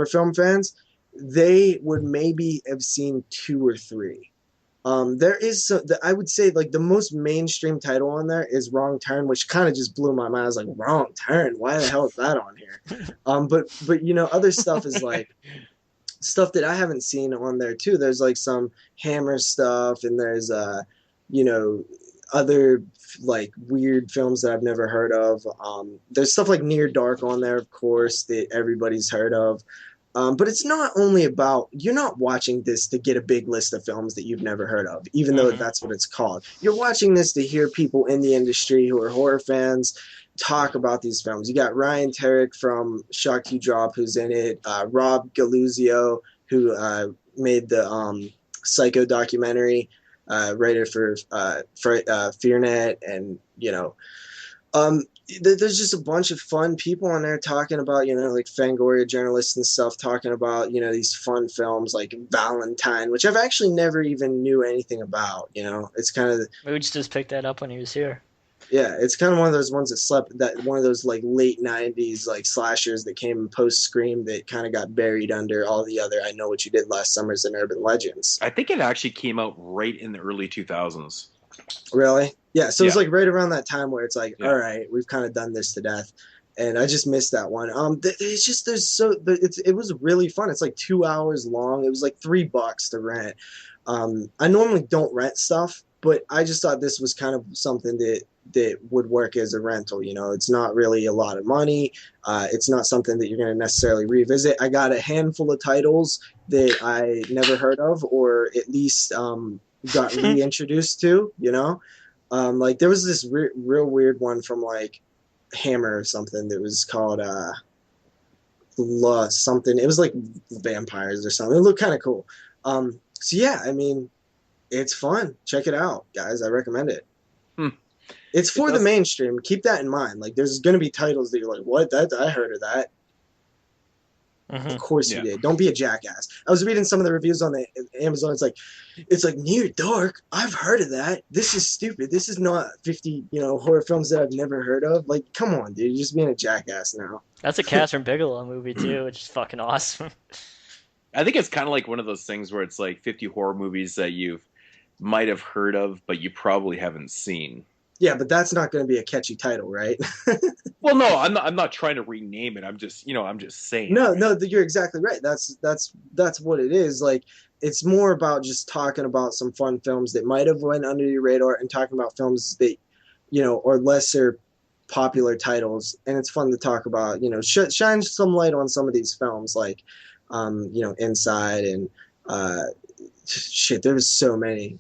film fans, they would maybe have seen 2 or 3. There is I would say like the most mainstream title on there is Wrong Turn, which kind of just blew my mind. I was like, Wrong Turn? Why the hell is that on here? But other stuff is like stuff that I haven't seen on there too. There's like some Hammer stuff, and there's other like weird films that I've never heard of. There's stuff like Near Dark on there, of course, that everybody's heard of. But it's not only about, you're not watching this to get a big list of films that you've never heard of, even though that's what it's called. You're watching this to hear people in the industry who are horror fans talk about these films. You got Ryan Terrick from Shock 2 Drop, who's in it, Rob Galuzio, who made the Psycho documentary, writer for FearNet, and there's just a bunch of fun people on there talking about, like Fangoria journalists and stuff, talking about, these fun films like Valentine, which I've actually never even knew anything about. It's kind of Moodz just picked that up when he was here. Yeah, it's kind of one of those ones one of those like late 90s like slashers that came post Scream that kind of got buried under all the other I Know What You Did Last Summer's and Urban Legends. I think it actually came out right in the early 2000s. Really? Yeah, so it's Yeah. like right around that time where it's like, all right, we've kind of done this to death. And I just missed that one. It's just it was really fun. It's like 2 hours long. It was like $3 to rent. I normally don't rent stuff, but I just thought this was kind of something that would work as a rental. It's not really a lot of money. It's not something that you're going to necessarily revisit. I got a handful of titles that I never heard of, or at least got reintroduced to. Like there was this real weird one from like Hammer or something that was called something. It was like vampires or something. It looked kind of cool. So yeah, I mean, it's fun. Check it out, guys. I recommend it. It's for the mainstream. Keep that in mind. Like, there's going to be titles that you're like, what? That I heard of that. Of course you did. Don't be a jackass. I was reading some of the reviews on the Amazon. It's like Near Dark. I've heard of that. This is stupid. This is not 50, horror films that I've never heard of. Like, come on, dude. You're just being a jackass now. That's a Catherine Bigelow movie too, which is fucking awesome. I think it's kind of like one of those things where it's like 50 horror movies that you might have heard of, but you probably haven't seen. Yeah, but that's not going to be a catchy title, right? Well, no, I'm not trying to rename it. I'm just saying. No, you're exactly right. That's what it is. Like, it's more about just talking about some fun films that might have went under your radar and talking about films that, are lesser popular titles. And it's fun to talk about, shine some light on some of these films, like, Inside and shit. There was so many.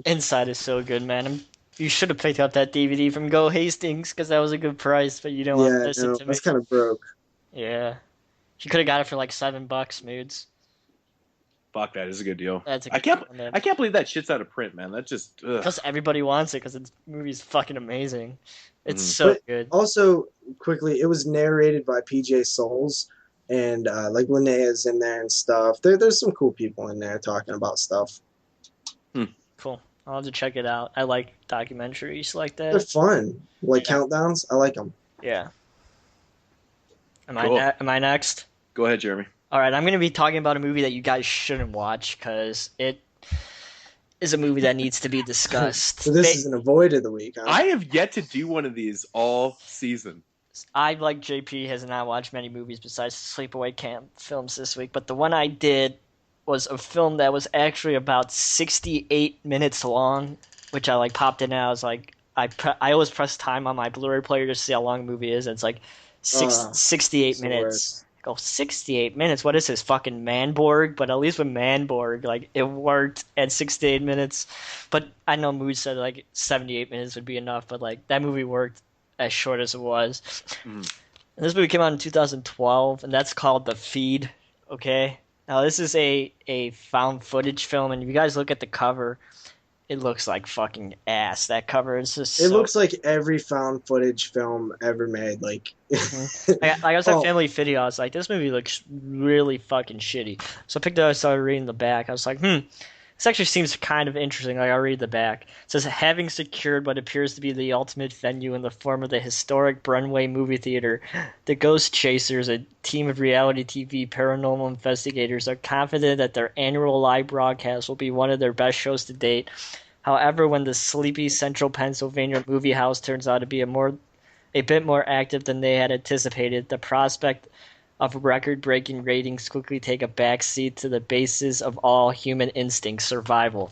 Inside is so good, man. You should have picked up that DVD from Go Hastings because that was a good price, but you don't want to listen to me. That's kind of broke. Yeah. You could have got it for like $7, Moodz. Fuck, that is a good deal. That's I can't believe that shit's out of print, man. That just because everybody wants it because the movie's fucking amazing. It's so good. Also, quickly, it was narrated by PJ Souls, and like Linnea's in there and stuff. There's some cool people in there talking about stuff. Cool. I'll have to check it out. I like documentaries like that. They're fun. Like countdowns. I like them. Yeah. Am I next? Go ahead, Jeremy. All right, I'm going to be talking about a movie that you guys shouldn't watch because it is a movie that needs to be discussed. So this is an avoid of the week, huh? I have yet to do one of these all season. I, like JP, has not watched many movies besides Sleepaway Camp films this week, but the one I did was a film that was actually about 68 minutes long, which I popped in and I was like, I always press time on my Blu-ray player to see how long the movie is, and it's like 68 minutes. I go, 68 minutes? What is this, fucking Manborg? But at least with Manborg, it worked at 68 minutes. But I know Moodz said 78 minutes would be enough, but that movie worked as short as it was. And this movie came out in 2012, and that's called The Feed, okay? Now, this is a found footage film, and if you guys look at the cover, it looks like fucking ass. That cover is just It looks like every found footage film ever made. I was at Family Video, I was like, this movie looks really fucking shitty. So I picked it up, I started reading the back. I was like, this actually seems kind of interesting. I'll read the back. It says, having secured what appears to be the ultimate venue in the form of the historic Brunway movie theater, the Ghost Chasers, a team of reality TV paranormal investigators, are confident that their annual live broadcast will be one of their best shows to date. However, when the sleepy central Pennsylvania movie house turns out to be a bit more active than they had anticipated, the prospect of record-breaking ratings quickly take a backseat to the basis of all human instinct, survival.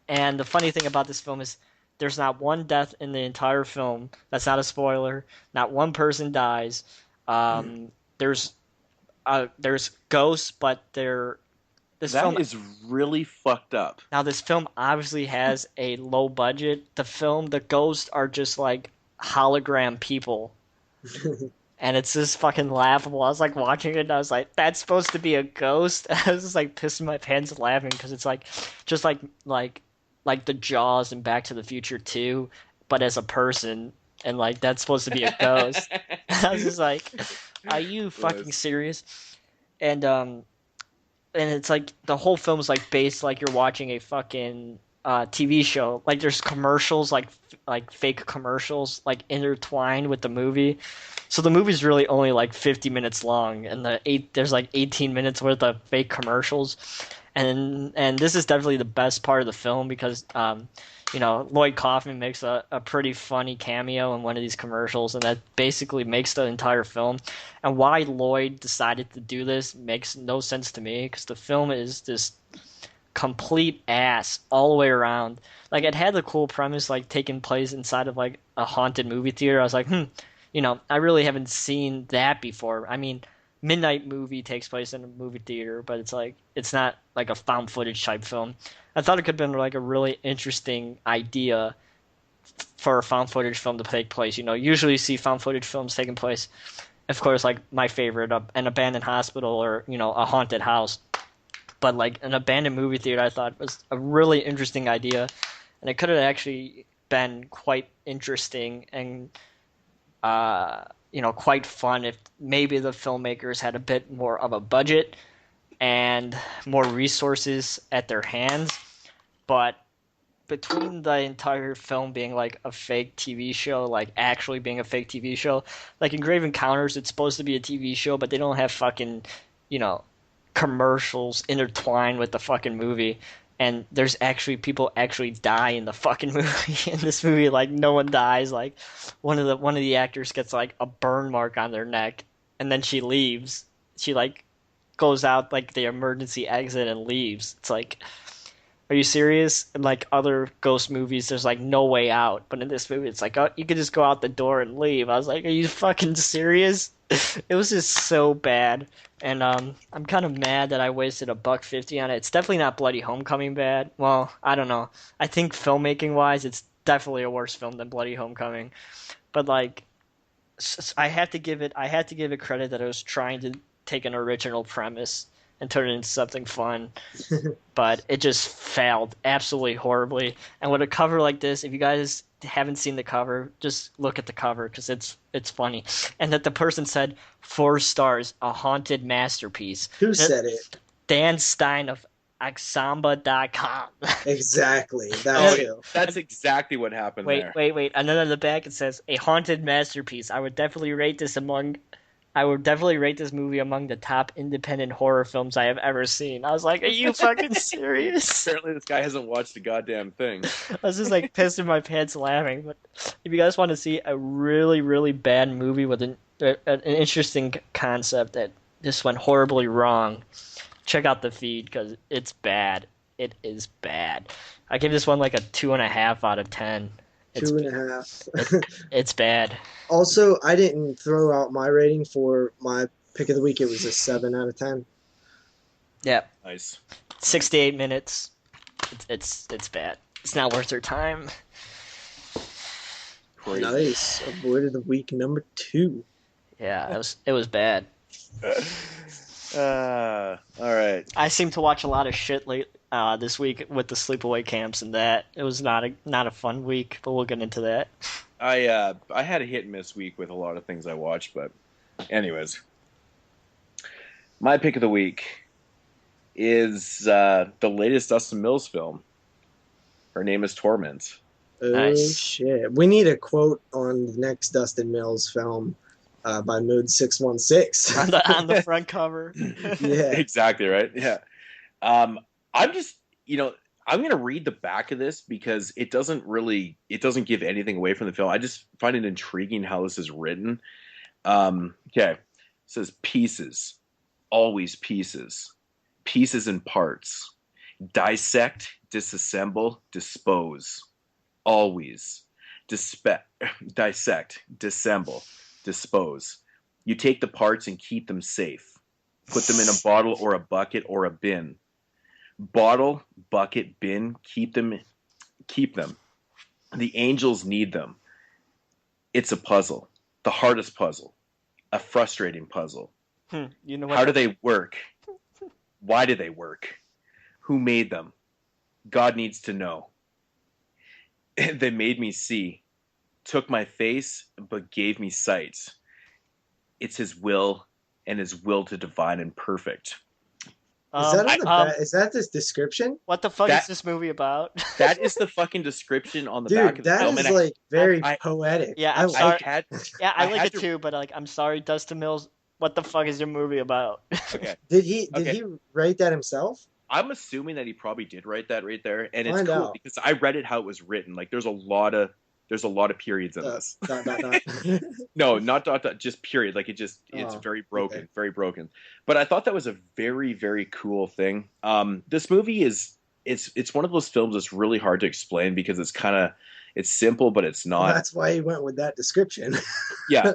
And the funny thing about this film is there's not one death in the entire film. That's not a spoiler. Not one person dies. There's ghosts, but this film is really fucked up. Now, this film obviously has a low budget. The ghosts are just hologram people. And it's just fucking laughable. I was watching it and I was like, that's supposed to be a ghost? I was just pissing my pants laughing because it's just like the Jaws and Back to the Future 2, but as a person, and that's supposed to be a ghost. I was just like, are you fucking serious? And it's the whole film is based you're watching a fucking TV show. There's commercials, fake commercials, intertwined with the movie. So the movie's really only 50 minutes long, and there's 18 minutes worth of fake commercials, and this is definitely the best part of the film because Lloyd Kaufman makes a pretty funny cameo in one of these commercials, and that basically makes the entire film. And why Lloyd decided to do this makes no sense to me because the film is this complete ass all the way around. It had the cool premise taking place inside of a haunted movie theater. I was like, I really haven't seen that before. I mean, Midnight Movie takes place in a movie theater, but it's not a found footage type film. I thought it could have been a really interesting idea for a found footage film to take place. Usually you see found footage films taking place of course, like my favorite, an abandoned hospital or a haunted house. But like an abandoned movie theater, I thought was a really interesting idea, and it could have actually been quite interesting and quite fun if maybe the filmmakers had a bit more of a budget and more resources at their hands. But between the entire film being like a fake TV show, like actually being a fake TV show, like in Grave Encounters, it's supposed to be a TV show, but they don't have fucking, commercials intertwined with the fucking movie. And there's actually people actually die in the fucking movie. In this movie, like no one dies. Like one of the actors gets like a burn mark on their neck, and then she leaves. She like goes out like the emergency exit and leaves. It's like, are you serious? In like other ghost movies, there's like no way out, but in this movie, it's like, oh, you could just go out the door and leave. I was like, are you fucking serious? It was just so bad, and I'm kind of mad that I wasted $1.50 on it. It's definitely not Bloody Homecoming bad. Well, I don't know. I think filmmaking wise, it's definitely a worse film than Bloody Homecoming, but like, I had to give it credit that it was trying to take an original premise and turn it into something fun, but it just failed absolutely horribly. And with a cover like this, if you guys haven't seen the cover, just look at the cover because it's funny. And that the person said 4 stars, a haunted masterpiece. Who said it? Dan Stein of Axamba.com. Exactly. That's exactly what happened there. Wait. And then on the back it says, a haunted masterpiece. I would definitely rate this movie among the top independent horror films I have ever seen. I was like, are you fucking serious? Apparently this guy hasn't watched a goddamn thing. I was just like pissing my pants laughing. But if you guys want to see a really, really bad movie with an interesting concept that just went horribly wrong, check out the feed because it's bad. It is bad. I give this one like a 2.5 out of 10. 2.5. It's bad. Also, I didn't throw out my rating for my pick of the week. It was a 7 out of 10. Yeah. Nice. 68 minutes. It's bad. It's not worth your time. Crazy. Nice. Avoided the week number 2. Yeah, it was bad. All right. I seem to watch a lot of shit this week with the sleepaway camps and that. It was not a fun week, but we'll get into that. I had a hit and miss week with a lot of things I watched, but anyways, my pick of the week is the latest Dustin Mills film. Her name is Torment. Oh, Nice. shit. We need a quote on the next Dustin Mills film by Moodz 616. on the front cover. Yeah. Exactly right. Yeah. I'm just, I'm going to read the back of this because it doesn't give anything away from the film. I just find it intriguing how this is written. Okay. It says pieces, always pieces, pieces and parts, dissect, disassemble, dispose, always, dissect, disassemble, dispose. You take the parts and keep them safe. Put them in a bottle or a bucket or a bin. Bottle, bucket, bin, keep them. The angels need them. It's a puzzle. The hardest puzzle. A frustrating puzzle. You know what? How do they work? Why do they work? Who made them? God needs to know. They made me see. Took my face, but gave me sight. It's his will, and his will to divine and perfect. Is that this description? What the fuck is this movie about? That is the fucking description on the Dude, back of the that film. is like very poetic. Yeah, I'm sorry. I like had it too, but like, I'm sorry, Dustin Mills. What the fuck is your movie about? Okay. Did he write that himself? I'm assuming that he probably did write that right there, and it's Find cool out. because I read it how it was written. Like, there's a lot of periods in this. Dot. No, not dot, just period. Like, it's very broken, okay. very broken. But I thought that was a very, very cool thing. This movie it's one of those films that's really hard to explain because it's simple, but it's not. Well, that's why he went with that description. Yeah.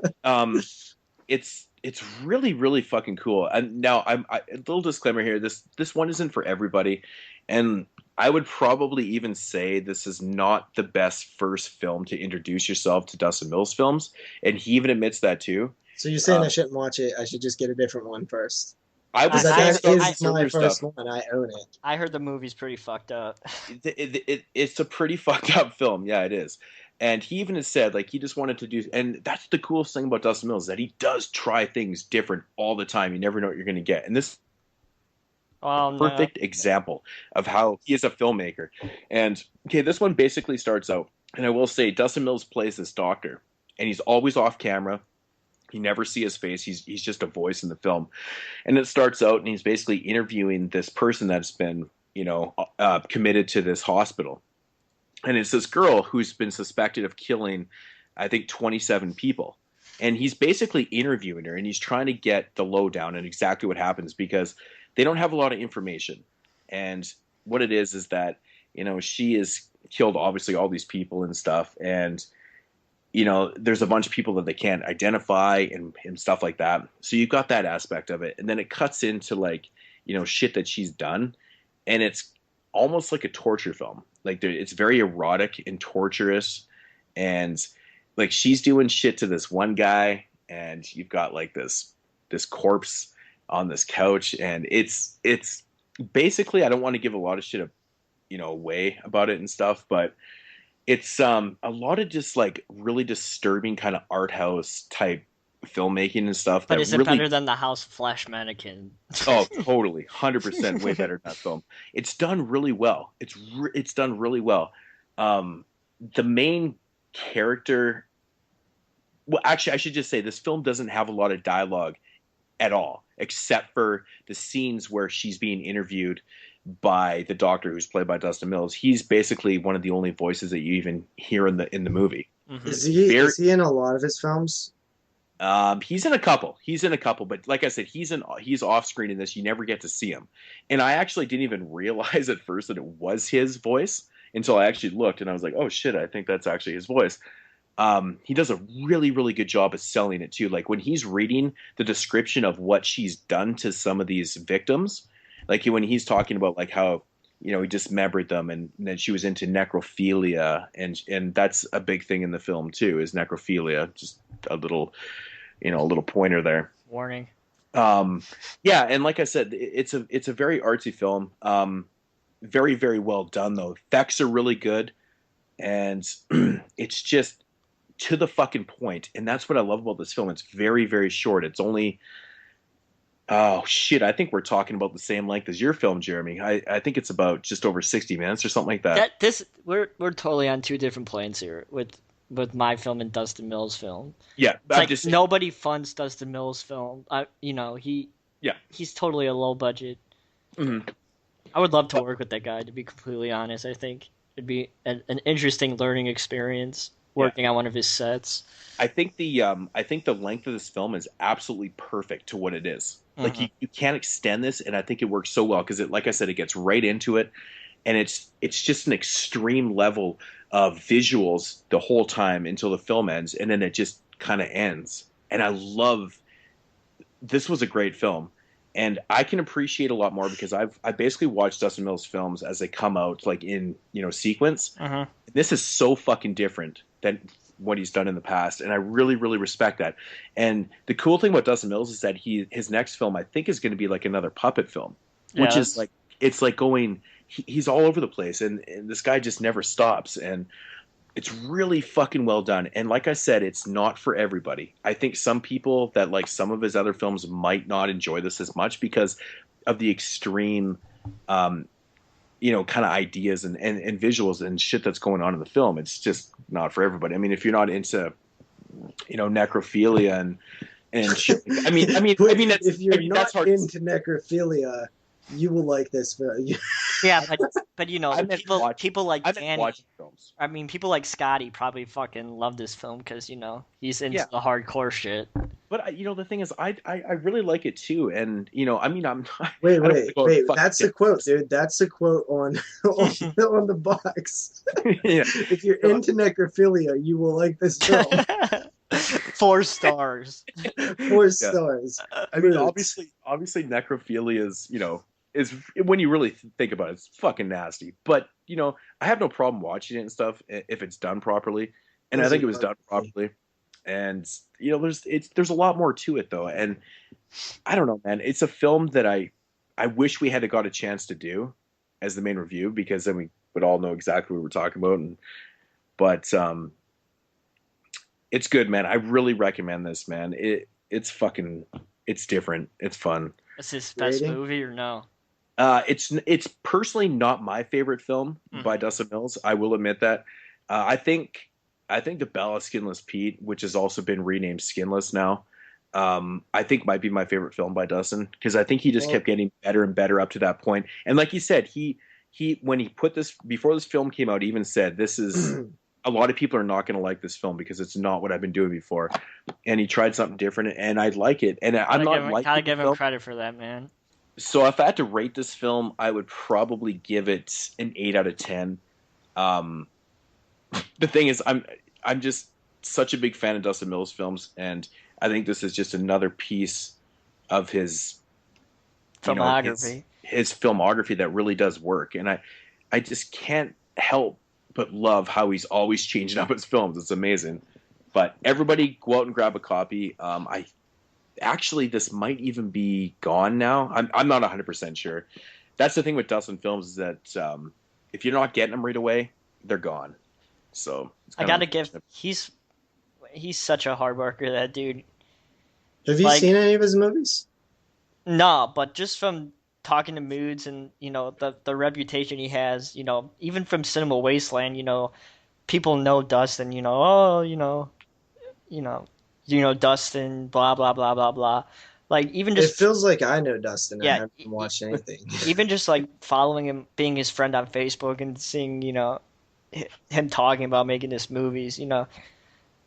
It's really, really fucking cool. And now a little disclaimer here. This one isn't for everybody. And I would probably even say this is not the best first film to introduce yourself to Dustin Mills films. And he even admits that too. So you're saying I shouldn't watch it? I should just get a different one first. I would Because say that is start my with first stuff. one. I own it. I heard the movie's pretty fucked up. It's a pretty fucked up film. Yeah, it is. And he even has said, like, he just wanted to do, and that's the coolest thing about Dustin Mills, that he does try things different all the time. You never know what you're going to get. And this perfect example of how he is a filmmaker. And okay, this one basically starts out, and I will say Dustin Mills plays this doctor, and he's always off camera. You never see his face. He's just a voice in the film. And it starts out, and he's basically interviewing this person that's been, committed to this hospital. And it's this girl who's been suspected of killing, I think, 27 people. And he's basically interviewing her, and he's trying to get the lowdown and exactly what happens, because they don't have a lot of information. And what it is that, she has killed, obviously, all these people and stuff. And, there's a bunch of people that they can't identify and stuff like that. So you've got that aspect of it. And then it cuts into, like, shit that she's done. And it's almost like a torture film. Like, it's very erotic and torturous. And, like, she's doing shit to this one guy. And you've got, like, this corpse on this couch, and it's basically, I don't want to give a lot of shit away about it and stuff, but it's a lot of just like really disturbing kind of art house type filmmaking and stuff. But is it better than the House Flash Mannequin? Oh, totally, 100% way better than that film. It's done really well. It's done really well. The main character, well, actually, I should just say this film doesn't have a lot of dialogue at all, except for the scenes where she's being interviewed by the doctor, who's played by Dustin Mills. He's basically one of the only voices that you even hear in the movie. Mm-hmm. Is he in a lot of his films? He's in a couple, but like I said, he's off screen in this. You never get to see him. And I actually didn't even realize at first that it was his voice until I actually looked, and I was like, oh shit, I think that's actually his voice. He does a really, really good job of selling it too. Like when he's reading the description of what she's done to some of these victims, like when he's talking about like how, he dismembered them, and then she was into necrophilia, and that's a big thing in the film too, is necrophilia. Just a little pointer there. Warning. Yeah, and like I said, it's a very artsy film. Very, very well done though. Effects are really good, and it's just to the fucking point, and that's what I love about this film. It's very, very short. It's only, oh shit, I think we're talking about the same length as your film, Jeremy. I think it's about just over 60 minutes or something like that. We're totally on two different planes here with my film and Dustin Mills' film. Yeah, nobody funds Dustin Mills' film. He's totally a low budget. Mm-hmm. I would love to work with that guy, to be completely honest. I think it'd be an interesting learning experience working on one of his sets. I think the length of this film is absolutely perfect to what it is. Mm-hmm. Like you can't extend this, and I think it works so well because like I said, it gets right into it, and it's just an extreme level of visuals the whole time until the film ends, and then it just kind of ends. And I love, this was a great film. And I can appreciate a lot more because I basically watched Dustin Mills films as they come out, like in sequence. Uh-huh. This is so fucking different than what he's done in the past, and I really, really respect that. And the cool thing about Dustin Mills is that his next film, I think, is going to be like another puppet film, which is like, it's like going, he's all over the place, and this guy just never stops, and it's really fucking well done. And like I said, it's not for everybody. I think some people that like some of his other films might not enjoy this as much because of the extreme, kind of ideas and visuals and shit that's going on in the film. It's just not for everybody. I mean, if you're not into, necrophilia and shit, I mean, if you're not into necrophilia, you will like this film. Yeah, but people like I Danny. watching films. I mean, people like Scotty probably fucking love this film because he's into the hardcore shit. But the thing is, I really like it too, and I'm wait. That's the quote, dude. That's the quote on the box. Yeah. If you're into necrophilia, you will like this film. 4 stars. 4 stars. I mean, obviously, necrophilia is when you really think about it, it's fucking nasty. But I have no problem watching it and stuff if it's done properly, and I think it was done properly. And there's a lot more to it though, and I don't know, man. It's a film that I wish we had got a chance to do as the main review, because then we would all know exactly what we're talking about. But it's good, man. I really recommend this, man. It's different. It's fun. Is his best Rating? movie or no? It's personally not my favorite film by Dustin Mills. I will admit that. I think the Ballad of Skinless Pete, which has also been renamed Skinless now, I think might be my favorite film by Dustin, because I think he just kept getting better and better up to that point. And like you said, he when he put this, before this film came out, he even said, this is a lot of people are not going to like this film because it's not what I've been doing before. And he tried something different, and I like it. And I'm not liking Gotta give him film. credit for that, man. So if I had to rate this film, I would probably give it an 8 out of 10. The thing is, I'm just such a big fan of Dustin Mills films, and I think this is just another piece of his Filmography. His filmography that really does work. And I just can't help but love how he's always changing up his films. It's amazing. But everybody go out and grab a copy. Actually, this might even be gone now. I'm not 100% sure. That's the thing with Dustin films, is that if you're not getting them right away, they're gone. So I gotta give. He's such a hard worker, that dude. Have you seen any of his movies? No, but just from talking to Moodz and the reputation he has, even from Cinema Wasteland, people know Dustin. Dustin, blah blah blah blah blah. Like, even just, it feels like I know Dustin. Yeah, I haven't watched anything. Even just like following him, being his friend on Facebook, and seeing him talking about making this movies.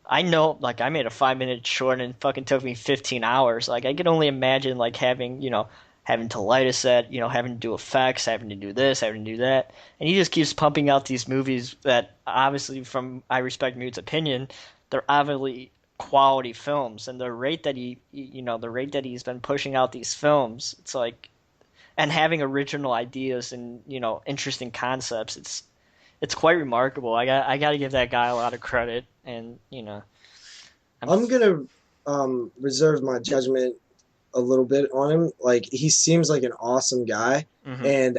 I know, like, I made a 5-minute short and it fucking took me 15 hours. Like, I can only imagine, like, having to light a set, having to do effects, having to do this, having to do that. And he just keeps pumping out these movies that, obviously, from I respect Moodz's opinion, they're obviously quality films. And the rate that he's been pushing out these films, it's like, and having original ideas and, interesting concepts, it's quite remarkable. I got to give that guy a lot of credit, and I'm gonna reserve my judgment a little bit on him. Like, he seems like an awesome guy, and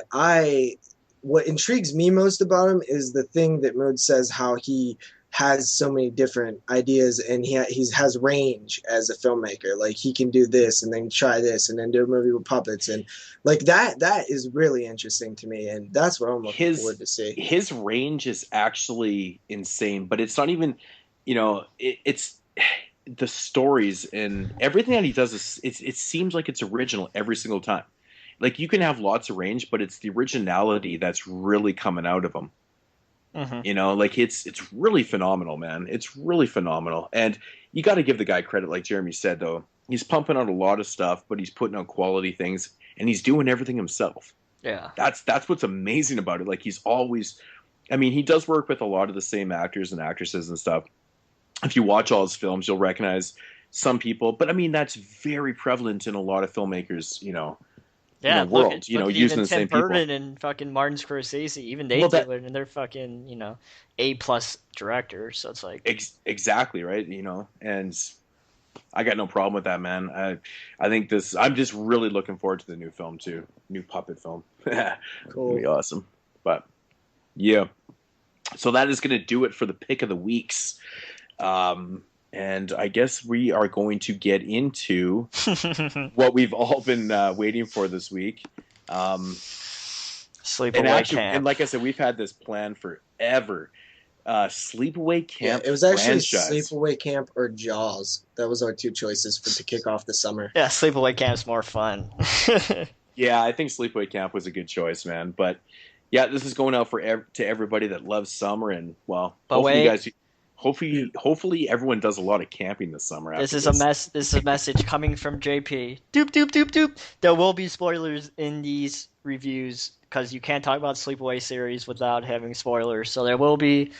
what intrigues me most about him is the thing that Moodz says, how he has so many different ideas, and he has range as a filmmaker. Like, he can do this and then try this and then do a movie with puppets, and like that is really interesting to me, and that's what I'm looking forward to see. His range is actually insane, but it's not even, it's the stories and everything that he does it seems like it's original every single time. Like, you can have lots of range, but it's the originality that's really coming out of him. Like, it's really phenomenal, man. It's really phenomenal. And you got to give the guy credit, like Jeremy said, though. He's pumping out a lot of stuff, but he's putting out quality things, and he's doing everything himself. Yeah. That's what's amazing about it. Like, he's always, he does work with a lot of the same actors and actresses and stuff. If you watch all his films, you'll recognize some people, but that's very prevalent in a lot of filmmakers, yeah, in the world, look using even the same Tim Burton people. And fucking Martin Scorsese, even they do it, and they're fucking, A+ directors. So it's like exactly right, and I got no problem with that, man. I think I'm just really looking forward to the new film too, new puppet film. Cool, it'll be awesome. But yeah, so that is going to do it for the pick of the weeks. And I guess we are going to get into what we've all been waiting for this week. Sleepaway Camp. And like I said, we've had this plan forever. Sleepaway Camp. Yeah, it was actually franchise. Sleepaway Camp or Jaws. That was our two choices to kick off the summer. Yeah, Sleepaway Camp's more fun. Yeah, I think Sleepaway Camp was a good choice, man. But yeah, this is going out to everybody that loves summer, and hopefully you guys. Hopefully everyone does a lot of camping this summer. This is a message coming from JP. Doop doop doop doop. There will be spoilers in these reviews because you can't talk about Sleepaway series without having spoilers. So there will be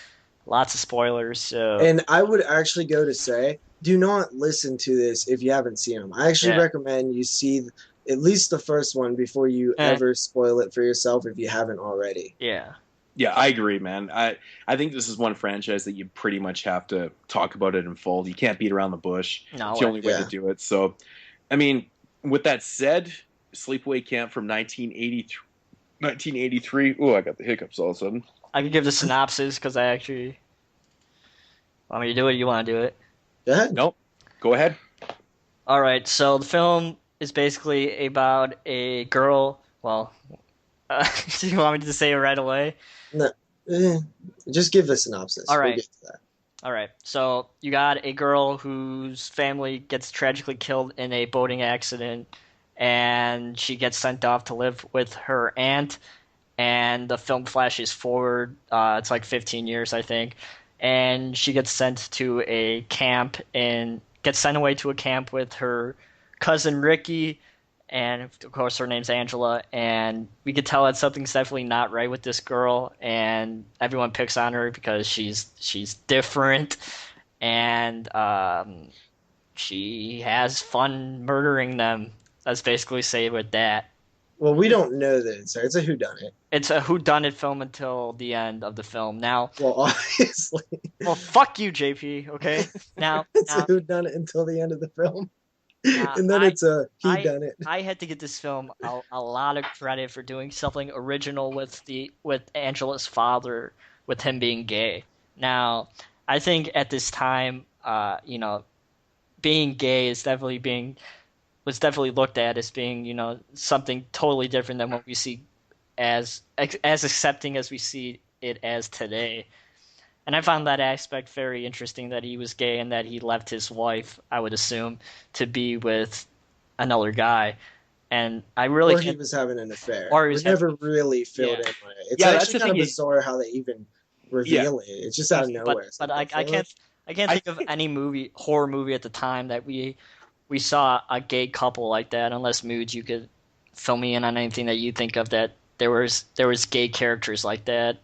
lots of spoilers. So, and I would actually go to say, do not listen to this if you haven't seen them. I actually recommend you see at least the first one before you ever spoil it for yourself if you haven't already. Yeah. Yeah, I agree, man. I think this is one franchise that you pretty much have to talk about it in full. You can't beat around the bush. No It's the way. only way to do it. So, I mean, with that said, Sleepaway Camp from 1983. 1983. Oh, I got the hiccups all of a sudden. I can give the synopsis because I actually want me to do it. You want to do it? Go ahead. Nope. Go ahead. All right. So the film is basically about a girl. Well, do you want me to say it right away? No, just give the synopsis. All right. We'll get to that. All right. So you got a girl whose family gets tragically killed in a boating accident, and she gets sent off to live with her aunt. And the film flashes forward. It's like 15 years, I think. And she gets sent to a camp and gets sent away to a camp with her cousin Ricky, and of course her name's Angela. And we could tell that something's definitely not right with this girl, and everyone picks on her because she's different, and she has fun murdering them. Let's basically say it with that. Well, we don't know that it's a whodunit. It's a whodunit film until the end of the film. Now, Well, obviously, well, fuck you, JP. Okay. Now, it's a whodunit until the end of the film, now and then it's a I whodunit. I had to give this film a lot of credit for doing something original with Angela's father, with him being gay. Now, I think at this time, being gay was definitely looked at as being, something totally different than what we see as accepting as we see it as today. And I found that aspect very interesting, that he was gay and that he left his wife, I would assume, to be with another guy. And I really Or he was having an affair. Or he It was never really filled in on it. It's Yeah, that's actually the kind of thing bizarre how they even reveal it. It's just out of nowhere. but I can't think of any horror movie at the time that we saw a gay couple like that, unless Moodz, you could fill me in on anything that you think of that there was gay characters like that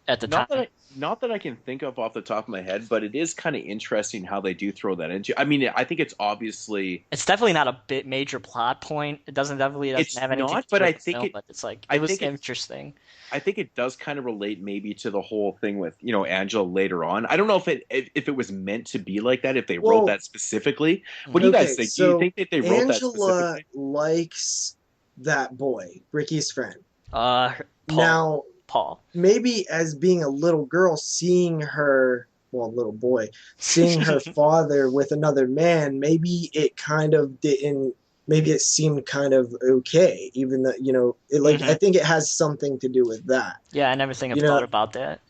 at the time. Not that I can think of off the top of my head, but it is kind of interesting how they do throw that into. I mean, I think it's obviously It's definitely not a major plot point. It doesn't have anything It's to do not, with but the I think film, it- but it's like I it was think it- interesting. I think it does kind of relate maybe to the whole thing with Angela later on. I don't know if it was meant to be like that, if they Well, wrote that specifically. What do you guys think? Do you think that they wrote that Angela specifically? likes that boy, Ricky's friend. Paul, Now, Paul. maybe as being a little girl, seeing her, well, little boy, seeing her father with another man, maybe it kind of didn't. Maybe it seemed kind of okay, even though I think it has something to do with that. Yeah, I never think I've You know, thought about that.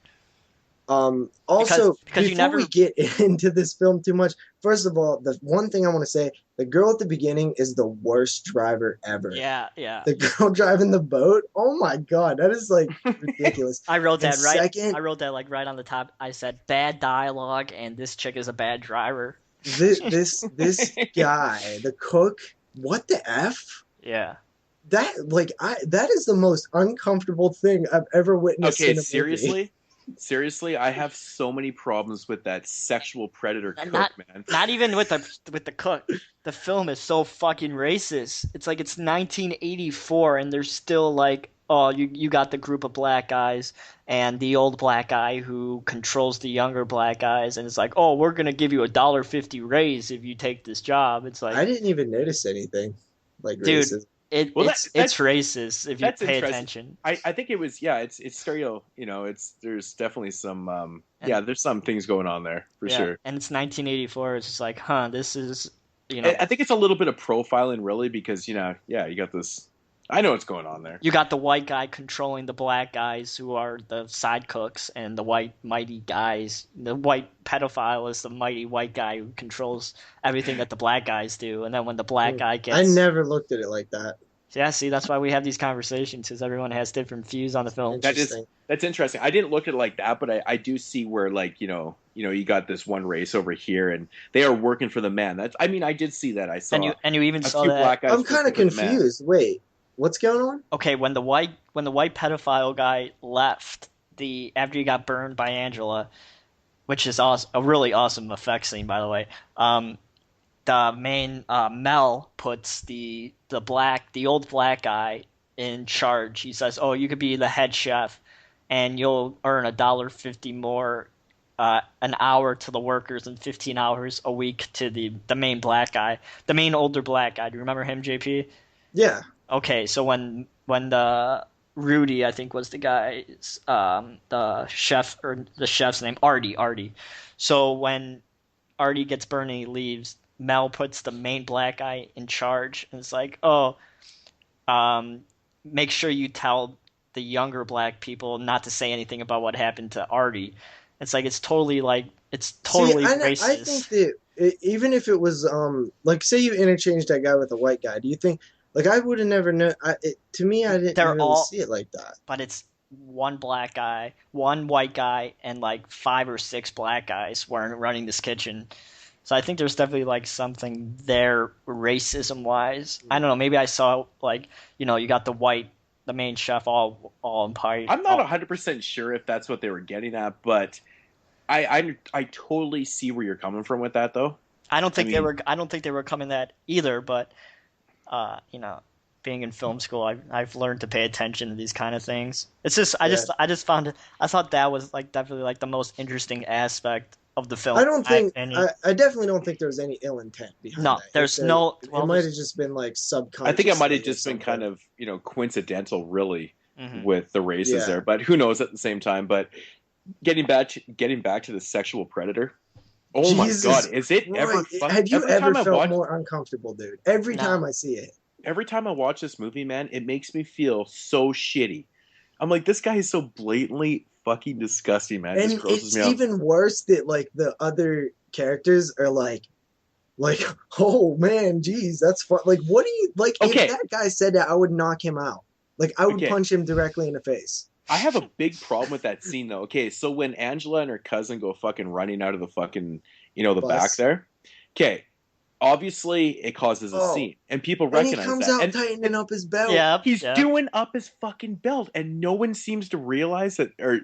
Also, because you before never- we get into this film too much, first of all, the one thing I want to say, the girl at the beginning is the worst driver ever. Yeah, yeah. The girl driving the boat, oh my god, that is like ridiculous. I wrote that And right. second- I wrote that like right on the top. I said bad dialogue, and this chick is a bad driver. This guy, the cook, what the F? Yeah. That that is the most uncomfortable thing I've ever witnessed in Okay, a movie. seriously, I have so many problems with that sexual predator cook, man. Not even with the cook. The film is so fucking racist. It's like it's 1984, and there's still like, oh, you got the group of black guys and the old black guy who controls the younger black guys, and it's like, oh, we're gonna give you $1.50 raise if you take this job. It's like, I didn't even notice anything like Dude, racist. it's racist if you that's pay interesting. attention. I think it was it's stereo. There's definitely some there's some things going on there for sure. And it's 1984. It's just like, this is I think it's a little bit of profiling, really, because you got this. I know what's going on there. You got the white guy controlling the black guys who are the side cooks, and the white mighty guys. The white pedophile is the mighty white guy who controls everything that the black guys do. And then when the black guy gets, I never looked at it like that. Yeah, see, that's why we have these conversations, because everyone has different views on the film. That's interesting. I didn't look at it like that, but I do see where you got this one race over here, and they are working for the man. I did see that. I saw. And you even a saw few that. black guys I'm kind of working for the man. confused. Wait, what's going on? Okay, when the white pedophile guy left after he got burned by Angela, which is awesome, a really awesome effect scene, by the way. The main Mel puts the old black guy in charge. He says, "Oh, you could be the head chef," and you'll earn $1.50 more an hour to the workers and 15 hours a week to the main black guy, the main older black guy. Do you remember him, JP? Yeah. Okay, so when the Rudy, I think was the guy's the chef or the chef's name, Artie. So when Artie gets burned and he leaves, Mel puts the main black guy in charge, and it's like, oh, make sure you tell the younger black people not to say anything about what happened to Artie. It's like it's totally racist. I think that even if it was like say you interchanged that guy with a white guy, do you think like I would have never known? To me, I didn't really see it like that. But it's one black guy, one white guy, and like 5 or 6 black guys were running this kitchen. So I think there's definitely like something there racism wise. I don't know. Maybe I saw like you got the main chef all in pie. I'm not 100% sure if that's what they were getting at, but I totally see where you're coming from with that, though. I don't think they were coming that either, but being in film school, I've learned to pay attention to these kind of things. It's just I thought that was like definitely like the most interesting aspect of the film. I definitely don't think there was any ill intent behind that. There's no. It might have just been like subconscious. I think it might have just been kind of coincidental, really, with the races there. But who knows at the same time. But getting back to the sexual predator. Oh my God! Is it ever fun? Have you ever felt more uncomfortable, dude? Every time I see it. Every time I watch this movie, man, it makes me feel so shitty. I'm like, this guy is so blatantly fucking disgusting, man. And it's even worse that like the other characters are like, oh man, geez, that's fun. Like, what do you like? Okay. If that guy said that, I would knock him out. Like, I would punch him directly in the face. I have a big problem with that scene, though. Okay, so when Angela and her cousin go fucking running out of the fucking, the bus. Back there. Okay, obviously it causes a scene, and people recognize that. And he comes out tightening up his belt. Yeah, he's doing up his fucking belt, and no one seems to realize that. Or,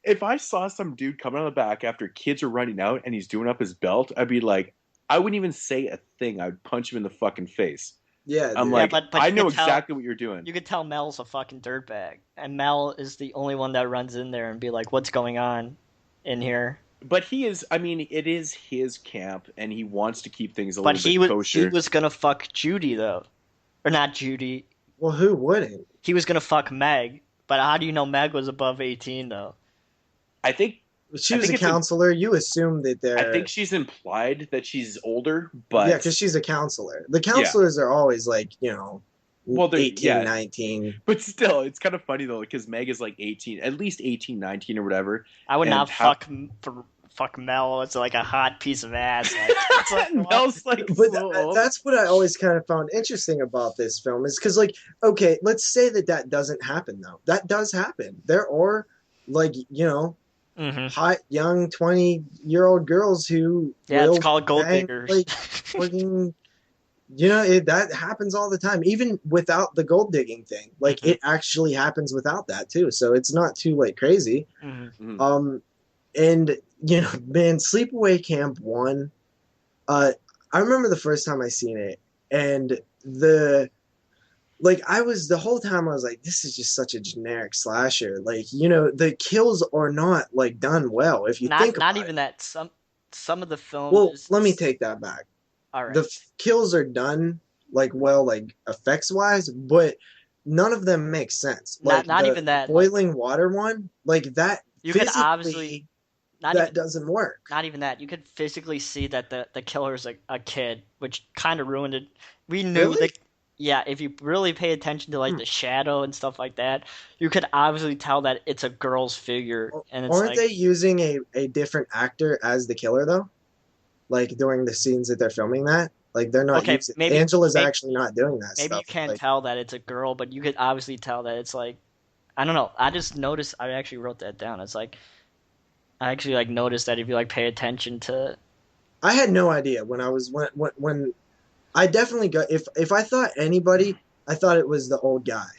if I saw some dude coming on the back after kids are running out and he's doing up his belt, I'd be like, I wouldn't even say a thing. I'd punch him in the fucking face. Yeah, I'm like, but I know exactly what you're doing. You could tell Mel's a fucking dirtbag, and Mel is the only one that runs in there and be like, "What's going on in here?" But he is. I mean, it is his camp, and he wants to keep things a little bit kosher. He was gonna fuck Judy though, or not Judy. Well, who wouldn't? He was gonna fuck Meg, but how do you know Meg was above 18 though? I think. She was a counselor. You assume that they're... I think she's implied that she's older, but... Yeah, because she's a counselor. The counselors are always like, well, 18, 19. But still, it's kind of funny, though, because Meg is like 18, at least 18, 19 or whatever. I would not fuck Mel. It's like a hot piece of ass. Mel's like... But that's what I always kind of found interesting about this film is because, like, okay, let's say that doesn't happen, though. That does happen. There are, like, hot young 20-year-old girls who it's called gold diggers. Like fucking, that happens all the time, even without the gold digging thing. Like it actually happens without that too. So it's not too like crazy. Mm-hmm. And man, Sleepaway Camp 1. I remember the first time I seen it, and the whole time I was like, this is just such a generic slasher. Like, the kills are not like done well. If you think about not even that. Some of the films. Well, let me take that back. All right. The kills are done like well, like effects wise, but none of them make sense. Like not even that boiling water one, like that. You could obviously. Doesn't work. Not even that. You could physically see that the killer's a kid, which kind of ruined it. We knew really? Yeah, if you really pay attention to like the shadow and stuff like that, you could obviously tell that it's a girl's figure. And it's aren't they using a different actor as the killer though? Like during the scenes that they're filming that, like they're not. Okay, Angela's actually not doing that. Maybe stuff. You can't tell that it's a girl, but you could obviously tell that it's like, I don't know. I just noticed. I actually wrote that down. It's like, I actually like noticed that if you like pay attention to. I had no idea when I definitely got if I thought anybody, I thought it was the old guy.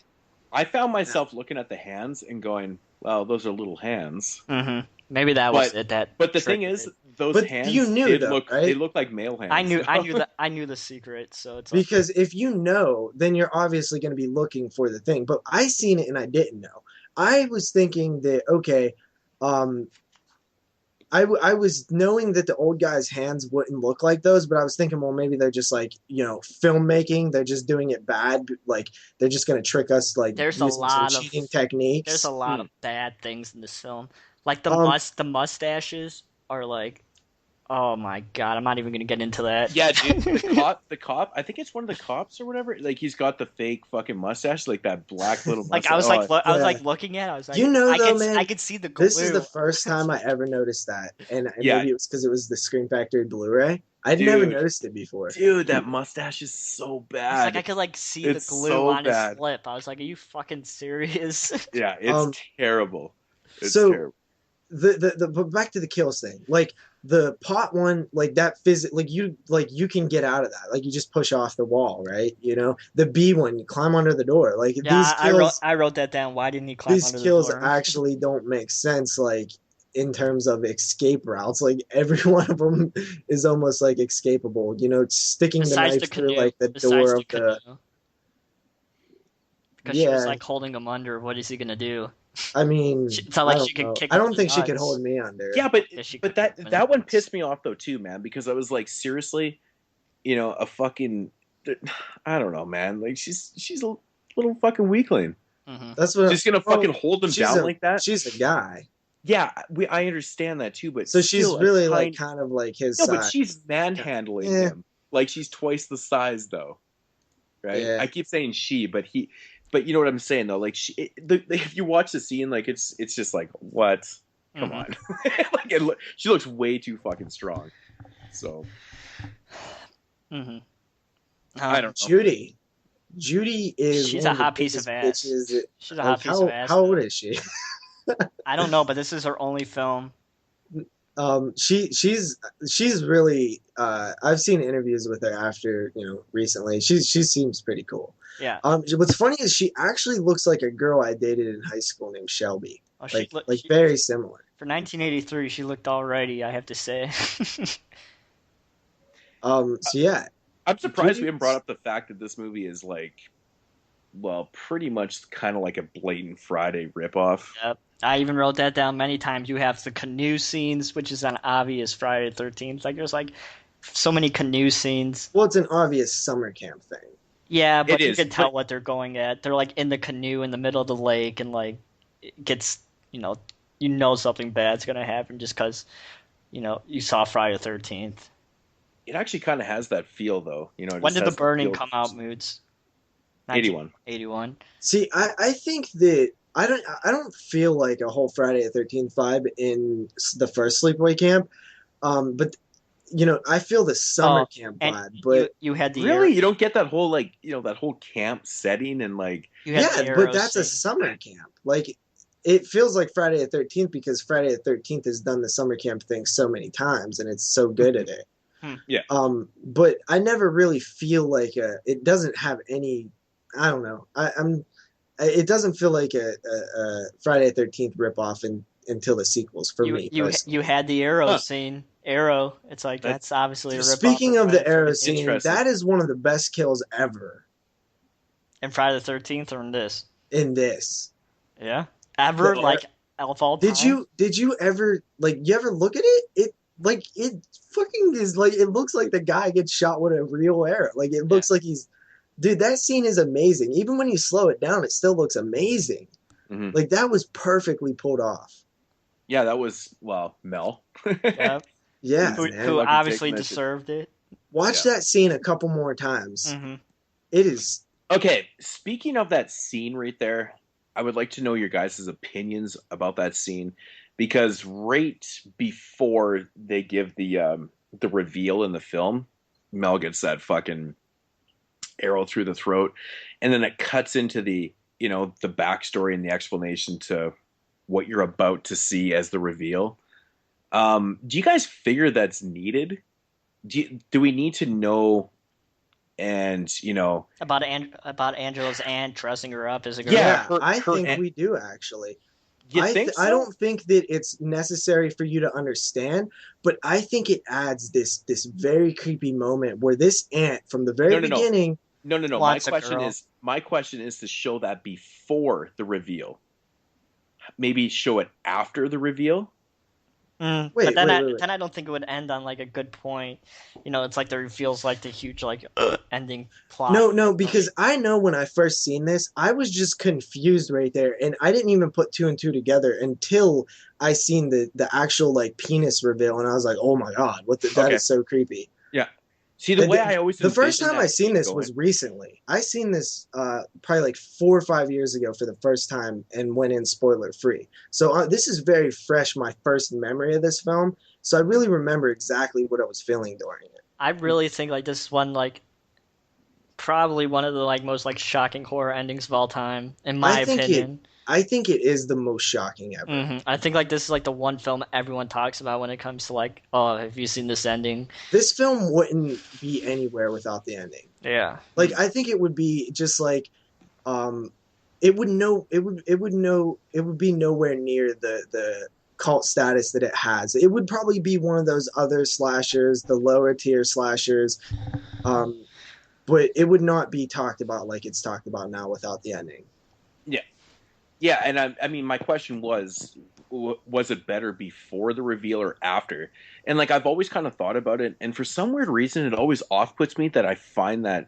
I found myself looking at the hands and going, "Well, those are little hands." Mm-hmm. Maybe that was it. But the thing is, those hands they look like male hands. I knew the secret, so it's because if you know, then you're obviously going to be looking for the thing. But I seen it and I didn't know. I was thinking that okay, um, I was knowing that the old guy's hands wouldn't look like those, but I was thinking, well, maybe they're just like, filmmaking. They're just doing it bad. Like they're just gonna trick us, like There's a using some lot of cheating techniques. there's a lot of bad things in this film. Like Um, the mustaches are like, oh my god, I'm not even gonna get into that. Yeah, dude, the cop. I think it's one of the cops or whatever. Like he's got the fake fucking mustache, like that black little mustache. Like I was like I was yeah. like looking at it, I was like, man, I could see the glue. this is the first time I ever noticed that, and Yeah. maybe it was because it was the Screen Factory Blu-ray. I'd Dude. never noticed it before. Dude, that mustache is so It's bad. like I could like see It's the glue so on bad. his lip. I was like, are you fucking serious? Yeah, it's terrible. It's so- terrible. But back to the kills thing, like the pot one, like that like you can get out of that, like you just push off the wall, right? The B one, you climb under the door, like Yeah, these kills, I wrote that down. Why didn't he climb these under kills the door? actually don't make sense, like in terms of escape routes. Like every one of them is almost like escapable, sticking the Besides knife the through canoe. like the Besides door the of the canoe. Because she was Yeah. like holding him under. What is he gonna do? I mean, It's not like I she don't could know. kick I him don't in the think she could nuts. hold me under. Yeah, but Yeah, she but could that kick him in that the one nuts. pissed me off though too, man, because I was like, seriously, a fucking, I don't know, man. Like she's a little fucking weakling. Mhm. That's what Just gonna fucking hold him she's down a- like that. She's a guy, Yeah, I understand that too, but so she's still a really like tiny- kind of like his No, side. but she's manhandling Yeah. him. Like she's twice the size though. Right? Yeah. I keep saying she, but you know what I'm saying though. Like if you watch the scene, like it's just like what? Come Mhm. on. Like she looks way too fucking strong. So Mhm. I don't know. Judy is She's one a of the hot piece of biggest ass. bitches that- She's a hot piece how, of ass. how old is she? I don't know, but this is her only film. She's really I've seen interviews with her after recently. She seems pretty cool. Yeah. What's funny is she actually looks like a girl I dated in high school named Shelby. Oh, Like very similar. for 1983, she looked alrighty, I have to say. So yeah, I'm surprised we Judy's- haven't brought up the fact that this movie is like, well, pretty much kind of like a blatant Friday ripoff. Yep. I even wrote that down many times. You have the canoe scenes, which is an obvious Friday the 13th. Like there's like so many canoe scenes. well, it's an obvious summer camp thing. Yeah, but It you is, can tell but- what they're going at. They're like in the canoe in the middle of the lake, and like it gets something bad's gonna happen just because you saw Friday the 13th. It actually kind of has that feel though. It When just did has the burning feel- come out, Moodz? 81. 81. See, I think that I don't feel like a whole Friday the 13th vibe in the first Sleepaway Camp, but I feel the summer camp And vibe. But you had the Really, you don't get that whole that whole camp setting and like. you had yeah, the but arrow that's a scene. summer camp. Like it feels like Friday the 13th because Friday the 13th has done the summer camp thing so many times and it's so good at it. Yeah. But I never really feel like it doesn't have any. I don't know. It doesn't feel like a Friday the 13th ripoff until the sequels for me. personally. You had the arrow Huh. scene. Arrow. It's like that's obviously a ripoff. Speaking of the arrow scene, scene, Interesting. that is one of the best kills ever in Friday the 13th or in this. in this. Yeah. Ever The- like of all time. Did you ever you ever look at it? It fucking is like it looks like the guy gets shot with a real arrow. Like it looks like he's dude, that scene is amazing. Even when you slow it down, it still looks amazing. Mhm. Like that was perfectly pulled off. Yeah, that was Mel. Yep. Yeah, who man. who Lucky obviously Jake mentioned. deserved it. Watch that scene a couple more times. Hmm. It is Okay, speaking of that scene right there, I would like to know your guys' opinions about that scene because right before they give the reveal in the film, Mel gets that fucking arrow through the throat, and then it cuts into the the backstory and the explanation to what you're about to see as the reveal. Do you guys figure that's needed? Do we need to know? And About Angela's aunt dressing her up as a girl. Yeah, I her think aunt- we do actually. you I think so? I don't think that it's necessary for you to understand, but I think it adds this very creepy moment where this aunt from the very No. beginning. No. Wants a My question girl. is to show that before the reveal. maybe show it after the reveal. But Wait, then wait. then I don't think it would end on like a good point. It's like the reveal's like the huge like ending plot. No, because I know when I first seen this, I was just confused right there, and I didn't even put two and two together until I seen the actual like penis reveal, and I was like, oh my god, that is so creepy. Yeah. See, the way I always the first envisioned time that I seen this going- was recently. I seen this probably like 4 or 5 years ago for the first time and went in spoiler free. So this is very fresh, my first memory of this film. So I really remember exactly what I was feeling during it. I really think like this is probably one of the like most like shocking horror endings of all time, in my opinion. I think it is the most shocking ever. I think like this is like the one film everyone talks about when it comes to like, oh, have you seen this ending? This film wouldn't be anywhere without the ending. Yeah. Like I think it would be just like it would be nowhere near the cult status that it has. It would probably be one of those other slashers, the lower tier slashers. But it would not be talked about like it's talked about now without the ending. Yeah, and I mean, my question was it better before the reveal or after? And like I've always kind of thought about it, and for some weird reason, it always off-puts me that I find that.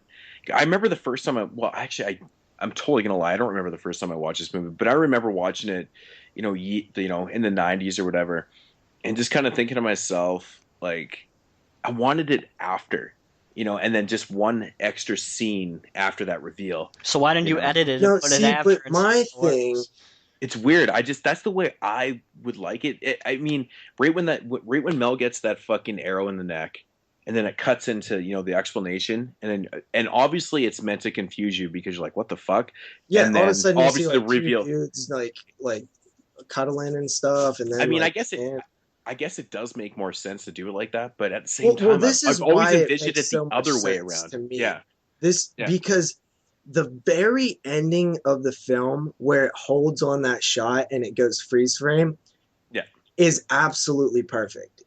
I remember the first time I'm totally gonna lie, I don't remember the first time I watched this movie, but I remember watching it, in the 90s or whatever, and just kind of thinking to myself, like, I wanted it after. And then just one extra scene after that reveal. So why didn't you edit it and put it after? But my thing, it's weird. That's the way I would like it. I mean, right when Mel gets that fucking arrow in the neck, and then it cuts into the explanation, and obviously it's meant to confuse you because you're like, what the fuck? Yeah, and all then of a sudden obviously you see like the reveal, two dudes like cuddling and stuff, and then I mean, like, I guess it does make more sense to do it like that, but at the same time, this is I've always why envisioned it so the other way sense around. to me. Yeah. Because the very ending of the film where it holds on that shot and it goes freeze frame, is absolutely perfect.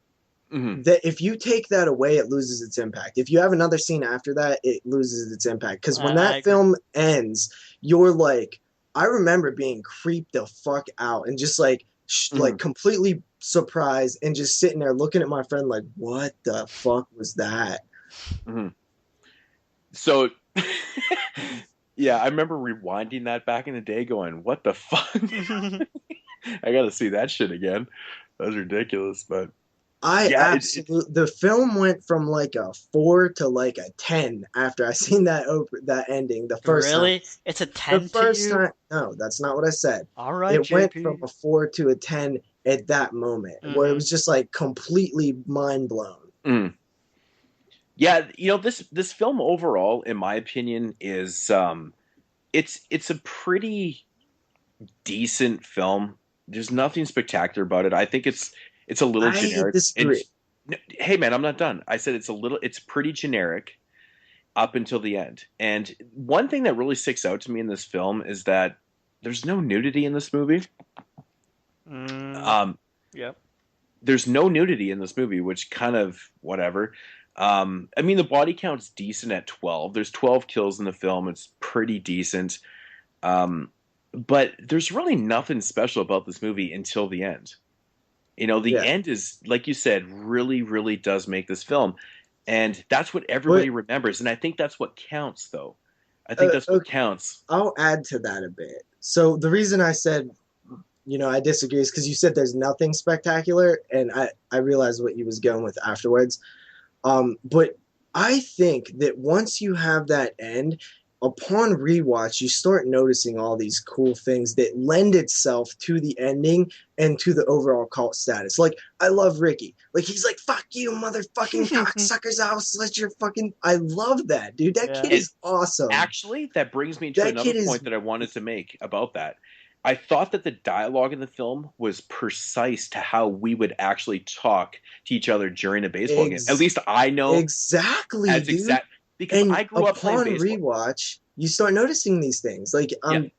Mm-hmm. That if you take that away, it loses its impact. If you have another scene after that, it loses its impact. Because when that film ends, you're like, I remember being creeped the fuck out and just like completely surprised and just sitting there looking at my friend like, what the fuck was that? Mm-hmm. So, yeah, I remember rewinding that back in the day going, what the fuck? I gotta see that shit again. That was ridiculous, but... the film went from like a 4 to like a 10 after I seen that ending the first time. Really? It's a 10 the first to you? time. No, that's not what I said. All right, it JP. went from a 4 to a 10 at that moment, where it was just like completely mind blown. Mm. Yeah, this film overall, in my opinion, is it's a pretty decent film. There's nothing spectacular about it. I think it's a little generic. Disagree. Hey man, I'm not done. I said it's pretty generic up until the end. And one thing that really sticks out to me in this film is that there's no nudity in this movie. Yep. There's no nudity in this movie, which kind of whatever. I mean, the body count's decent at 12. There's 12 kills in the film. It's pretty decent. But there's really nothing special about this movie until the end. The end is, like you said, really, really does make this film. And that's what everybody remembers. And I think that's what counts, though. I think that's what counts. I'll add to that a bit. So the reason I said, I disagree is because you said there's nothing spectacular. And I realized what you was going with afterwards. But I think that once you have that end, upon rewatch, you start noticing all these cool things that lend itself to the ending and to the overall cult status. Like, I love Ricky. Like, he's like, fuck you, motherfucking cocksuckers, I'll slit your fucking... I love that, dude. That kid is awesome. Actually, that brings me to another point that I wanted to make about that. I thought that the dialogue in the film was precise to how we would actually talk to each other during a baseball game. At least I know... Exactly, dude. Because I grew up playing baseball. Upon rewatch, you start noticing these things. Like, the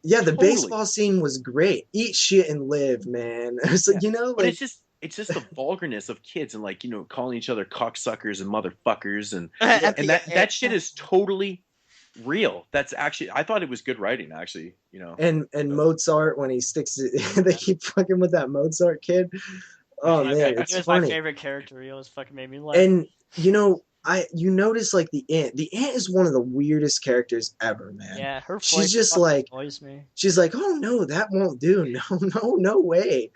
Totally. baseball scene was great. Eat shit and live, man. It's like, but it's just the vulgarness of kids and like, calling each other cocksuckers and motherfuckers and that shit is totally real. That's actually, I thought it was good writing, actually. You know. And Mozart when he sticks it, they keep fucking with that Mozart kid. Oh man, He it's was funny. my favorite character. He always fucking made me laugh. And you notice like the ant. The ant is one of the weirdest characters ever, man. Yeah, her voice She's just fucking like annoys me. she's like, oh no, that won't do. No way.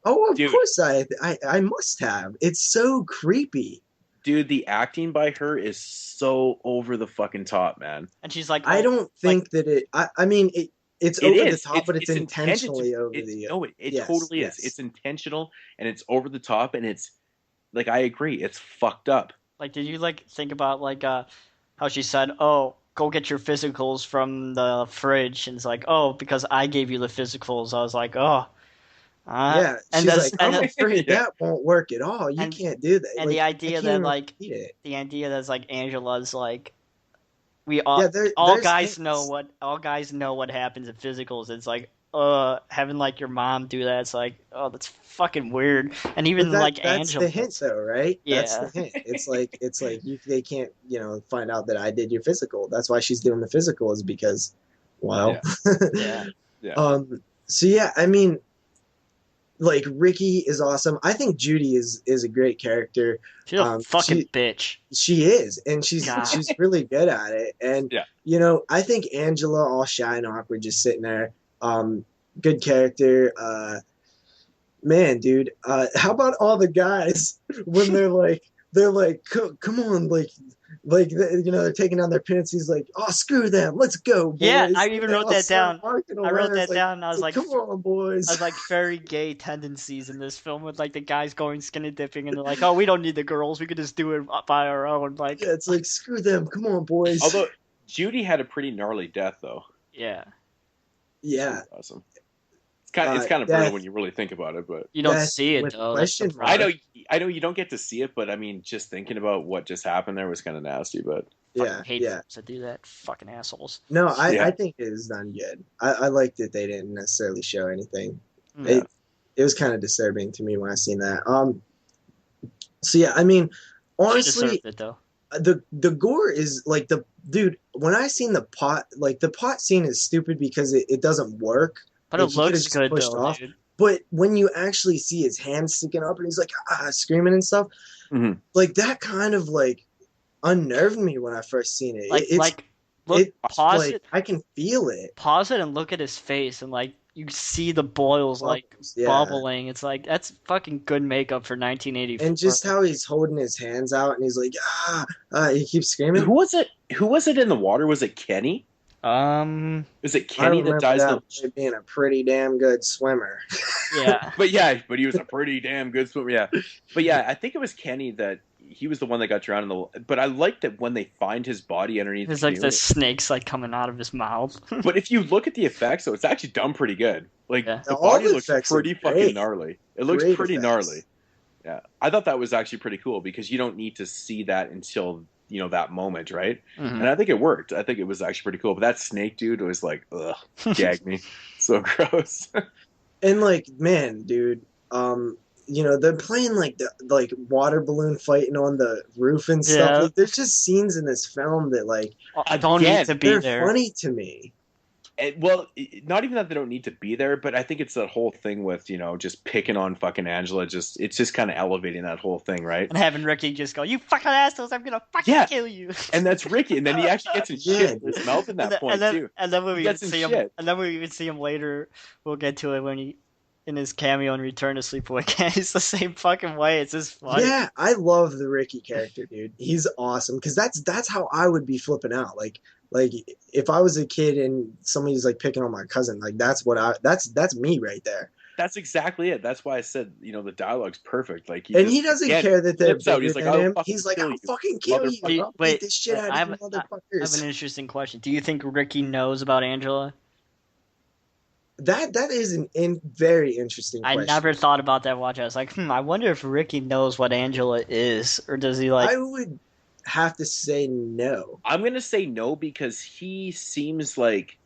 Oh, of Dude. course I must have. It's so creepy. Dude, the acting by her is so over the fucking top, man. And she's like, I don't think that it. I mean it's It over is. the top, but it's intentionally over it's, the. No, it yes, totally yes. is. It's intentional and it's over the top, and it's like, I agree, it's fucked up. like, did you like think about like how she said, "Oh, go get your physicals from the fridge," and it's like, "Oh, because I gave you the physicals." I was like, "Oh." Yeah, and she's that's- like, I'm and- afraid Yeah. that won't work at all. You And- can't do that. and Like, the I idea can't that even like repeat it. the idea that's like Angela's like we all Yeah, all there's guys hints. know what happens at physicals. It's like having like your mom do that. It's like, oh, that's fucking weird. And even But like that's Angela, the hint, though, right? That's Yeah. the hint. It's like they can't find out that I did your physical. That's why she's doing the physical, is because, well, yeah, Yeah. So yeah, I mean, like Ricky is awesome. I think Judy is a great character. she's a fucking bitch. She is, and she's God. she's really good at it. And Yeah. I think Angela, all shy and awkward, just sitting there. Good character. Man, dude. How about all the guys when they're like, come on, they're taking down their pants. He's like, oh, screw them, let's go, boys. Yeah, I even They wrote all that start down. marching I wrote around. that It's down, and I was like, come on, boys. I was like, very gay tendencies in this film with like the guys going skinny dipping, and they're like, oh, we don't need the girls, we could just do it by our own. Like, Yeah, it's like, screw them, come on, boys. Although Judy had a pretty gnarly death, though. yeah, Yeah, Awesome. It's kind of death. brutal when you really think about it, but you don't Death see it with though. That's the question mark. problem. I know you don't get to see it, but I mean, just thinking about what just happened there was kind of nasty. But yeah, Hate yeah. films that do that. Fucking assholes. No, Yeah. I think it is done good. I liked that they didn't necessarily show anything. Mm. It was kind of disturbing to me when I seen that. So yeah, I mean, She honestly, deserved it though. the gore is like when I seen the pot scene is stupid because it doesn't work. But Like, it he could've looks just good pushed though, off. dude. But when you actually see his hand sticking up and he's like screaming and stuff, Mhm. like that kind of like unnerved me when I first seen it. Pause it, I can feel it. pause it, and look at his face, and like you see the boils like Yeah. bubbling. It's like that's fucking good makeup for 1984. And just how he's holding his hands out and he's like, he keeps screaming. who was it? Who was it in the water? Was it Kenny? Was it Kenny that dies? That being a pretty damn good swimmer. yeah. But he was a pretty damn good swimmer. Yeah, but yeah, I think it was Kenny that he was the one that got drowned in the. But I like that when they find his body underneath. There's the like canoe. the snakes like coming out of his mouth. But if you look at the effects, though, it's actually done pretty good. Like Yeah. the All body the looks effects are pretty great. fucking gnarly. It looks Great pretty effects. gnarly. Yeah, I thought that was actually pretty cool because you don't need to see that until that moment, right? Mhm. And I think it worked. I think it was actually pretty cool. But that snake dude was like, ugh, gagged me. So gross. And like, man, dude, they're playing like the water balloon fighting on the roof and stuff. Yeah. Like, there's just scenes in this film that like I don't Again, need to be they're there. funny to me. Well, not even that they don't need to be there, but I think it's that whole thing with just picking on fucking Angela. It's just kind of elevating that whole thing, right? And having Ricky just go, "You fucking assholes! I'm gonna fucking Yeah. kill you." And that's Ricky, and then he actually gets in shit in his mouth in that point too. And then when we He even gets in see him, shit. and then we even see him later. We'll get to it when he, in his cameo in Return to Sleepaway Camp, he's the same fucking way. It's just funny. Yeah, I love the Ricky character, dude. He's awesome because that's how I would be flipping out. Like if I was a kid and somebody's like picking on my cousin, like that's me right there. That's exactly it. That's why I said the dialogue's perfect. Like He doesn't care that they're flips out. bigger He's like, than "I'll him. fucking He's like, kill I'll you, fucking kill you. motherfucker." I'll beat the shit out I of have, you I have motherfuckers. an interesting question. Do you think Ricky knows about Angela? That is an very interesting question. I never thought about that watch. I was like, I wonder if Ricky knows what Angela is, or does he like? I would have to say no. I'm gonna say no because he seems like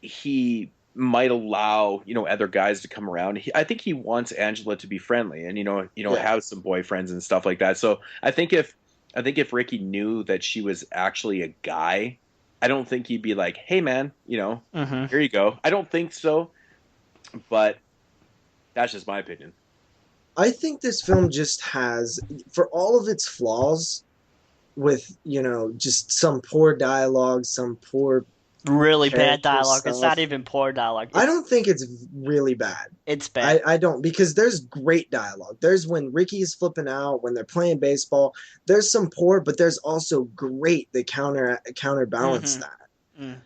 he might allow other guys to come around. I think he wants Angela to be friendly and have some boyfriends and stuff like that. So I think if Ricky knew that she was actually a guy, I don't think he'd be like, "Hey, man, Mm-hmm. here you go." I don't think so, but that's just my opinion. I think this film just has, for all of its flaws, with just some poor dialogue, some poor Really bad character dialogue. It's not stuff. even poor dialogue. I don't think it's really bad. It's bad. I don't, because there's great dialogue. There's when Ricky's flipping out, when they're playing baseball. There's some poor, but there's also great that counterbalance Mhm. that. Mm.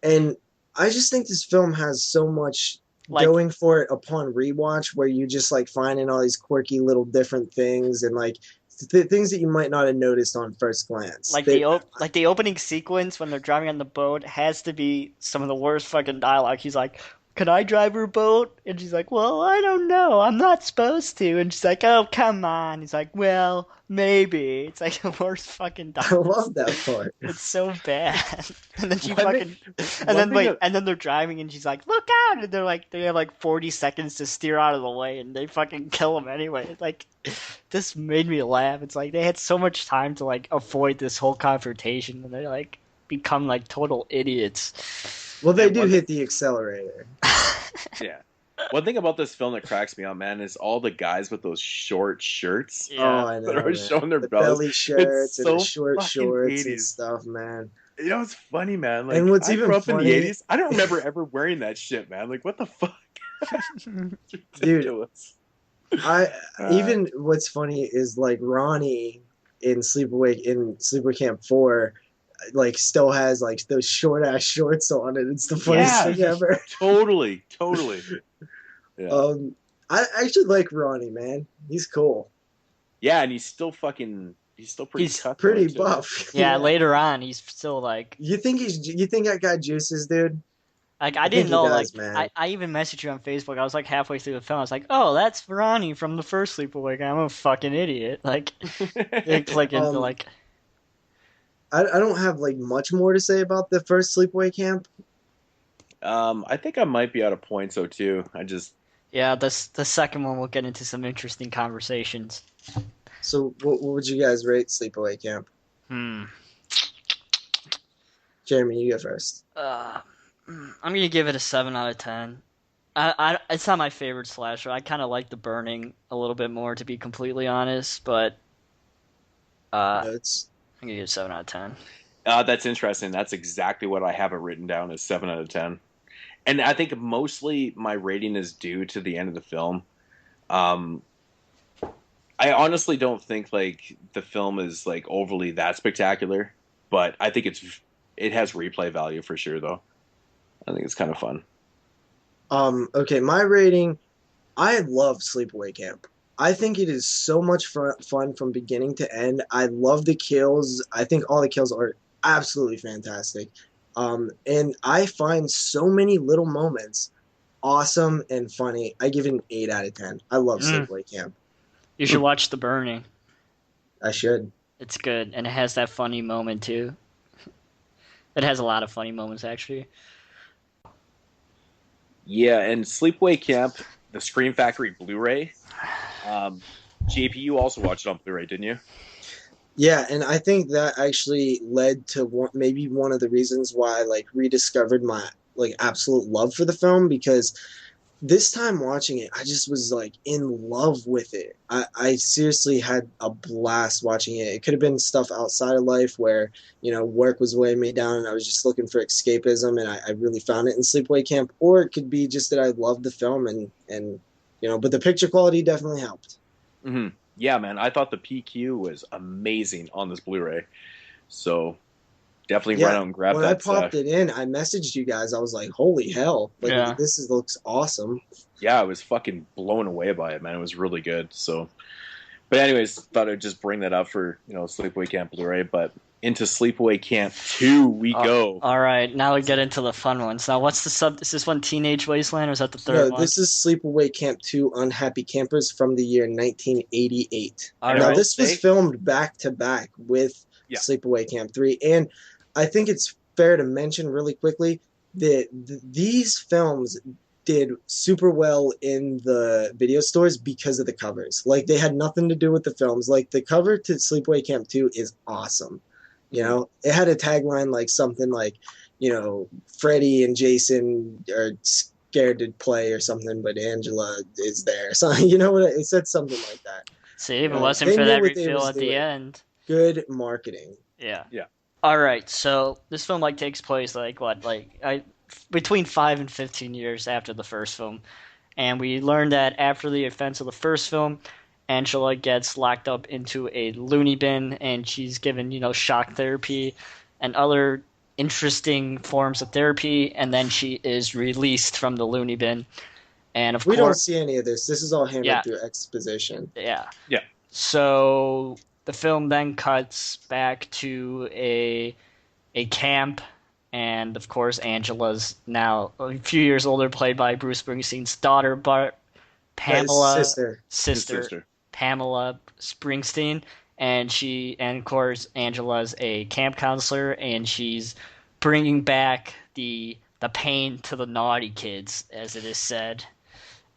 And I just think this film has so much Like- going for it upon rewatch, where you just like finding all these quirky little different things and like things that you might not have noticed on first glance. Like the opening sequence when they're driving on the boat has to be some of the worst fucking dialogue. He's like, "Can I drive your boat?" And she's like, "Well, I don't know. I'm not supposed to." And she's like, "Oh, come on." He's like, "Well, maybe." It's like the worst fucking I dialogue. love that part. It's so bad. And then she One fucking thing- and then one thing and then they're driving and she's like, "Look out!" And they're like, they have like 40 seconds to steer out of the way and they fucking kill him anyway. It's like, this made me laugh. It's like they had so much time to like avoid this whole confrontation and they like become like total idiots. Well, they And do one- hit the accelerator. Yeah. One thing about this film that cracks me up, man, is all the guys with those short shirts. Oh, I know. That are man. showing their the bellies. belly shirts and so the short fucking shorts and 80s. stuff, man. It's funny, man. Like, And what's I even grew up in funny- the 80s. I don't remember ever wearing that shit, man. Like, what the fuck? It's ridiculous. Even what's funny is like Ronnie in Sleepaway Camp 4, like still has like those short ass shorts on, and it's the funniest Yeah. thing ever. Totally. Yeah. I actually like Ronnie, man. He's cool. Yeah, and he's still pretty He's cut. Pretty too. buff. Yeah, later on he's still like You think that guy juices, dude? I think didn't he know does, like man. I even messaged you on Facebook. I was like halfway through the film. I was like, "Oh, that's Ronnie from the first Sleepaway Camp." I'm a fucking idiot. Like they click into like I don't have like much more to say about the first Sleepaway Camp. I think I might be out of points though too. yeah, the second one we'll get into some interesting conversations. So what would you guys rate Sleepaway Camp? Jeremy, you go first. I'm gonna give it a 7 out of 10. It's not my favorite slasher. I kind of like The Burning a little bit more, to be completely honest. But Notes. I'm gonna give it a 7 out of 10. That's interesting. That's exactly what I have it written down as 7 out of 10. And I think mostly my rating is due to the end of the film. I honestly don't think like the film is like overly that spectacular, but I think it has replay value for sure though. I think it's kind of fun. Okay, my rating. I love Sleepaway Camp. I think it is so much fun from beginning to end. I love the kills. I think all the kills are absolutely fantastic. And I find so many little moments awesome and funny. I give it an 8 out of 10. I love Sleepaway Camp. You should watch The Burning. I should. It's good, and it has that funny moment too. It has a lot of funny moments actually. Yeah, and Sleepaway Camp, the Scream Factory Blu-ray. JP, you also watched it on Blu-ray, didn't you? Yeah, and I think that actually led to maybe one of the reasons why I like rediscovered my like absolute love for the film, because this time watching it, I just was like in love with it. I seriously had a blast watching it. It could have been stuff outside of life where, work was weighing me down and I was just looking for escapism, and I really found it in Sleepaway Camp. Or it could be just that I loved the film and but the picture quality definitely helped. Mm-hmm. Yeah, man. I thought the PQ was amazing on this Blu-ray. So definitely run out and grab when that. I popped it in, I messaged you guys. I was like, holy hell. Like, Yeah. looks awesome. Yeah, I was fucking blown away by it, man. It was really good. So, but anyways, thought I'd just bring that up for, Sleepaway Camp Blu-ray. But into Sleepaway Camp 2 we go. All right, now we get into the fun ones. Now, what's the sub? Is this one Teenage Wasteland, or is that the third No, one? this is Sleepaway Camp 2 Unhappy Campers from the year 1988. All Now, right. this was filmed back to back with Yeah. Sleepaway Camp 3. And I think it's fair to mention really quickly that these films did super well in the video stores because of the covers. Like, they had nothing to do with the films. Like, the cover to Sleepaway Camp 2 is awesome. You know, it had a tagline like something like, Freddie and Jason are scared to play or something, but Angela is there. So you know what? It said something like that. See, if it Right. wasn't They for knew that what they reveal was at the doing. end. Good marketing. Yeah. Yeah. All right, so this film takes place between 5 and 15 years after the first film, and we learn that after the events of the first film, Angela gets locked up into a loony bin, and she's given shock therapy and other interesting forms of therapy, and then she is released from the loony bin, and of We course don't see any of this. This is all handled Yeah. through exposition. Yeah. Yeah. So the film then cuts back to a camp, and of course Angela's now a few years older, played by Bruce Springsteen's daughter, but Pamela Sister. sister Pamela Springsteen, and of course Angela's a camp counselor, and she's bringing back the pain to the naughty kids, as it is said.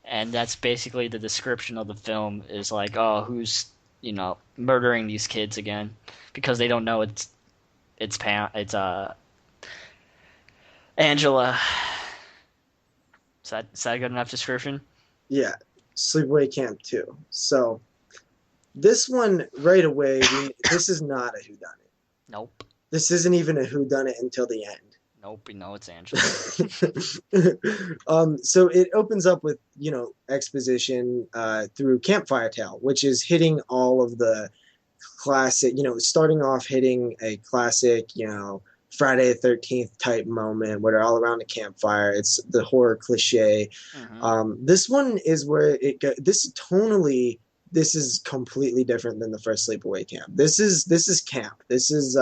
And that's basically the description of the film, is like, oh, who's murdering these kids again, because they don't know it's Angela. Is that a good enough description? Yeah. Sleepaway Camp 2. So this one right away, this is not a whodunit. Nope. This isn't even a whodunit until the end. Nope, we know it's Angela. So it opens up with, exposition through Campfire Tale, which is hitting all of the classic, starting off hitting a classic, Friday the 13th type moment where they're all around a campfire. It's the horror cliche. Mhm. This one is where tonally, this is completely different than the first Sleepaway Camp. This is camp. This is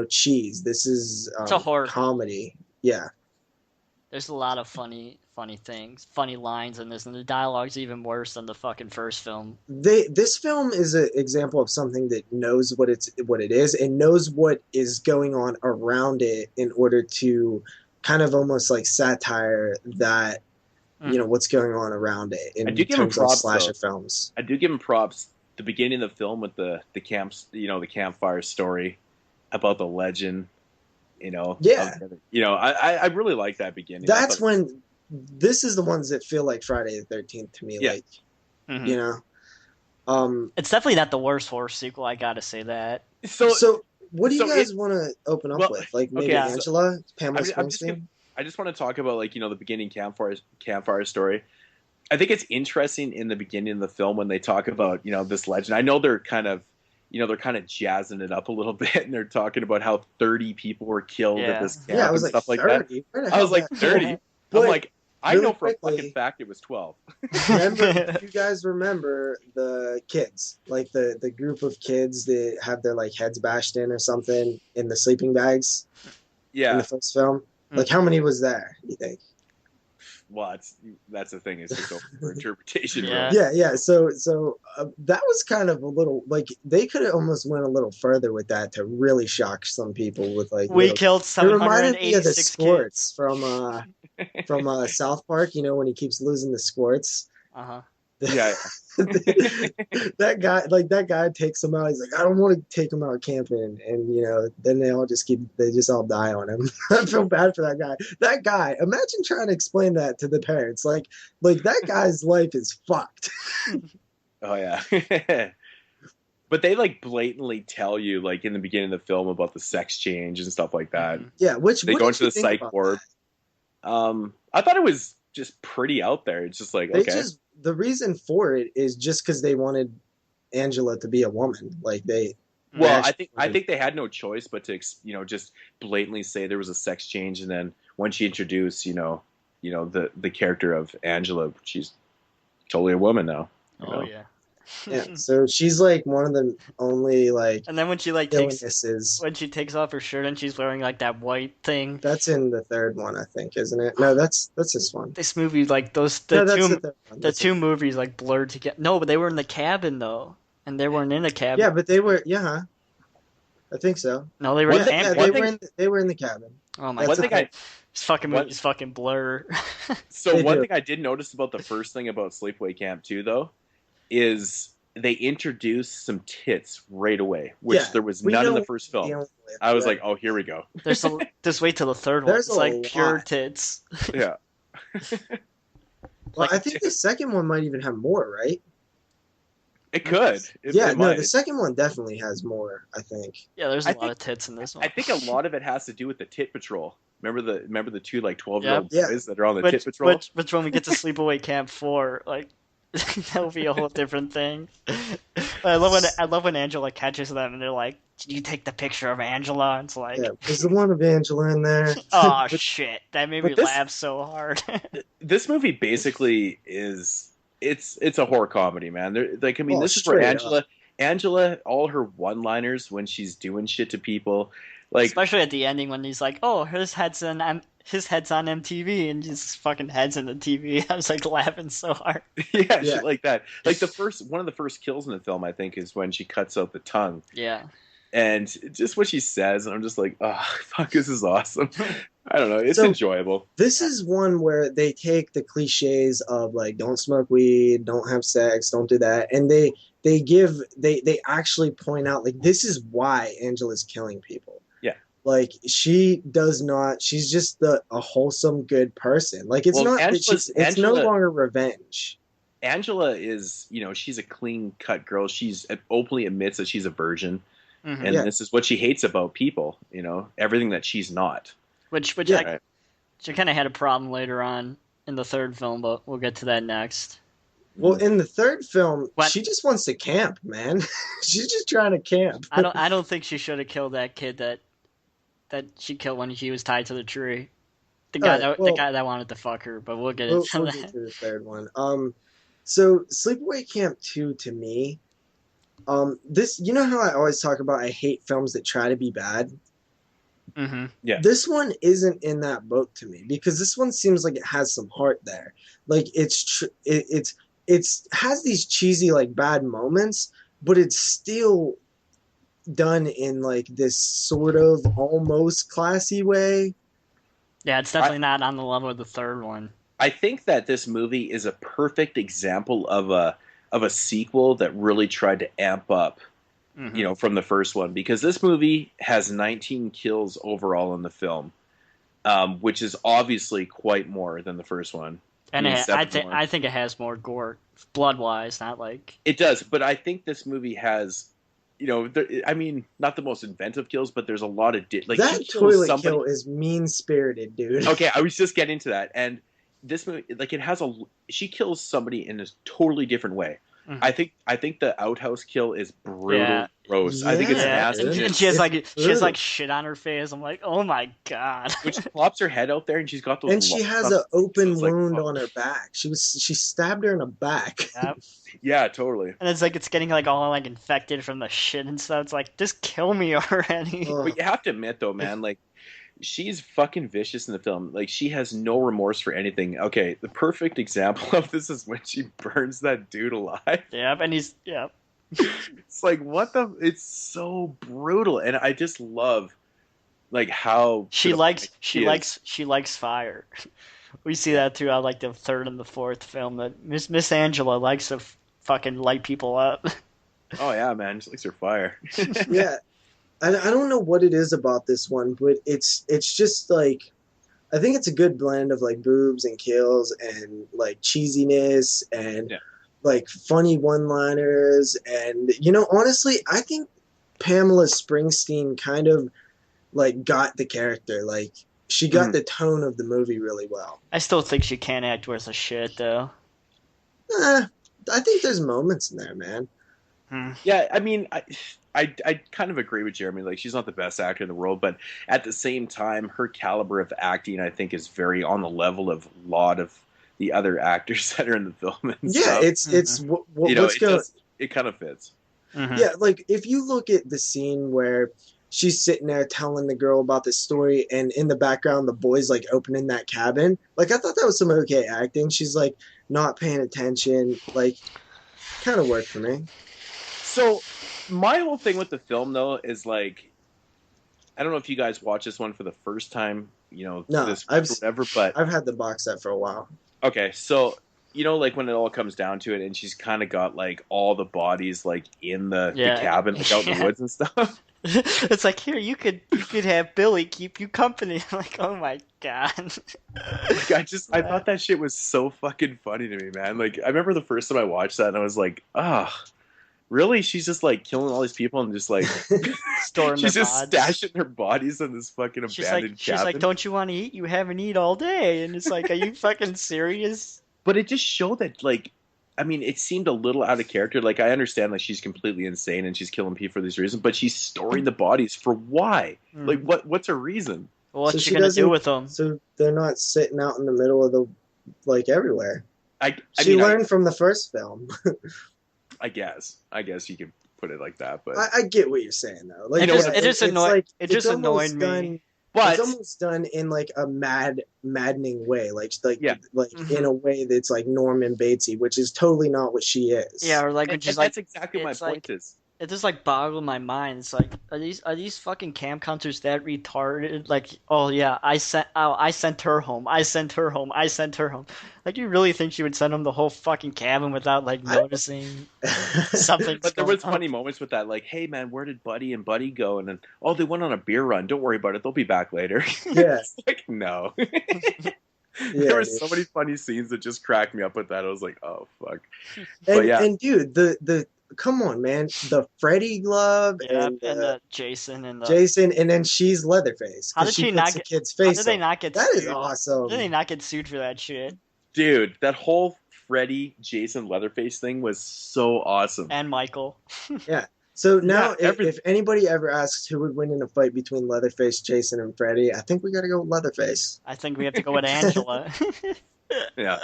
cheese. This is It's a horror comedy. Yeah. There's a lot of funny things, funny lines in this, and the dialogue's even worse than the fucking first film. This film is an example of something that knows what it is and knows what is going on around it in order to kind of almost like satire that what's going on around it in terms of slasher films. I do give him props. The beginning of the film with the camps, the campfire story about the legend. Yeah. I really like that beginning. That's when this is the ones that feel like Friday the 13th to me. Yeah. Like, Mhm. It's definitely not the worst horror sequel. I gotta say that. So what do you guys want to open up with? Like maybe okay, Angela, Pamela Springsteen? I just want to talk about the beginning campfire story. I think it's interesting in the beginning of the film when they talk about this legend. I know they're kind of jazzing it up a little bit, and they're talking about how 30 people were killed at this camp I was and like, stuff like 30? that. I was like 30. But I'm like, I really know for quickly- a fucking fact it was 12. You guys remember the kids, like the group of kids that have their like heads bashed in or something in the sleeping bags in Yeah. the first film? Like how many was there, you think? Well, that's the thing. It's just open for interpretation. Yeah. Really. Yeah. So that was kind of a little like they could have almost went a little further with that to really shock some people with like We killed It reminded me of the 786 squirts from South Park. When he keeps losing the squirts. Uh-huh. Yeah. that guy takes him out. He's like, I don't want to take him out camping, and then they just all die on him. I feel bad for that guy. That guy, imagine trying to explain that to the parents. Like that guy's life is fucked. Oh yeah. But they blatantly tell you in the beginning of the film about the sex change and stuff like that. Yeah, which They what go did into you the think psych about ward. that? I thought it was just pretty out there. It's just like, okay. The reason for it is just because they wanted Angela to be a woman. Like Well, I think they had no choice but to just blatantly say there was a sex change, and then when she introduced the character of Angela, she's totally a woman now. Oh yeah. Yeah, so she's like one of the only And then when she illnesses. when she takes off her shirt and she's wearing that white thing. That's in the third one, I think, isn't it? No, that's this one. This movie No, that's the third one. the two movies blurred together. No, but they were in the cabin though, and they weren't in the cabin. Yeah, but they were. Yeah, I think so. No, they were in the They were in the cabin. Oh my One god. thing This fucking movie's fucking blur. So They one do. thing I did notice about the first thing about Sleepaway Camp 2, though, is they introduced some tits right away, which Yeah, there was we none in know the first what we're film. dealing with, I was yeah. like, oh, here we go. Just wait till the third one. There's It's a like pure lot. tits. Yeah. Well, Like, I think the second one might even have more, right? It could. Yeah, It no, might. the second one definitely has more, I think. yeah, there's a I lot think- of tits in this one. I think a lot of it has to do with the tit patrol. Remember the two like 12-year-old Yep. boys that are on the tit which, patrol? which when we get to Sleepaway Camp 4, like that'll be a whole different thing. I love when Angela catches them and they're like, "Did you take the picture of Angela?" And it's like, Yeah, is the one of Angela in there? oh shit, that made me but this- laugh so hard. This movie basically is it's a horror comedy, man. Like I mean, Oh, this is where straight Angela, all her one-liners when she's doing shit to people, like Especially at the ending when he's like, "Oh, his head's on MTV," and just fucking heads in the TV. I was like laughing so hard. yeah, Yeah. shit like that. Like one of the first kills in the film, I think, is when she cuts out the tongue. Yeah. And just what she says, and I'm just like, oh, fuck, this is awesome. I don't know. It's So- enjoyable. This is one where they take the cliches of like don't smoke weed, don't have sex, don't do that, and they actually point out like this is why Angela's killing people. Yeah. Like she's just a wholesome good person. Like it's Well, not it's no Angela- longer revenge. Angela is, she's a clean-cut girl. She's openly admits that she's a virgin. Mhm. And Yeah. this is what she hates about people, everything that she's not. Which Yeah. Right. I kind of had a problem later on in the third film, but we'll get to that next. Well, in the third film, What? she just wants to camp, man. She's just trying to camp. I don't think she should have killed that kid that she killed when she was tied to the tree. The guy Alright, the guy that wanted to fuck her, but we'll get We'll into get that. to the third one. So Sleepaway Camp 2 to me, this how I always talk about I hate films that try to be bad. Mm-hmm. Yeah. This one isn't in that boat to me because this one seems like it has some heart there. Like it's has these cheesy like bad moments, but it's still done in like this sort of almost classy way. Yeah, it's definitely not on the level of the third one. I think that this movie is a perfect example of a sequel that really tried to amp up, Mhm. from the first one, because this movie has 19 kills overall in the film, which is obviously quite more than the first one. And Yeah, I think it has more gore, blood wise, not like It does, but I think this movie has, not the most inventive kills, but there's a lot of That she kills toilet somebody- kill is mean spirited, dude. Okay, I was just getting to that, and this movie, she kills somebody in a totally different way. Mhm. I think the outhouse kill is brutal, Yeah. gross. I think it's Yeah, nasty. dude. and she has It's like shit on her face. I'm like, oh my god. When she plops her head out there, and she's got those. And she has lumps, an open it's like, wound oh. on her back. She stabbed her in the back. Yep. Yeah, totally. And it's like it's getting like all like infected from the shit and stuff. It's like just kill me already. Ugh. But you have to admit, though, man, like she's fucking vicious in the film. Like she has no remorse for anything. Okay, the perfect example of this is when she burns that dude alive. Yep, and he's yep. It's like it's so brutal, and I just love like how She to the likes point she is. likes fire. We see that throughout like the third and the fourth film that Miss Angela likes to fucking light people up. Oh yeah, man, she likes her fire. Yeah, I don't know what it is about this one, but it's just like I think it's a good blend of like boobs and kills and like cheesiness and Yeah. like funny one-liners and honestly I think Pamela Springsteen kind of like got the character, like she got the tone of the movie really well. I still think she can't act worth a shit though. I think there's moments in there, man. Yeah, I mean, I kind of agree with Jeremy. Like, she's not the best actor in the world, but at the same time, her caliber of acting, I think, is very on the level of a lot of the other actors that are in the film. And Yeah, stuff. it's what's going. It kind of fits. Mhm. Yeah, like if you look at the scene where she's sitting there telling the girl about this story, and in the background the boy's like opening that cabin. Like I thought that was some okay acting. She's like not paying attention. Like, kind of worked for me. So, my whole thing with the film, though, is like, I don't know if you guys watch this one for the first time, No, this week or whatever, but I've had the box set for a while. okay, so you know, like when it all comes down to it, and she's kind of got like all the bodies like in the Yeah. cabin, like out in the Yeah. woods and stuff. It's like, here, you could have Billy keep you company. I'm like, oh my god. Like I thought that shit was so fucking funny to me, man. Like I remember the first time I watched that, and I was like, ah, really? She's just like killing all these people and just like Storing she's their just bods. stashing their bodies in this fucking abandoned She's cabin. like, don't you want to eat? You haven't eaten all day. And it's like, are you fucking serious? But it just showed that, like, I mean, it seemed a little out of character. Like, I understand, like, she's completely insane and she's killing people for these reasons, but she's storing the bodies for why? Like, what's her reason? Well, what's So she she gonna do doesn't- with them? So they're not sitting out in the middle of the, like, everywhere. I She mean, learned from the first film. I guess you could put it like that, but I get what you're saying though. Like, It just- yeah, it just it's annoyed- like- it it's just almost annoyed me. done- but it's almost done in like a maddening way, Yeah. in a way that's like Norman Batesy, which is totally not what she is. Yeah, or like, and, which is and like, that's exactly my it's point. like- Is it just like boggled my mind. It's like, are these fucking camp counselors that retarded? Like, oh yeah, I sent her home. I sent her home. I sent her home. Like, you really think she would send them the whole fucking cabin without like I don't- noticing something? but there was funny moments with that, like, hey man, where did Buddy and Buddy go? And then, oh, they went on a beer run. Don't worry about it. They'll be back later. Yeah. It's like, no. Yeah, There were dude. so many funny scenes that just cracked me up with that. I was like, oh fuck. But yeah. And dude, the come on, man, the Freddy glove Yeah, and, Jason and the. Jason, and then she's Leatherface. How 'cause did she puts not the get- kid's How face did they on. not get That sued? is awesome. How did they not get sued for that shit? Dude, that whole Freddy, Jason, Leatherface thing was so awesome. And Michael. So now, Yeah, if anybody ever asks who would win in a fight between Leatherface, Jason, and Freddy, I think we got to go with Leatherface. I think we have to go with Angela. Yeah,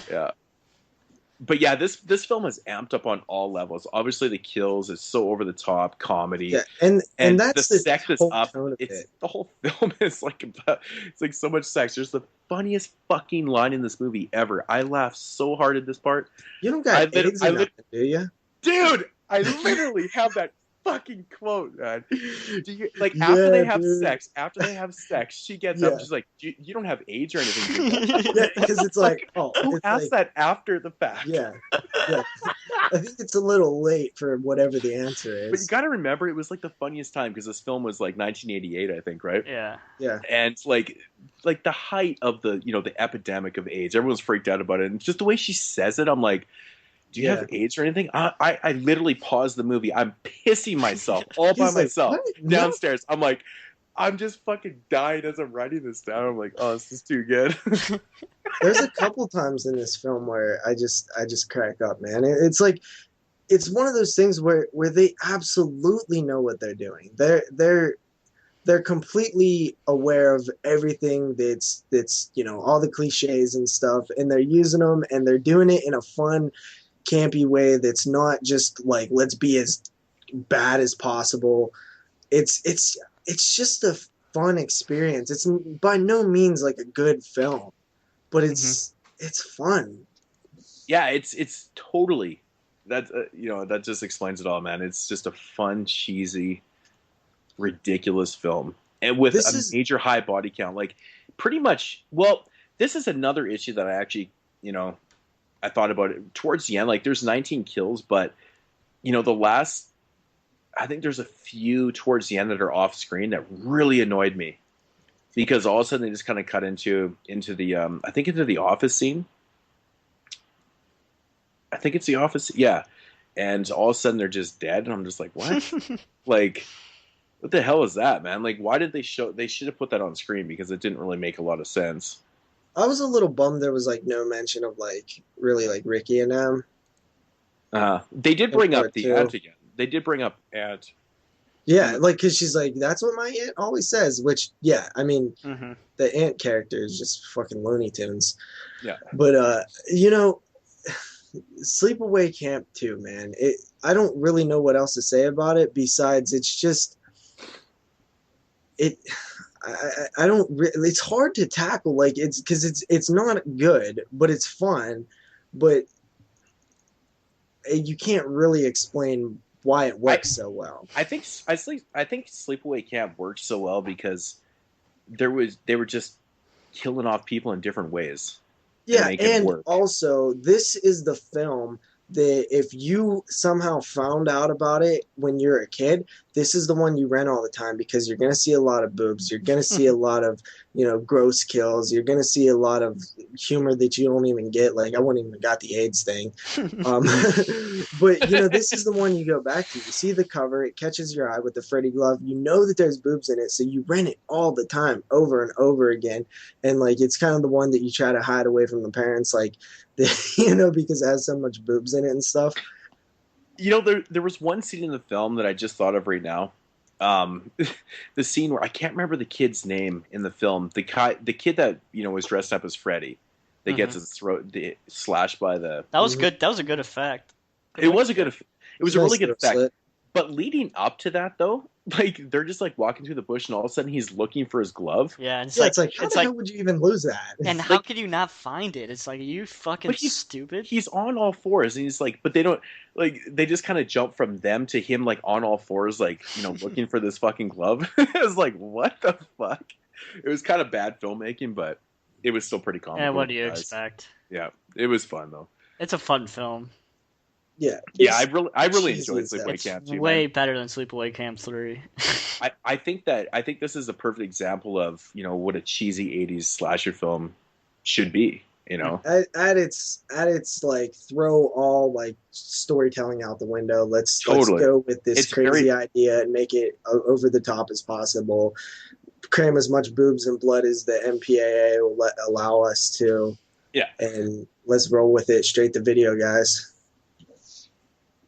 yeah. But yeah, this film is amped up on all levels. Obviously, the kills is so over the top comedy. Yeah, and that's the the sex is whole up. tone of It's it. the whole film is like it's like so much sex. There's the funniest fucking line in this movie ever. I laughed so hard at this part, You don't got AIDS I in nothing, do you? dude. I literally have that fucking quote, man. Do you, like Yeah, after they have dude. sex, she gets up. Yeah. She's like, you don't have AIDS or anything. do you?" Yeah, because it's like, oh, Who it's asked like, that after the fact? yeah. I think it's a little late for whatever the answer But you is. got to remember, it was like the funniest time because this film was like 1988, I think, right? Yeah. Yeah, And like the height of the the epidemic of AIDS, everyone's freaked out about it, and just the way she says it, I'm like, do you Yeah. have AIDS or anything? I literally paused the movie. I'm pissing myself all by He's like, myself "What? No." downstairs. I'm like, I'm just fucking dying as I'm writing this down. I'm like, oh, this is too good. There's a couple times in this film where I just crack up, man. It's like, it's one of those things where they absolutely know what they're doing. They're completely aware of everything that's all the cliches and stuff, and they're using them, and they're doing it in a fun, campy way that's not just like, let's be as bad as possible. It's just a fun experience. It's by no means like a good film, but it's fun. Yeah, it's totally that that just explains it all, man. It's just a fun, cheesy, ridiculous film, and with This a is- major high body count. Like, pretty much. Well, this is another issue that I actually, I thought about it towards the end. Like, there's 19 kills, but the last, I think there's a few towards the end that are off screen that really annoyed me, because all of a sudden they just kind of cut into the I think into the office scene. I think it's the office, yeah. And all of a sudden they're just dead, and I'm just like, what? Like, what the hell is that, man? Like, why did they show? They should have put that on screen because it didn't really make a lot of sense. I was a little bummed there was like no mention of like really like Ricky and them. They did bring up part the two. aunt again. They did bring up aunt. Yeah, like because she's like, that's what my aunt always says. Which, yeah, I mean, Mm-hmm. the aunt character is just fucking Looney Tunes. Yeah. But Sleepaway Camp 2, man. I don't really know what else to say about it besides it's just it. I don't. It's hard to tackle. Like it's because it's not good, but it's fun. But you can't really explain why it works so well. I think Sleepaway Camp worked so well because they were just killing off people in different ways. Yeah, make it and work. also this is the film that if you somehow found out about it when you're a kid, this is the one you rent all the time because you're gonna see a lot of boobs, you're gonna see a lot of, gross kills, you're gonna see a lot of humor that you don't even get. Like I wouldn't even got the AIDS thing. Um, but this is the one you go back to. You see the cover, it catches your eye with the Freddy glove. You know that there's boobs in it, so you rent it all the time, over and over again. And like it's kind of the one that you try to hide away from the parents, like because it has so much boobs in it and stuff. There was one scene in the film that I just thought of right now. The scene where I can't remember the kid's name in the film. The kid that was dressed up as Freddy, that gets his throat slashed by the. That was good. That was a good effect. It was a really good effect. Slit. But leading up to that, though, like they're just like walking through the bush, and all of a sudden he's looking for his glove. Yeah, and It's like how the hell would you even lose that? And how could you not find it? It's like, are you fucking stupid? He's on all fours, and he's like, but they don't like. They just kind of jump from them to him, like on all fours, like looking for this fucking glove. I was like, what the fuck? It was kind of bad filmmaking, but it was still pretty comical. Yeah, what do you expect? Yeah, it was fun though. It's a fun film. Yeah, I really enjoyed Sleepaway Camp too. Way better than Sleepaway Camp 3. I think this is a perfect example of what a cheesy '80s slasher film should be. At its like throw all like storytelling out the window. Let's go with this crazy idea and make it over the top as possible. Cram as much boobs and blood as the MPAA will allow us to. Yeah, and let's roll with it straight to video, guys.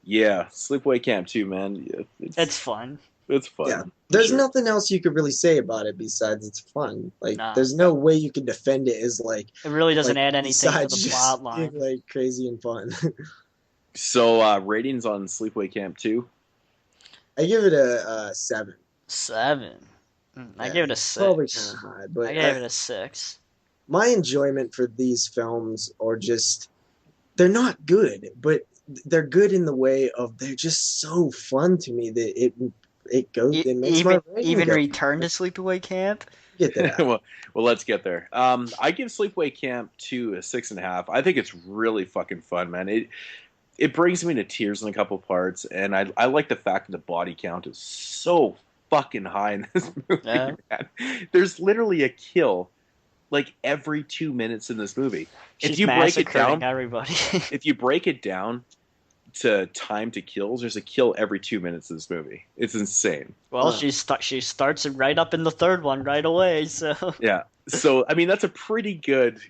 Yeah, Sleepaway Camp too, man. It's fun. It's fun. Yeah. There's nothing else you could really say about it besides it's fun. Like, there's no way you can defend it as like. It really doesn't add anything to the plot line. Like crazy and fun. So ratings on Sleepaway Camp 2? I give it a 7. 7. I give it a 6. Probably kind of high, but I gave it a 6. My enjoyment for these films are just—they're not good, but they're good in the way of they're just so fun to me that it goes. It makes my even Return to Sleepaway Camp. Get that. well, let's get there. I give Sleepaway Camp 2 a 6.5. I think it's really fucking fun, man. It brings me to tears in a couple parts, and I like the fact that the body count is so fucking high in this movie. Yeah. Man. There's literally a kill like every 2 minutes in this movie. If you break it down, everybody. If you break it down to time to kills, there's a kill every 2 minutes in this movie. It's insane. Well, she starts it right up in the third one right away. So yeah. So I mean, that's a pretty good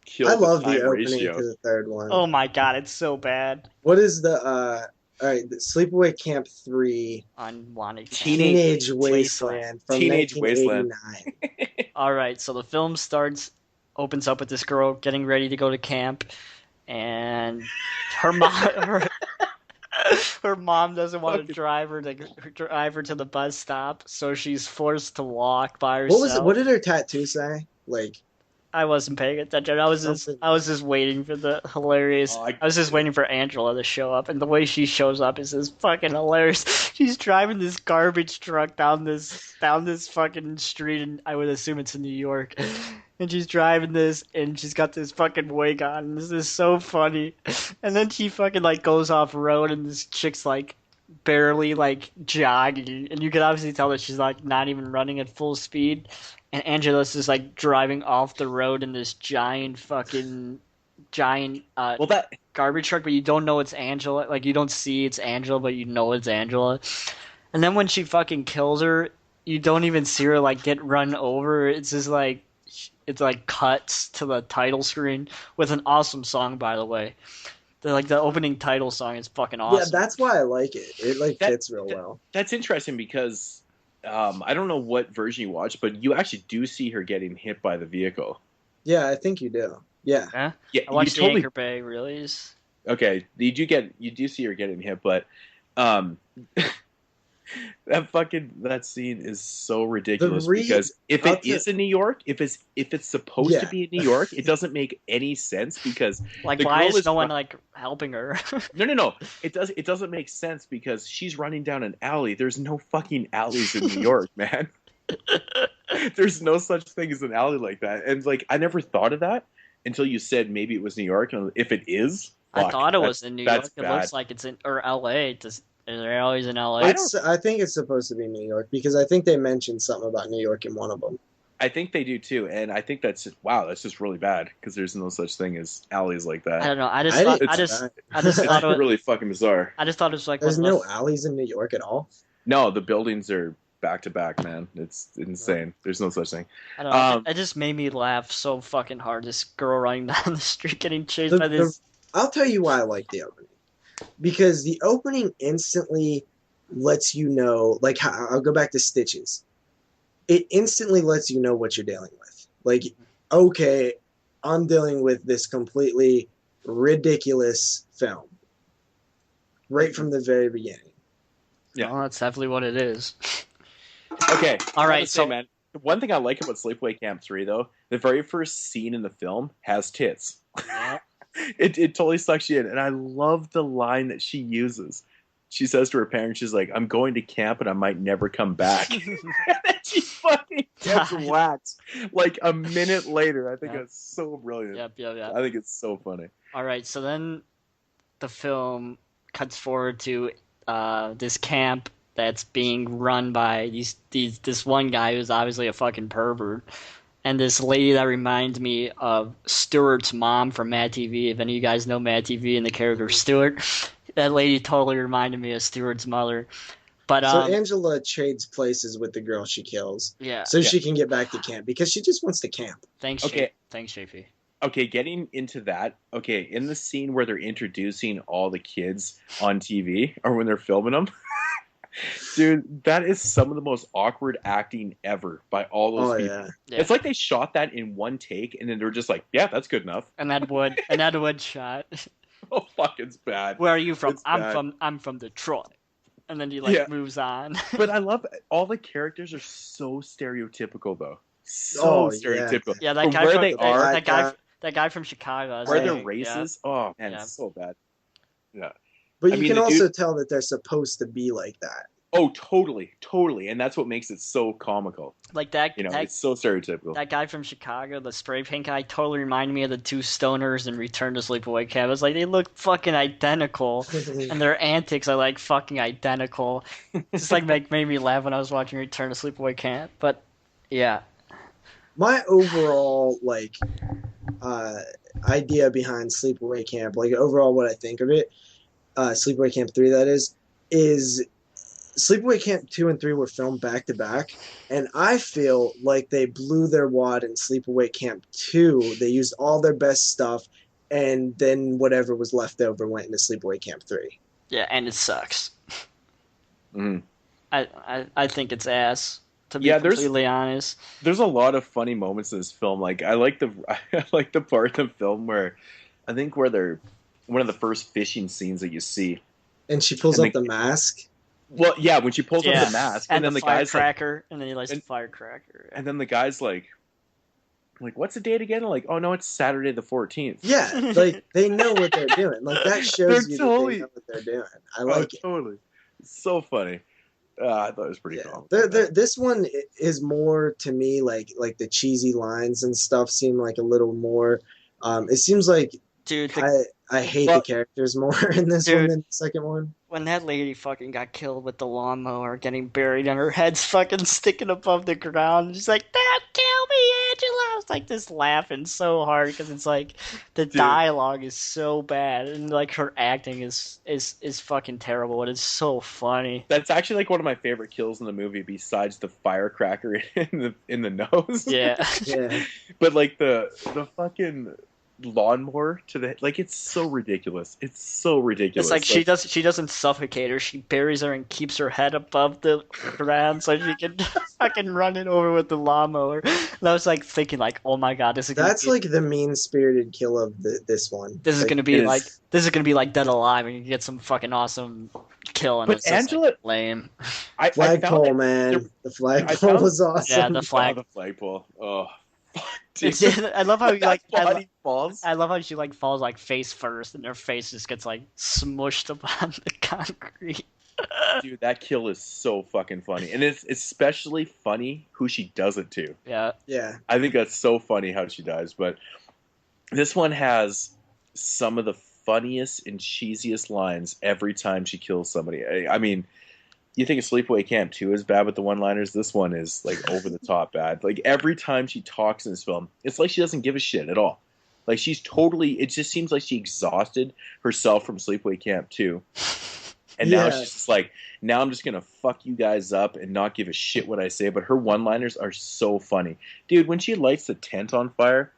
kill. I love the opening ratio. to the third one. Oh my god, it's so bad. What is the all right, the Sleepaway Camp 3 Unwanted Teenage Wasteland from Teenage 1989. All right, so the film opens up with this girl getting ready to go to camp, and her mom doesn't want to drive her to the bus stop, so she's forced to walk by herself. What did her tattoo say? Like, I wasn't paying attention. I was just waiting for the hilarious. I was just waiting for Angela to show up, and the way she shows up is just fucking hilarious. She's driving this garbage truck down this fucking street, and I would assume it's in New York. And she's driving this, and she's got this fucking wig on. And this is so funny. And then she fucking like goes off road, and this chick's like barely like jogging, and you can obviously tell that she's like not even running at full speed. And Angela's just like driving off the road in this giant garbage truck, but you don't know it's Angela. Like, you don't see it's Angela, but you know it's Angela. And then when she fucking kills her, you don't even see her like get run over. It's just like cuts to the title screen with an awesome song, by the way. The opening title song is fucking awesome. Yeah, that's why I like it. It fits real well. That's interesting because I don't know what version you watched, but you actually do see her getting hit by the vehicle. Yeah, I think you do. Yeah. Huh? Yeah, I watched the Anchor Bay release. Okay, you do see her getting hit, but that scene is so ridiculous because if it is in New York, if it's supposed to be in New York, it doesn't make any sense because like, why is no one like helping her? No. It doesn't make sense because she's running down an alley. There's no fucking alleys in New York, man. There's no such thing as an alley like that. And like, I never thought of that until you said maybe it was New York. And if it is, I fuck, thought it was in New York. that's It bad. looks like it's in or L.A. They're always in L.A. I think it's supposed to be New York because I think they mentioned something about New York in one of them. I think they do too, and I think that's just wow. That's just really bad because there's no such thing as alleys like that. I don't know. I just It's thought it was, really fucking bizarre. I just thought it was like There's one of no those- alleys in New York at all. No, the buildings are back to back, man. It's insane. There's no such thing. I don't know. It just made me laugh so fucking hard. This girl running down the street getting chased by this. I'll tell you why I like the opening. Because the opening instantly lets you know, like, I'll go back to Stitches. It instantly lets you know what you're dealing with. Like, okay, I'm dealing with this completely ridiculous film. Right from the very beginning. Yeah. Well, that's definitely what it is. Okay. All right, So, so- man, one thing I like about Sleepaway Camp 3, though, the very first scene in the film has tits. It totally sucks you in, and I love the line that she uses. She says to her parents, she's like, "I'm going to camp and I might never come back." And then she fucking gets whacked like a minute later. I think Yep. that's so brilliant. Yep. I think it's so funny. All right, so then the film cuts forward to this camp that's being run by this one guy who's obviously a fucking pervert, and this lady that reminds me of Stewart's mom from Mad TV. If any of you guys know Mad TV and the character Stewart, that lady totally reminded me of Stewart's mother. But So Angela trades places with the girl she kills yeah, so she can get back to camp because she just wants to camp. thanks, Okay. Thanks, JP. Okay, getting into that. Okay, in the scene where they're introducing all the kids on TV or when they're filming them, dude, that is some of the most awkward acting ever by all those people. Yeah. Yeah. It's like they shot that in one take, and then they're just like, "Yeah, that's good enough." And that wood shot. Oh, fuck, it's bad. Where are you from? It's bad. I'm from Detroit. And then he Yeah. moves on. But I love all the characters are so stereotypical, though. So Oh, yeah. stereotypical. Yeah, that From guy where from they are, that guy from Chicago. where I their think, races. Oh man, Yeah. it's so bad. Yeah. But I you mean, can the also dude- tell that they're supposed to be like that. Oh, totally, and that's what makes it so comical. Like that. You know, that, it's so stereotypical. that guy from Chicago, the spray paint guy, totally reminded me of the two stoners in Return to Sleepaway Camp. It's like they look fucking identical, and their antics are like fucking identical. Just like made me laugh when I was watching Return to Sleepaway Camp. But yeah, My overall idea behind Sleepaway Camp, like overall what I think of it, Sleepaway Camp 3 that is Sleepaway Camp 2 and 3 were filmed back to back, and I feel like they blew their wad in Sleepaway Camp 2. They used all their best stuff, and then whatever was left over went into Sleepaway Camp 3. yeah, and it sucks. Mhm. I think it's ass. To be Yeah, there's- completely honest. There's a lot of funny moments in this film. Like I like the part of the film where I think where they're one of the first fishing scenes that you see. And she pulls And up the mask. Well, yeah, when she pulls Yeah. up the mask, and then the guy's like, firecracker, and then he lights the and- firecracker. and then the guy's like, what's the date again? Like, oh no, it's Saturday the 14th. Yeah, like they know what they're doing. Like that shows They're you totally- that they know what they're doing. I Oh, like it. totally. It's so funny. I thought it was pretty Yeah. cool. This one is more to me like the cheesy lines and stuff seem like a little more. It seems like Dude, I hate Well- the characters more in this Dude. one than the second one. when that lady fucking got killed with the lawnmower getting buried and her head's fucking sticking above the ground, she's like, "Don't kill me, Angela!" I was like just laughing so hard because it's like the dialogue is so bad and like her acting is fucking terrible. It is so funny. That's actually like one of my favorite kills in the movie, besides the firecracker in the nose. Yeah. Yeah, But like the fucking lawnmower to the like, it's so ridiculous. It's so ridiculous. It's like she doesn't suffocate her. She buries her and keeps her head above the ground so she can fucking run it over with the lawnmower. And I was like thinking like, oh my god, this is that's gonna like the mean-spirited kill of this one. this is Like, gonna be it is. like this is gonna be like Dead Alive and you get some fucking awesome kill and But it's just, like, Angela- lame. I found flagpole, it- man. The I flagpole found- was awesome. Yeah, the flag. Oh, the flagpole. Oh, fuck, dude. I love how you like That body falls. I love how she like falls like face first and her face just gets like smushed upon the concrete. Dude, that kill is so fucking funny, and it's especially funny who she does it to. Yeah. Yeah, I think that's so funny how she dies. But This one has some of the funniest and cheesiest lines every time she kills somebody. I mean, you think of Sleepaway Camp 2 is bad with the one-liners. This one is like over the top bad. Like every time she talks in this film, it's like she doesn't give a shit at all. Like she's totally. It just seems like she exhausted herself from Sleepaway Camp 2, and now she's just like, now I'm just gonna fuck you guys up and not give a shit what I say. But her one-liners are so funny, dude. When she lights the tent on fire,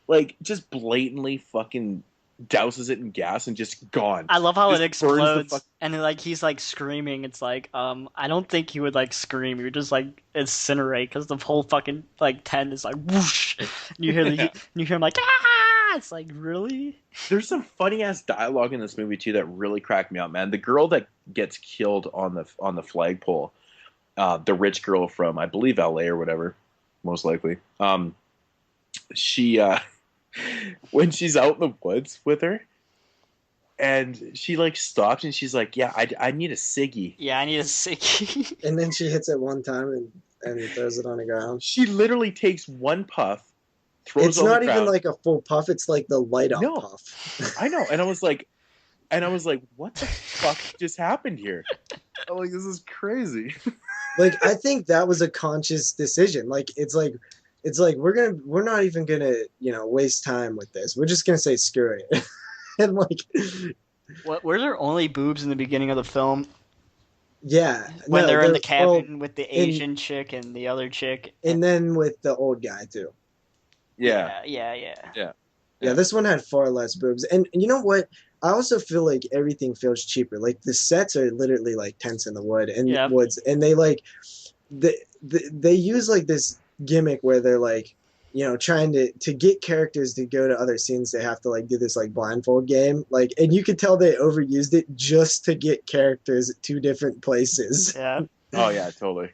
like just blatantly fucking douses it in gas and just gone. I love how Just it explodes, and then, like he's like screaming. It's like, I don't think he would like scream. He would just like incinerate because the whole fucking like tent is like whoosh. And you hear you hear him like ah. It's like, really? There's some funny ass dialogue in this movie too that really cracked me out, man. The girl that gets killed on the flagpole, the rich girl from I believe LA or whatever, most likely. She when she's out in the woods with her, and she like stops and she's like, "Yeah, I need a ciggy." Yeah, I need a ciggy. And then she hits it one time and throws it on the ground. She literally takes one puff. It's not even like a full puff. It's like the light up puff. I know. And I was like, what the fuck just happened here? I'm like, this is crazy. Like, I think that was a conscious decision. Like, it's like we're not even gonna, waste time with this. We're just gonna say screw it. And like, what were there only boobs in the beginning of the film? Yeah, when they're in the cabin with the Asian chick and the other chick, and then with the old guy too. Yeah. Yeah, this one had far less boobs. And you know what? I also feel like everything feels cheaper. Like the sets are literally like tents in the woods, and they like they use like this gimmick where they're like, trying to get characters to go to other scenes. They have to like do this like blindfold game, like, and you could tell they overused it just to get characters at two different places. Yeah. Oh yeah, totally.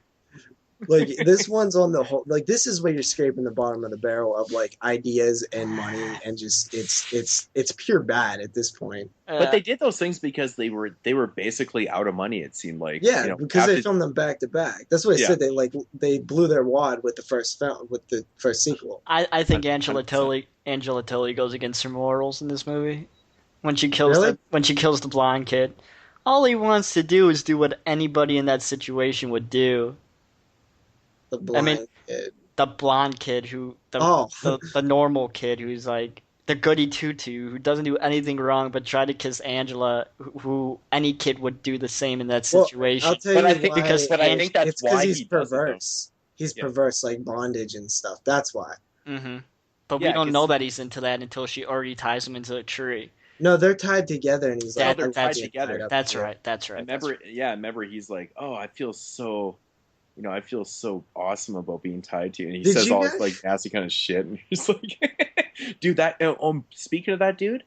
Like this one's on the whole, like this is where you're scraping the bottom of the barrel of like ideas and money, and just it's pure bad at this point. But they did those things because they were basically out of money. It seemed like, because they filmed them back to back. That's what I said. They blew their wad with the first film, with the first sequel. I think Angela Tully goes against her morals in this movie when she kills the blonde kid. All he wants to do is do what anybody in that situation would do. The blonde kid. The blonde kid the normal kid who's like the goody two-two who doesn't do anything wrong but try to kiss Angela, who any kid would do the same in that situation. I'll tell you I think that's why he's perverse. He's perverse, like bondage and stuff. That's why. Mm-hmm. But we don't know that he's into that until she already ties him into a tree. No, they're tied together, and he's like, they're tied together. That's right. Remember, he's like, oh, I feel so awesome about being tied to you. And he says all this like nasty kind of shit. And he's like, dude, speaking of that dude,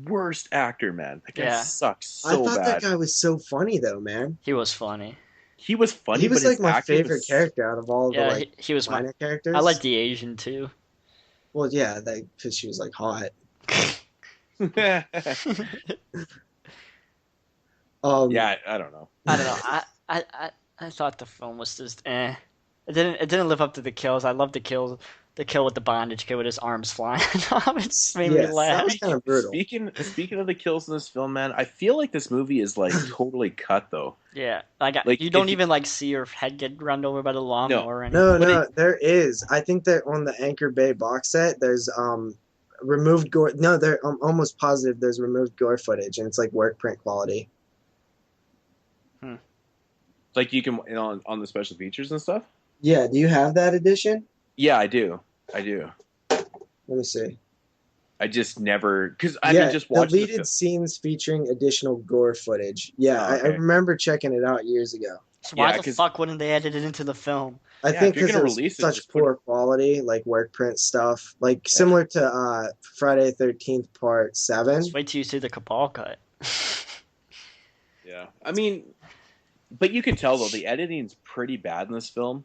worst actor, man. That guy sucks so bad. I thought that guy was so funny though, man. He was funny. He was funny. He was like my favorite character out of all the like he was minor characters. I like the Asian too. Well, yeah, because she was like hot. Yeah, I don't know. I thought the film was just It didn't live up to the kills. I love the kill with the bondage kid with his arms flying off. It just made me laugh. That was kind of brutal. Speaking of the kills in this film, man, I feel like this movie is like totally cut though. Yeah, you don't even like see her head get run over by the lawnmower or anything. No, there is. I think that on the Anchor Bay box set, there's removed gore. No, they're almost positive there's removed gore footage, and it's like work print quality. Like you can on the special features and stuff. Yeah, do you have that edition? Yeah, I do. Let me see. I just never just watched deleted scenes featuring additional gore footage. Yeah, I remember checking it out years ago. So why the fuck wouldn't they edit it into the film? I think because it's such poor quality, like work print stuff, like similar to Friday the 13th Part 7. Just wait till you see the Cabal cut. Yeah, I mean. But you can tell though the editing's pretty bad in this film.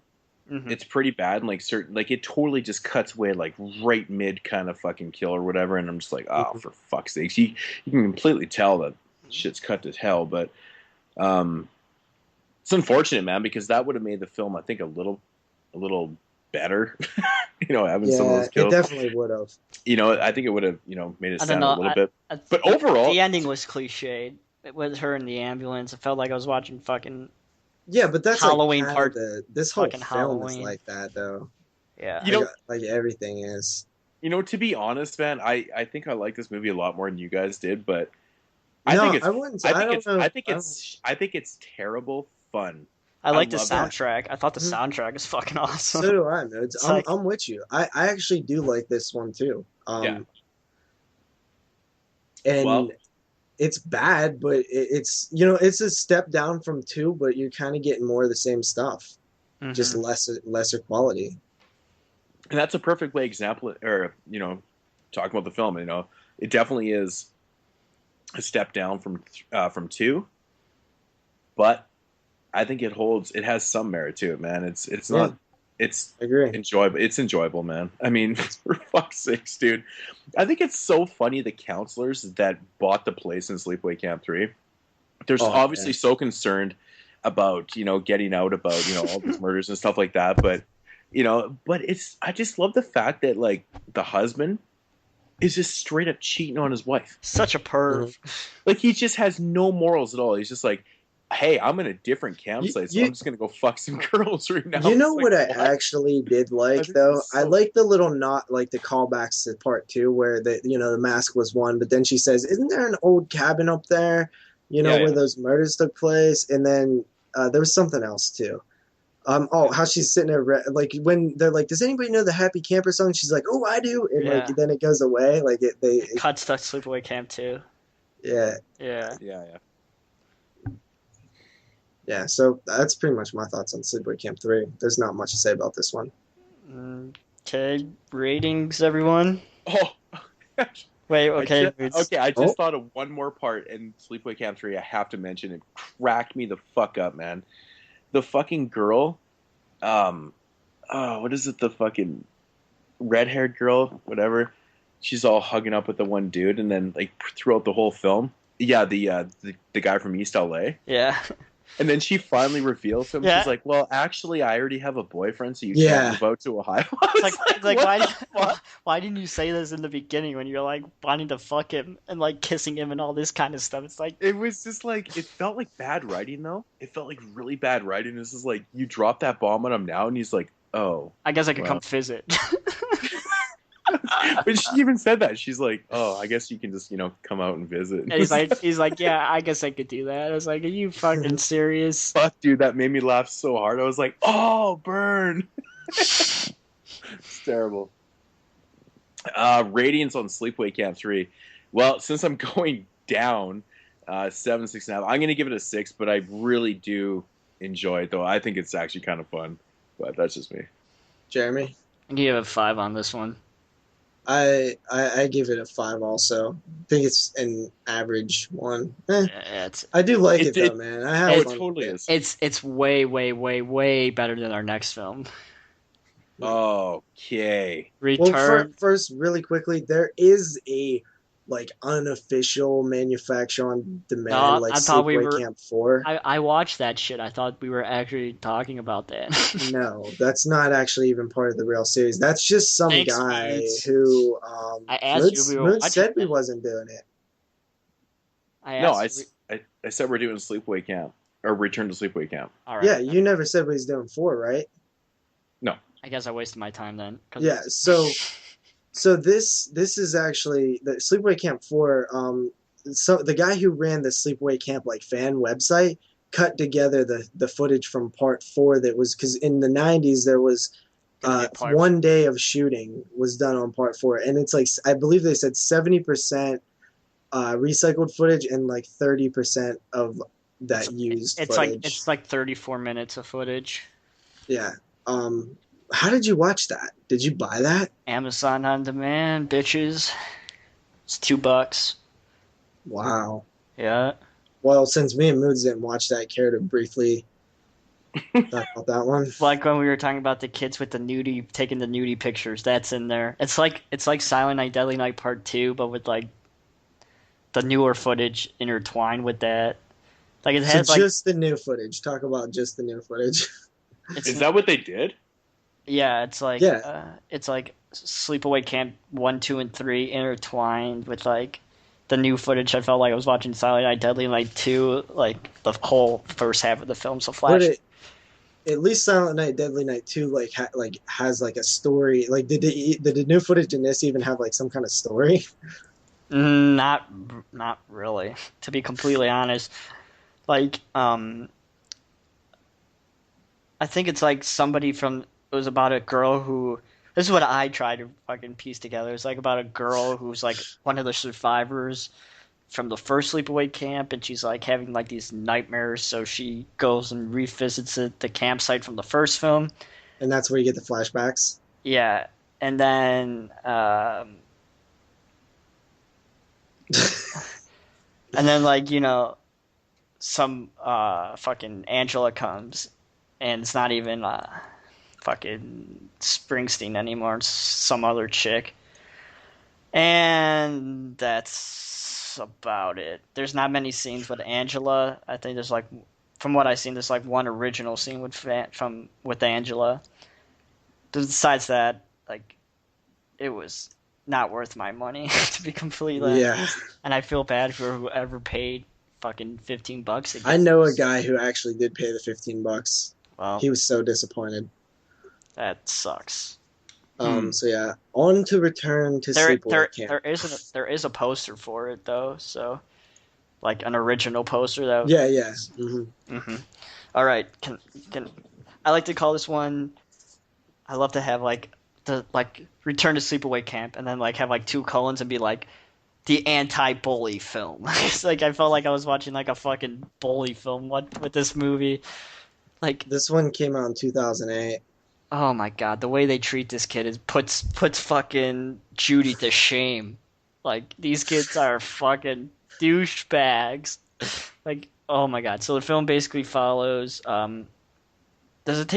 Mm-hmm. It's pretty bad, and like it totally just cuts away like right mid kind of fucking kill or whatever, and I'm just like, oh, for fuck's sakes, you can completely tell that shit's cut to hell. But it's unfortunate, man, because that would have made the film, I think, a little better. Having some of Yeah, those it kills. definitely would have. I think it would have, made it I don't stand know. a little bit. But the, overall, the ending was cliched. It was her in the ambulance. It felt like I was watching fucking Yeah, but that's Halloween like part. this whole fucking film is Halloween. like that though. Yeah. Like everything is. To be honest, man, I think I like this movie a lot more than you guys did, but I think it's terrible fun. I like the love that. soundtrack. I thought the soundtrack is fucking awesome. So do I, Moodz. It's like- I'm with you. I actually do like this one too. Yeah. And Well- it's bad, but it's a step down from 2, but you're kind of getting more of the same stuff, Mhm. just lesser quality. And that's a perfect way example, or talking about the film. It definitely is a step down from 2, but I think it has some merit to it, man. It's not. It's I agree. enjoyable. It's enjoyable, man. I mean, for fuck's sakes, dude. I think it's so funny the counselors that bought the place in Sleepaway Camp 3. They're obviously so concerned about, getting out about, all these murders and stuff like that. But, I just love the fact that, like, the husband is just straight up cheating on his wife. Such a perv. Like, he just has no morals at all. He's just like, hey, I'm in a different campsite, so I'm just gonna go fuck some girls right now. You know what I actually did like though? I like the little like the callbacks to part 2 where the mask was one, but then she says, "Isn't there an old cabin up there? Where those murders took place?" And then there was something else too. How she's sitting there, like when they're like, "Does anybody know the Happy Camper song?" She's like, "Oh, I do," and like then it goes away. Like it cuts to Sleepaway Camp 2. Yeah. Yeah. Yeah, so that's pretty much my thoughts on Sleepaway Camp 3. There's not much to say about this one. Okay, ratings, everyone. Oh, wait. Okay. I just thought of one more part in Sleepaway Camp 3. I have to mention it. Cracked me the fuck up, man. The fucking girl. What is it? The fucking red-haired girl, whatever. She's all hugging up with the one dude, and then like throughout the whole film, the guy from East LA. Yeah. And then she finally reveals him. Yeah. She's like, "Well, actually, I already have a boyfriend, so you can't move out to Ohio." Why didn't you say this in the beginning when you're like wanting to fuck him and like kissing him and all this kind of stuff? It's like it was just like it felt like bad writing though. It felt like really bad writing. This is like you drop that bomb on him now, and he's like, "Oh, I guess I could come visit." But she even said that. She's like, "Oh, I guess you can just come out and visit." And he's like, "Yeah, I guess I could do that." I was like, "Are you fucking serious?" Fuck, dude, that made me laugh so hard. I was like, "Oh, burn!" It's terrible. Ratings on Sleepaway Camp 3. Well, since I'm going down 7, 6.5, I'm gonna give it a 6. But I really do enjoy it, though. I think it's actually kind of fun. But that's just me. Jeremy, I give it a 5 on this one. I give it a 5 also. I think it's an average one. I do like it though, man. I have fun. Totally is. It's way, way, way, way better than our next film. Okay. Return. Well, first, really quickly, there is a unofficial manufacture on demand, I thought Sleepaway Camp 4. I watched that shit. I thought we were actually talking about that. No, that's not actually even part of the real series. That's just some guy who I asked you if we were Moodz said we wasn't doing it. I said we're doing Sleepaway Camp or Return to Sleepaway Camp. All right. Yeah, you never said we was doing 4, right? No. I guess I wasted my time then. Yeah, so this is actually the Sleepaway Camp 4. So the guy who ran the Sleepaway Camp fan website cut together the footage from part 4 that was because in the 90s there was 1 day of shooting was done on part 4, and it's like I believe they said 70% recycled footage and 30% of that used footage. It's like 34 minutes of footage. Yeah. How did you watch that? Did you buy that? Amazon on demand, bitches. It's $2. Wow. Yeah. Well, since me and Moodz didn't watch that, care to briefly talk about that one? Like when we were talking about the kids with the nudie, taking the nudie pictures, that's in there. It's like Silent Night, Deadly Night Part 2, but with the newer footage intertwined with that. Like it has just the new footage. Talk about just the new footage. Is that what they did? Yeah, it's like Yeah. it's like Sleepaway Camp 1, 2, and 3 intertwined with like the new footage. I felt like I was watching Silent Night, Deadly Night 2, like the whole first half of the film. So But Flash, at least Silent Night, Deadly Night 2 like has like a story. Like did the new footage in this even have like some kind of story? not not really, to be completely honest. Like I think it's like somebody from. It was about a girl who. This is what I tried to fucking piece together. It's like about a girl who's like one of the survivors from the first sleepaway camp, and she's like having like these nightmares. So she goes and revisits the campsite from the first film. And that's where you get the flashbacks. Yeah, and then like some fucking Angela comes, and it's not even fucking Springsteen anymore. It's some other chick, and that's about it. There's not many scenes with Angela. I think there's like, from what I've seen, there's like one original scene with Angela. Besides that, like, it was not worth my money to be completely. Yeah. And I feel bad for whoever paid fucking $15. I know a guy who actually did pay the $15. Well, He was so disappointed. that sucks. So yeah, on to Return to Sleepaway Camp. There is a poster for it though, so like an original poster that. Yeah, yeah. Mm-hmm. Mm-hmm. All right, can I like to call this one? I love to have like the Return to Sleepaway Camp, and then like have like 2 colons and be like the anti-bully film. It's like I felt like I was watching like a fucking bully film. What with this movie? Like This one came out in 2008. oh my god, the way they treat this kid is puts fucking Judy to shame. Like these kids are fucking douchebags. Like oh my god. So the film basically follows. Does it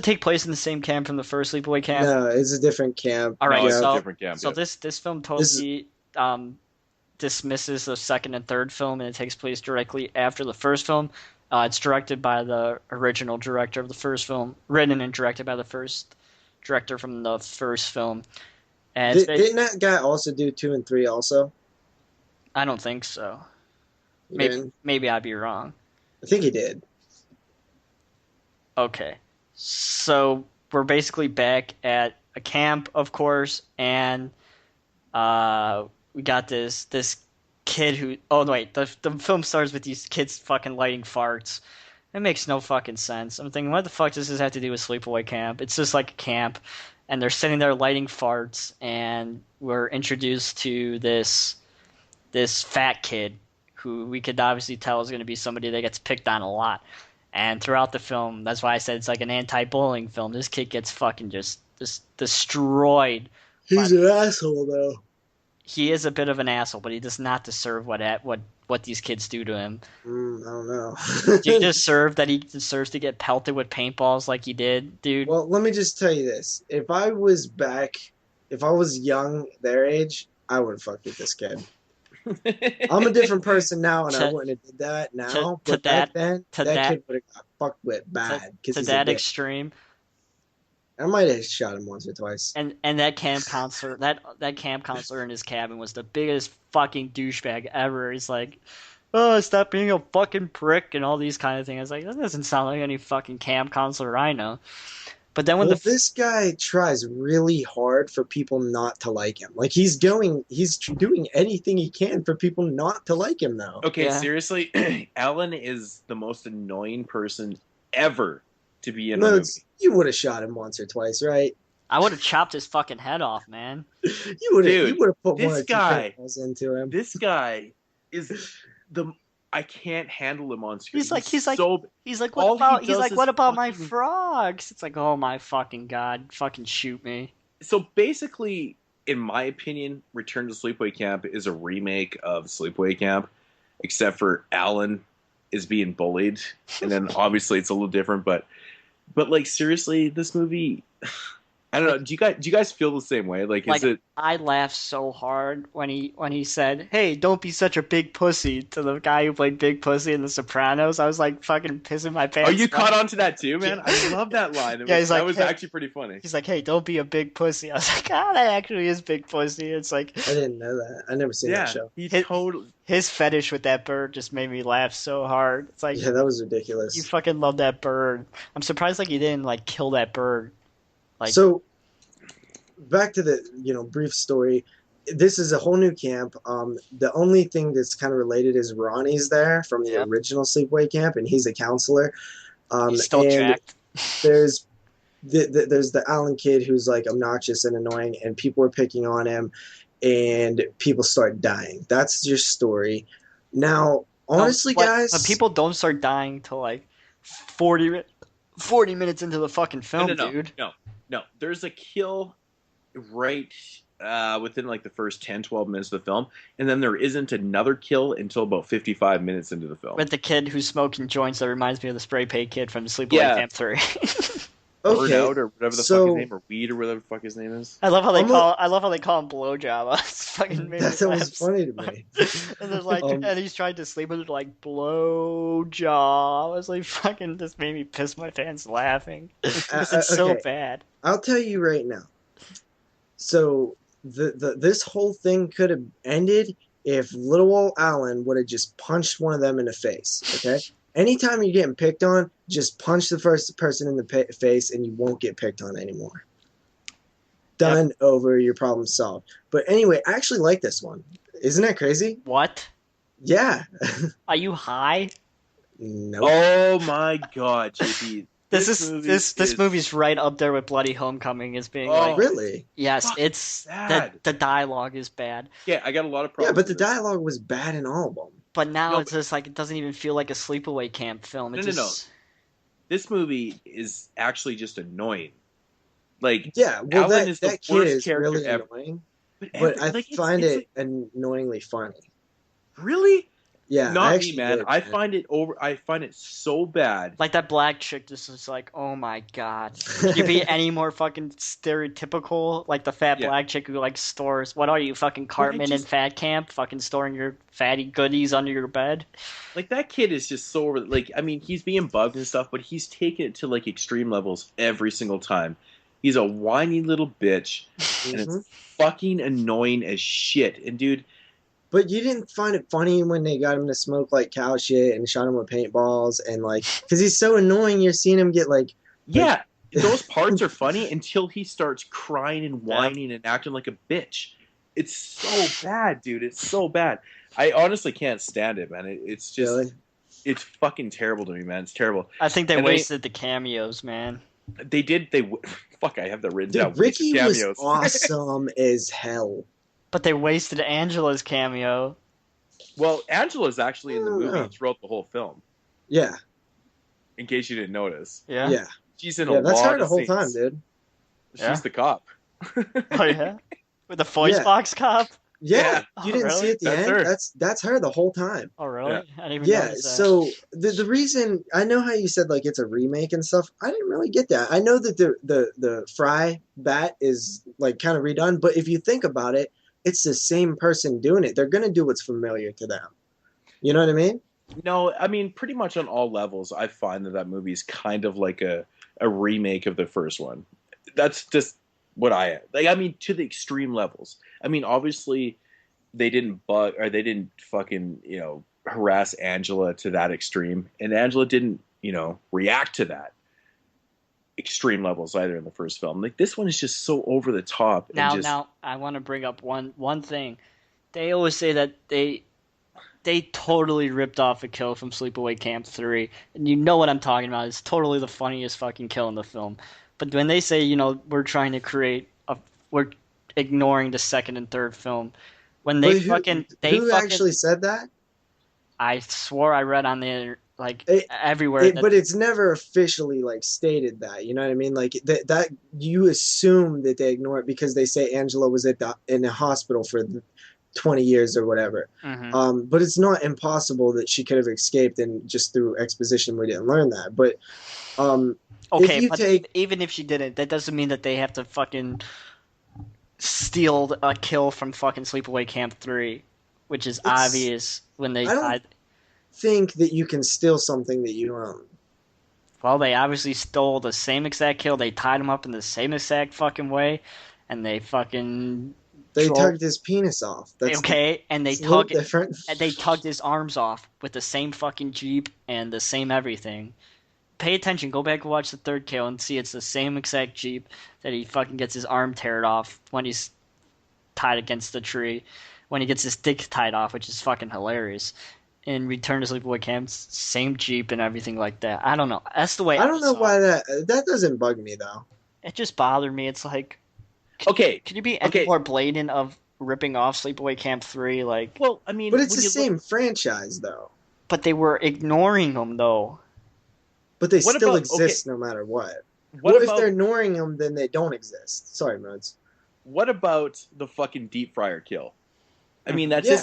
take place in the same camp from the first Sleepaway Camp? No, it's a different camp. All right, No, it's so a different camp. so this film totally dismisses the second and third film, and it takes place directly after the first film. It's directed by the original director of the first film, written and directed by the first director from the first film. And Didn't that guy also do 2 and 3 also? I don't think so. He Maybe didn't? maybe I'd be wrong. I think he did. Okay, so we're basically back at a camp, of course, and we got this kid who. Oh wait, the film starts with these kids fucking lighting farts. It makes no fucking sense. I'm thinking, what the fuck does this have to do with Sleepaway Camp? It's just like a camp, and they're sitting there lighting farts, and we're introduced to this fat kid who we could obviously tell is going to be somebody that gets picked on a lot. And throughout the film, that's why I said it's like an anti-bullying film. This kid gets fucking just destroyed. He's an asshole, though. He is a bit of an asshole, but he does not deserve what these kids do to him. I don't know. Do you deserve that he deserves to get pelted with paintballs like he did, dude? Well, let me just tell you this. If I was young, their age, I would fuck with this kid. I'm a different person now, and I wouldn't have did that now. But back then, that kid would have got fucked with bad. To that extreme. I might have shot him once or twice. And that camp counselor, that camp counselor in his cabin was the biggest fucking douchebag ever. He's like, oh, stop being a fucking prick and all these kind of things. I was like, that doesn't sound like any fucking camp counselor I know. But then this guy tries really hard for people not to like him. Like he's doing anything he can for people not to like him though. Okay, Yeah. seriously, Alan is the most annoying person ever to be in a movie. You would have shot him once or twice, right? I would have chopped his fucking head off, man. You would have put this one or two guy paintballs into him. This guy is I can't handle him on screen. He's like, all he does is what about my fucking- frogs? It's like, oh my fucking god, fucking shoot me. So basically, in my opinion, Return to Sleepaway Camp is a remake of Sleepaway Camp, except for Alan is being bullied, and then obviously it's a little different. But like seriously, this movie, I don't know. Do you guys feel the same way? Like, Like, is it? I laughed so hard when he said, "Hey, don't be such a big pussy" to the guy who played Big Pussy in The Sopranos. I was like fucking pissing my pants. Oh, you caught on to that too, man. I love that line. Yeah, he's like, that was "Hey." actually pretty funny. He's like, "Hey, don't be a big pussy." I was like, "Ah, that actually is Big Pussy." It's like I didn't know that. I never seen that show. he Hit- totally. his fetish with that bird just made me laugh so hard. It's like Yeah, that was ridiculous. you fucking love that bird. I'm surprised like you didn't like kill that bird. Like So back to the brief story. This is a whole new camp. The only thing that's kind of related is Ronnie's there from the Yep. original Sleepaway Camp, and he's a counselor. he's still and jacked. there's there's the Alan kid who's like obnoxious and annoying, and people are picking on him, and people start dying. That's your story. Now, honestly, guys, but people don't start dying till like 40 minutes into the fucking film, dude. No. There's a kill right within like the first 10-12 minutes of the film, and then there isn't another kill until about 55 minutes into the film. With the kid who's smoking joints that reminds me of the spray paint kid from Sleepaway Camp 3. Burnout or whatever the fuck his name, or weed or whatever the fuck his name is. I love how they call him blowjob. It's fucking made that was funny to me. And there's like, and he's trying to sleep with it like blowjob. I was like, fucking, this made me piss my pants laughing. It's so okay. bad. I'll tell you right now. So this whole thing could have ended if little old Alan would have just punched one of them in the face. Okay. Anytime you're getting picked on, just punch the first person in the face and you won't get picked on anymore. Done, over, your problem solved. But anyway, I actually like this one. Isn't that crazy? What? Yeah. Are you high? Nope. Oh my god, JP. This movie's right up there with Bloody Homecoming as being like... Really? Yes, Fuck, it's... bad. The dialogue is bad. Yeah, I got a lot of problems. Yeah, but the with this. dialogue was bad in all of them. But now No, it's just like, it doesn't even feel like a Sleepaway Camp film. No. This movie is actually just annoying. Like, Yeah, well, Alan is the that kid worst is character really ever. annoying. But I find it annoyingly funny. really Yeah, not me, man. I find it so bad. Like that black chick just is like, oh my god. Can you be any more fucking stereotypical? Like the fat black chick who like stores, what are you, fucking Cartman in Fat Camp? Fucking storing your fatty goodies under your bed? Like, that kid is just so over. Like, I mean, he's being bugged and stuff, but he's taking it to like extreme levels every single time. He's a whiny little bitch, and it's fucking annoying as shit. And dude, But you didn't find it funny when they got him to smoke like cow shit and shot him with paintballs and like, because he's so annoying. You're seeing him get like, yeah, those parts are funny until he starts crying and whining and acting like a bitch. It's so bad, dude. It's so bad. I honestly can't stand it, man. It's just, really? It's fucking terrible to me, man. It's terrible. I think they wasted the cameos, man. They did. Fuck, I have that written Dude, down. Ricky was Cameos. awesome as hell. But they wasted Angela's cameo. Well, Angela's actually in the movie Yeah. throughout the whole film. Yeah, In case you didn't notice, Yeah? yeah. she's in a Yeah, that's lot her the of whole scenes. time, dude. She's Yeah? the cop. Oh, yeah? With the voice Yeah. box cop? Yeah, Oh, you didn't see really? at the That's end. her. That's her the whole time. Oh, really? Yeah. I didn't even Yeah, notice that. so the reason I know how you said like it's a remake and stuff, I didn't really get that. I know that the Fry bat is like kind of redone, but if you think about it, it's the same person doing it. They're gonna do what's familiar to them. You know what I mean? No, I mean, pretty much on all levels, I find that movie is kind of like a remake of the first one. That's just what I like. I mean, to the extreme levels. I mean, obviously, they didn't fucking harass Angela to that extreme, and Angela didn't react to that extreme levels either in the first film. Like, this one is just so over the top. Now, I want to bring up one thing. They always say that they totally ripped off a kill from Sleepaway Camp 3, and you know what I'm talking about. It's totally the funniest fucking kill in the film. But when they say, we're trying to create we're ignoring the second and third film, when they Who actually said that? I swore I read on the everywhere. But it's never officially like stated that. You know what I mean? Like that you assume that they ignore it because they say Angela was in the hospital for 20 years or whatever. Mm-hmm. But it's not impossible that she could have escaped, and just through exposition we didn't learn that. But Okay, you but take- even if she didn't, that doesn't mean that they have to fucking steal a kill from fucking Sleepaway Camp 3, which is obvious when they. I don't think that you can steal something that you own. Well, they obviously stole the same exact kill. They tied him up in the same exact fucking way, and they fucking. They tugged his penis off. That's Okay, and they it's a little tugged different. and they tugged his arms off with the same fucking Jeep and the same everything. Pay attention. Go back and watch the third kill and see it's the same exact Jeep that he fucking gets his arm teared off when he's tied against the tree, when he gets his dick tied off, which is fucking hilarious. In Return to Sleepaway Camp, same Jeep and everything like that. I don't know. That's the way I don't know saw why it. that doesn't bug me though. It just bothered me. It's like, Okay. can you be any more blatant of ripping off Sleepaway Camp 3? Like, Well, I mean, But it's when the you same franchise though. but they were ignoring him though. But they What still about- exist no matter what. What What if about they're ignoring them, then they don't exist? Sorry, Moodz. what about the fucking deep fryer kill? I mean, that's Yeah.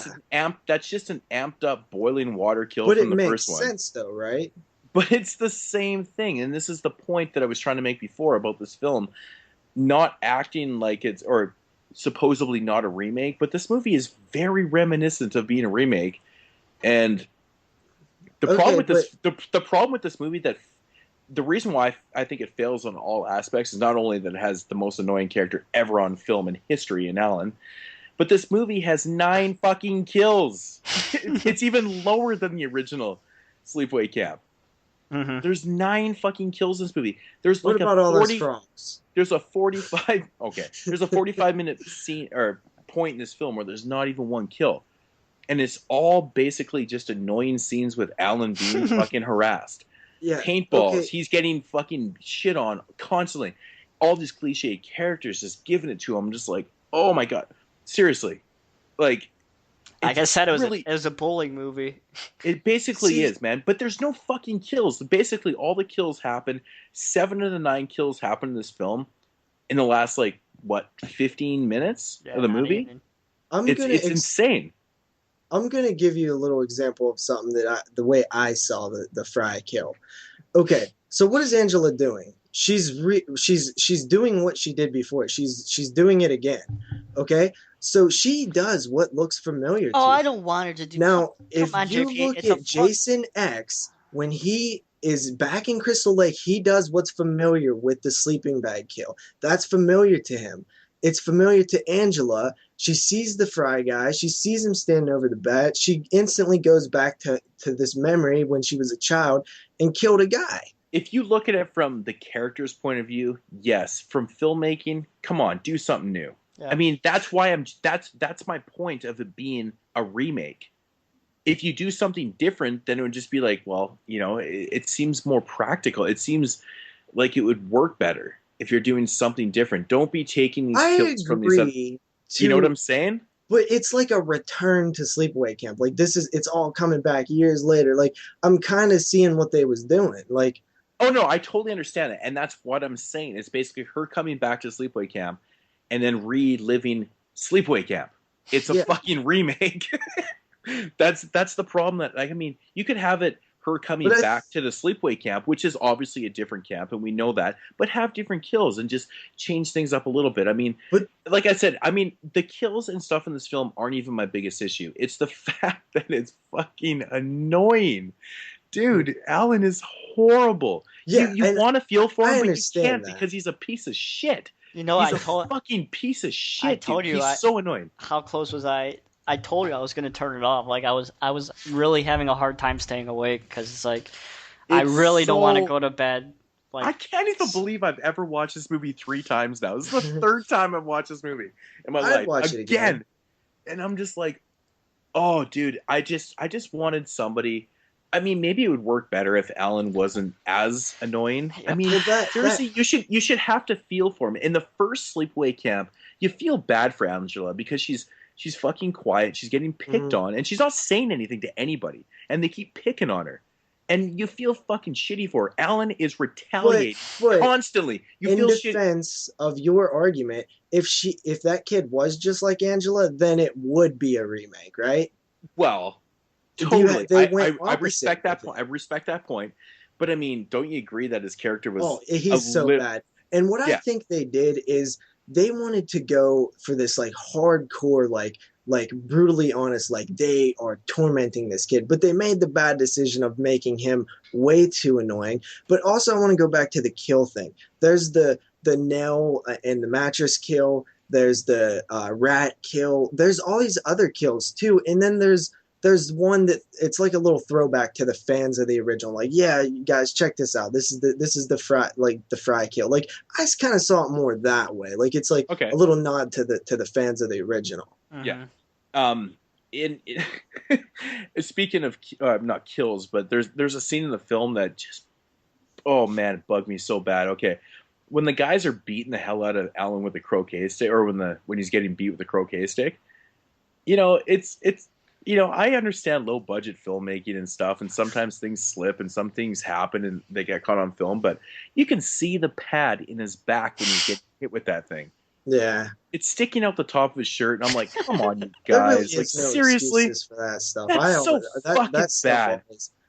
just an amped up boiling water kill But from it the makes first one. sense though, right? But it's the same thing, and this is the point that I was trying to make before about this film not acting like it's or supposedly not a remake, but this movie is very reminiscent of being a remake. And the problem with this the problem with this movie that the reason why I think it fails on all aspects is not only that it has the most annoying character ever on film in history in Alan, but this movie has 9 fucking kills. It's even lower than the original Sleepaway Camp. Mm-hmm. There's 9 fucking kills in this movie. There's What like about a all 40, those frogs? there's a 45 okay. There's a 45-minute scene or point in this film where there's not even one kill. And it's all basically just annoying scenes with Alan being fucking harassed. Yeah. Paintballs. okay. He's getting fucking shit on constantly. All these cliche characters just giving it to him. I'm just like, oh my god. Seriously. Like, Like I said, it really- was a bullying movie. it basically See- is, man. But there's no fucking kills. Basically, all the kills happen. 7 of the 9 kills happen in this film in the last, 15 minutes of the not movie? even. It's insane. I'm gonna give you a little example of something that the way I saw the Fry kill. Okay, so what is Angela doing? She's doing what she did before. She's doing it again. Okay, so she does what looks familiar to Oh, her. I don't want her to do. Now, Come if on, you JP, look it's a at Jason X, when he is back in Crystal Lake, he does what's familiar with the sleeping bag kill. That's familiar to him. It's familiar to Angela. She sees the Fry guy. She sees him standing over the bed. She instantly goes back to this memory when she was a child and killed a guy. If you look at it from the character's point of view, yes. From filmmaking, come on, do something new. Yeah. I mean, that's why that's my point of it being a remake. If you do something different, then it would just be like, well, it seems more practical. It seems like it would work better if you're doing something different. Don't be taking these I kills from these. agree. You know what I'm saying? But it's like a return to Sleepaway Camp. Like it's all coming back years later. Like I'm kind of seeing what they was doing. Like, oh no, I totally understand it, and that's what I'm saying. It's basically her coming back to Sleepaway Camp and then reliving Sleepaway Camp. It's a fucking remake. That's the problem. You could have it her coming back to the Sleepaway Camp, which is obviously a different camp, and we know that, but have different kills and just change things up a little bit. But like I said, the kills and stuff in this film aren't even my biggest issue. It's the fact that it's fucking annoying. Dude, Alan is horrible. Yeah, you want to feel for him, but you can't that. because he's a piece of shit. He's a fucking piece of shit. I told dude. you, he's so annoying. How close was I? I told you I was going to turn it off. Like I was really having a hard time staying awake because it's like I really don't want to go to bed. Like I can't even believe I've ever watched this movie 3 times now. This is the 3rd time I've watched this movie in my life. Watch it again. And I'm just like, oh, dude, I just wanted somebody. Maybe it would work better if Alan wasn't as annoying. Seriously, you should have to feel for him. In the first Sleepaway Camp, you feel bad for Angela because she's fucking quiet. She's getting picked on, and she's not saying anything to anybody. And they keep picking on her, and you feel fucking shitty for her. Alan is retaliating constantly. You feel shitty. In defense of your argument, if that kid was just like Angela, then it would be a remake, right? Well, totally. I respect that point. I respect that point. But I mean, don't you agree that his character was? Oh, he's so bad. And what I think they did is they wanted to go for this like hardcore, like brutally honest, like they are tormenting this kid, but they made the bad decision of making him way too annoying. But also, I want to go back to the kill thing. There's the nail and the mattress kill. There's the rat kill. There's all these other kills too, and then there's one that it's like a little throwback to the fans of the original. Like, yeah, you guys, check this out. This is the fry kill. Like, I kind of saw it more that way. Like, it's like a little nod to the fans of the original. Yeah. In speaking of not kills, but there's a scene in the film that just, oh man, it bugged me so bad. Okay, when the guys are beating the hell out of Alan with the croquet stick, or when he's getting beat with the croquet stick, it's. I understand low budget filmmaking and stuff, and sometimes things slip and some things happen and they get caught on film, but you can see the pad in his back when he's getting hit with that thing. Yeah. It's sticking out the top of his shirt, and I'm like, come on, you guys. Like, no seriously? For that stuff. That's so fucking bad.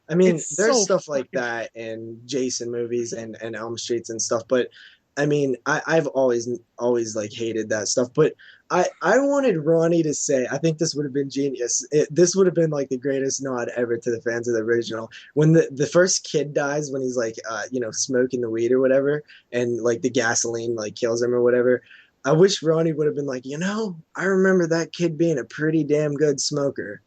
I mean, there's stuff like that in Jason movies and Elm Streets and stuff, but I mean, I've always like hated that stuff, but I wanted Ronnie to say, I think this would have been genius. This would have been like the greatest nod ever to the fans of the original. When the first kid dies, when he's like, smoking the weed or whatever, and like the gasoline like kills him or whatever. I wish Ronnie would have been like, I remember that kid being a pretty damn good smoker.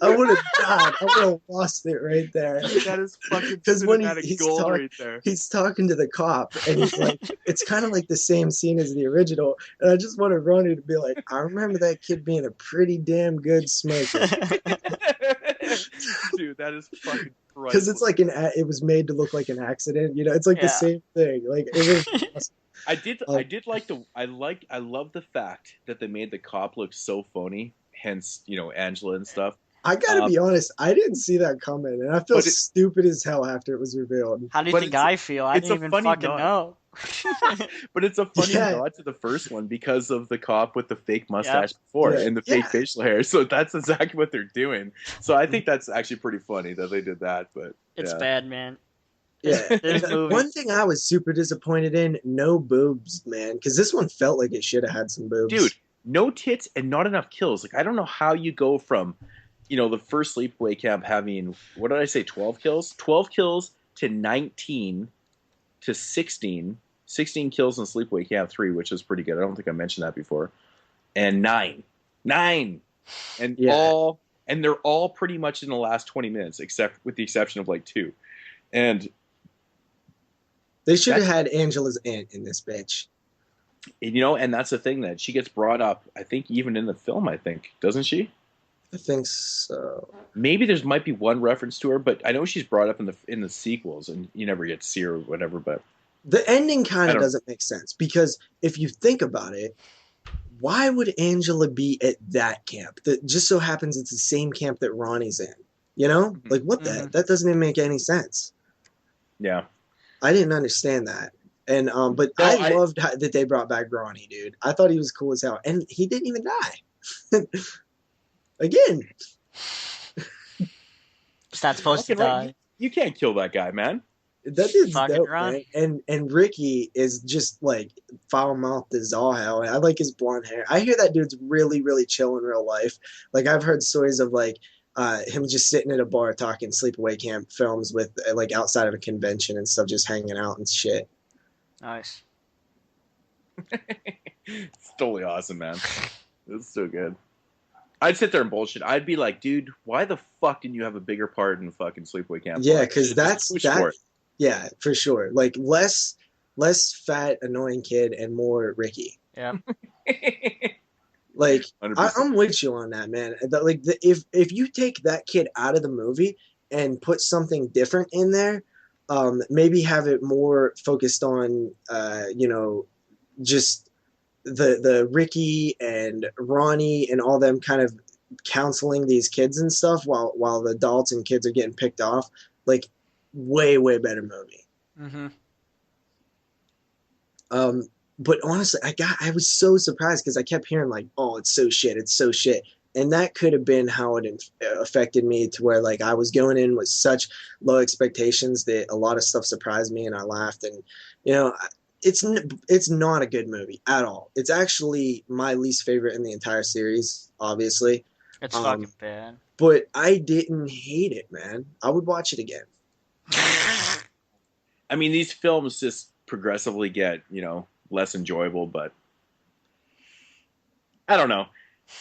I would have died. I would have lost it right there. That is fucking because when he's talking to the cop, and he's like, it's kind of like the same scene as the original. And I just wanted Ronnie to be like, I remember that kid being a pretty damn good smoker. Dude, that is fucking priceless. Because it's like it was made to look like an accident. It's like the same thing. Like it was. Awesome. I love the fact that they made the cop look so phony. Hence, Angela and stuff. I gotta be honest, I didn't see that coming, and I feel stupid as hell after it was revealed. How do you think I feel? I didn't even fucking know. But it's a funny nod to the first one because of the cop with the fake mustache before and the fake facial hair. So that's exactly what they're doing. So I think that's actually pretty funny that they did that. But it's bad, man. Yeah. One thing I was super disappointed in, no boobs, man, because this one felt like it should have had some boobs. Dude, no tits and not enough kills. Like, I don't know how you go from, the first Sleepaway Camp having, what did I say, 12 kills? 12 kills to 19 to 16. 16 kills in Sleepaway Camp 3, which is pretty good. I don't think I mentioned that before. And 9. And and they're all pretty much in the last 20 minutes, except with the exception of like 2. And they should have had Angela's aunt in this bitch. And that's the thing that she gets brought up, I think, even in the film, doesn't she? I think so. Maybe there might be one reference to her, but I know she's brought up in the sequels, and you never get to see her or whatever. But the ending kind of doesn't make sense, because if you think about it, why would Angela be at that camp? That just so happens it's the same camp that Ronnie's in. Like what the? That doesn't even make any sense. Yeah, I didn't understand that. And but I loved that they brought back Ronnie, dude. I thought he was cool as hell, and he didn't even die. Again, he's not supposed to die. You can't kill that guy, man. That dude's dope, man. And Ricky is just like foul mouthed as all hell. I like his blonde hair. I hear that dude's really, really chill in real life. Like I've heard stories of like him just sitting at a bar talking Sleepaway Camp films with like outside of a convention and stuff, just hanging out and shit. Nice. It's totally awesome, man. It's so good. I'd sit there and bullshit. I'd be like, dude, why the fuck didn't you have a bigger part in fucking Sleepaway Camp? Yeah, because that's that. Yeah, for sure. Like less fat, annoying kid and more Ricky. Yeah. Like I'm with you on that, man. If you take that kid out of the movie and put something different in there, maybe have it more focused on, just the Ricky and Ronnie and all them kind of counseling these kids and stuff while the adults and kids are getting picked off. Like, way, way better movie. Mm-hmm. But honestly, I was so surprised because I kept hearing like, oh, it's so shit. and that could have been how it affected me, to where like I was going in with such low expectations that a lot of stuff surprised me and I laughed. And you know, it's not a good movie at all. It's actually my least favorite in the entire series, obviously. It's fucking bad. But I didn't hate it, man. I would watch it again. I mean, these films just progressively get, less enjoyable, but I don't know.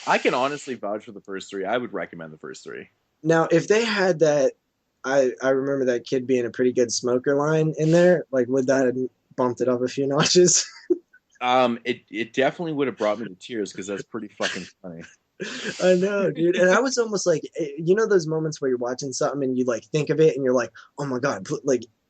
I can honestly vouch for the first three. I would recommend the first three. Now, if they had that, I remember that kid being a pretty good smoker line in there. Like, would that have bumped it up a few notches? It definitely would have brought me to tears because that's pretty fucking funny. I know, dude. And I was almost like, those moments where you're watching something and you like think of it and you're like, oh my God,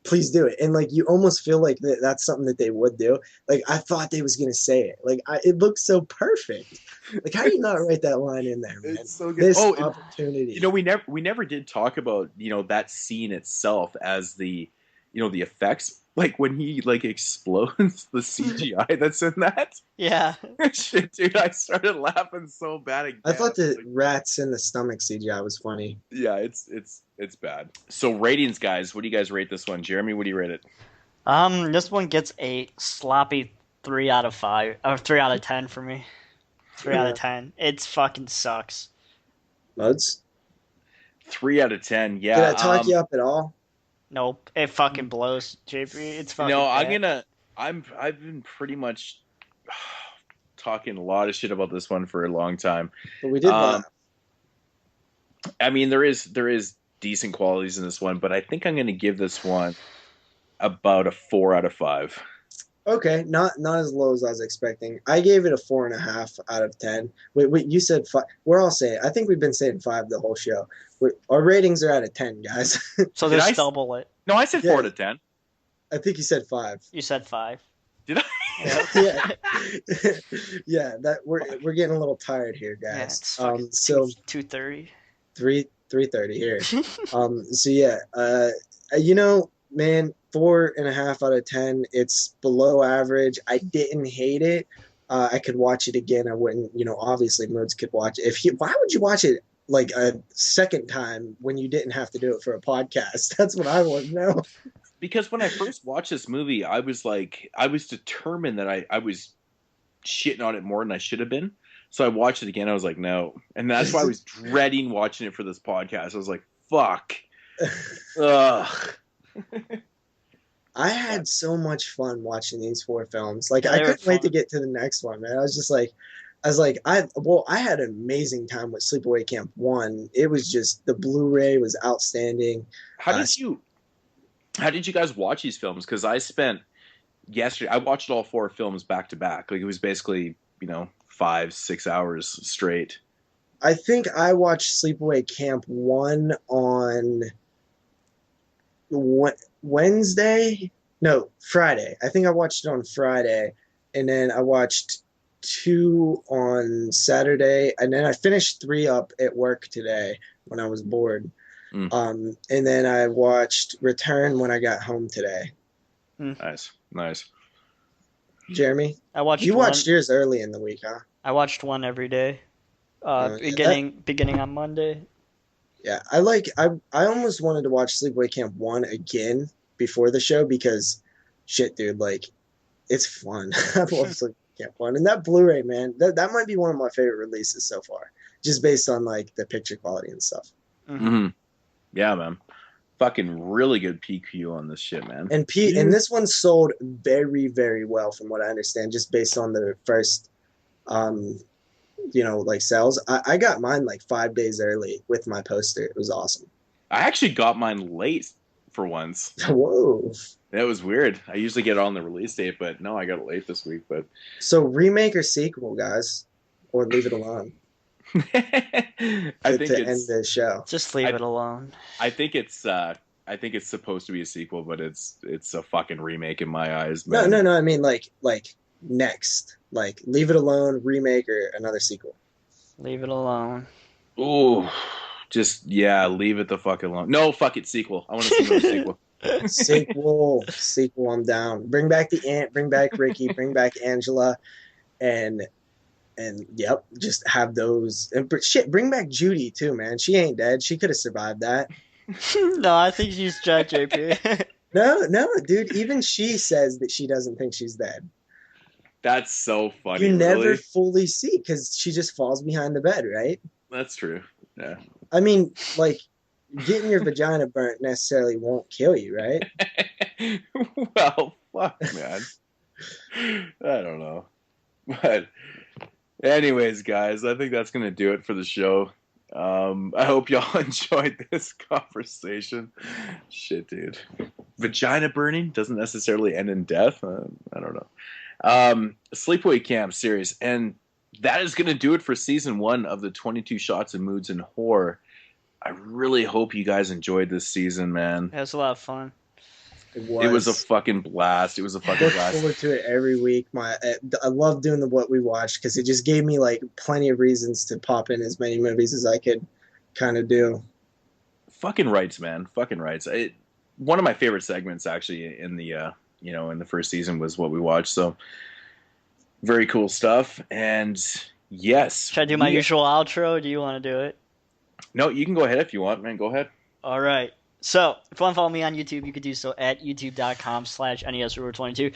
please do it. And like, you almost feel like that's something that they would do. Like, I thought they was going to say it. Like, it looks so perfect. Like, how do you not write that line in there, man? It's so good. This opportunity. We never did talk about, that scene itself as the effects. Like when he explodes, the CGI that's in that. Yeah. Shit, dude, I started laughing so bad again. I thought the rats in the stomach CGI was funny. Yeah, it's bad. So ratings, guys, what do you guys rate this one? Jeremy, what do you rate it? This one gets a sloppy 3 out of 5, or 3 out of 10 for me. 3 out of 10. It fucking sucks. Moodz? 3 out of 10. Yeah. Did I talk you up at all? Nope, it fucking blows, JP. It's fucking. No, bad. I've been pretty much talking a lot of shit about this one for a long time. But we did laugh. I mean, there is decent qualities in this one, but I think I'm going to give this one about a 4 out of 5. Okay, not as low as I was expecting. I gave it a 4.5 out of 10. Wait, you said 5. We're all saying. I think we've been saying 5 the whole show. Our ratings are out of 10, guys. So just double it. No, I said 4 out of 10. I think you said 5. You said 5. Did I? Yeah. Yeah. That we're getting a little tired here, guys. Yeah, so 2:30. 3:30 here. So yeah. Man, 4.5 out of 10. It's below average. I didn't hate it. I could watch it again. I wouldn't, obviously Moodz could watch it. Why would you watch it like a second time when you didn't have to do it for a podcast? That's what I want to know. Because when I first watched this movie, I was determined that I was shitting on it more than I should have been. So I watched it again. I was like, no. And that's why I was dreading watching it for this podcast. I was like, fuck. Ugh. I had so much fun watching these 4 films. Like, I couldn't wait to get to the next one, man. I had an amazing time with Sleepaway Camp 1. It was just, the Bluray was outstanding. How did you guys watch these films? Because I watched all 4 films back to back. Like, it was basically, 5-6 hours straight. I think I watched Sleepaway Camp 1 on Friday. I think I watched it on Friday, and then I watched 2 on Saturday, and then I finished 3 up at work today when I was bored. And then I watched Return when I got home today. Nice. Jeremy, You watched yours early in the week, huh? I watched one every day. Beginning on Monday. Yeah, I almost wanted to watch Sleepaway Camp 1 again before the show because, shit, dude, like, it's fun. I love Sleepaway Camp 1. And that Blu-ray, man, that might be one of my favorite releases so far, just based on, like, the picture quality and stuff. Mm-hmm. Yeah, man. Fucking really good PQ on this shit, man. And this one sold very, very well from what I understand, just based on the first, sales. I got mine like 5 days early with my poster. It was awesome. I actually got mine late for once. Whoa. That was weird. I usually get it on the release date, but no, I got it late this week. But so remake or sequel, guys, or leave it alone. I think to end the show. Just leave it alone. I think it's supposed to be a sequel, but it's a fucking remake in my eyes. Man. No. I mean like next. Like, leave it alone, remake, or another sequel. Leave it alone. Ooh, leave it the fuck alone. No, fuck it, sequel. I want to see another sequel. Sequel, I'm down. Bring back the aunt, bring back Ricky, bring back Angela, and And yep, just have those. And shit, bring back Judy too, man. She ain't dead. She could have survived that. No, I think she's Jack JP. No, dude. Even she says that she doesn't think she's dead. That's so funny. You never really? fully see because she just falls behind the bed, right? That's true. Yeah. I mean, like, getting your vagina burnt necessarily won't kill you, right? Well, fuck, man. I don't know. But anyways, guys, I think that's going to do it for the show. I hope y'all enjoyed this conversation. Shit, dude. Vagina burning doesn't necessarily end in death. I don't know. Sleepaway Camp series. And that is going to do it for season 1 of the 22 Shots of Moodz and Horror. I really hope you guys enjoyed this season, man. It was a lot of fun. It was a fucking blast. It was a fucking look blast. forward to it every week. I love doing what we watched because it just gave me like plenty of reasons to pop in as many movies as I could kind of do. Fucking rights, man. Fucking rights. One of my favorite segments actually in the in the first season was what we watched. So very cool stuff. And yes. Should I do my usual outro? Do you want to do it? No, you can go ahead if you want, man. Go ahead. All right. So, if you want to follow me on YouTube, you could do so at youtube.com/NESRuler22.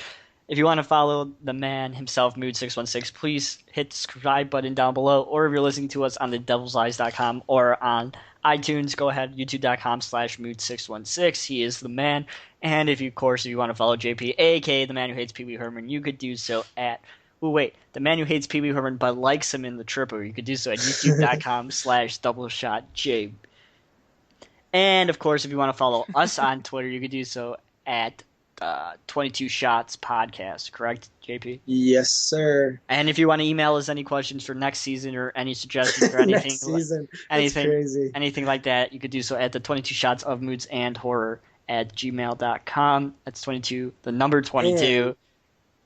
If you want to follow the man himself, Moodz616, please hit the subscribe button down below. Or if you're listening to us on the devilseyes.com or on iTunes, go ahead, youtube.com/Moodz616. He is the man. And if you want to follow JP, a.k.a. the man who hates Pee Wee Herman, you could do so at... Oh, wait. The man who hates Pee Wee Herman but likes him in the Tripper. You could do so at youtube.com/doubleshotj. And, of course, if you want to follow us on Twitter, you could do so at 22 Shots Podcast. Correct, JP? Yes, sir. And if you want to email us any questions for next season or any suggestions for anything, next season. anything like that, you could do so at the 22 Shots of Moods and Horror at gmail.com. That's 22, the number 22. And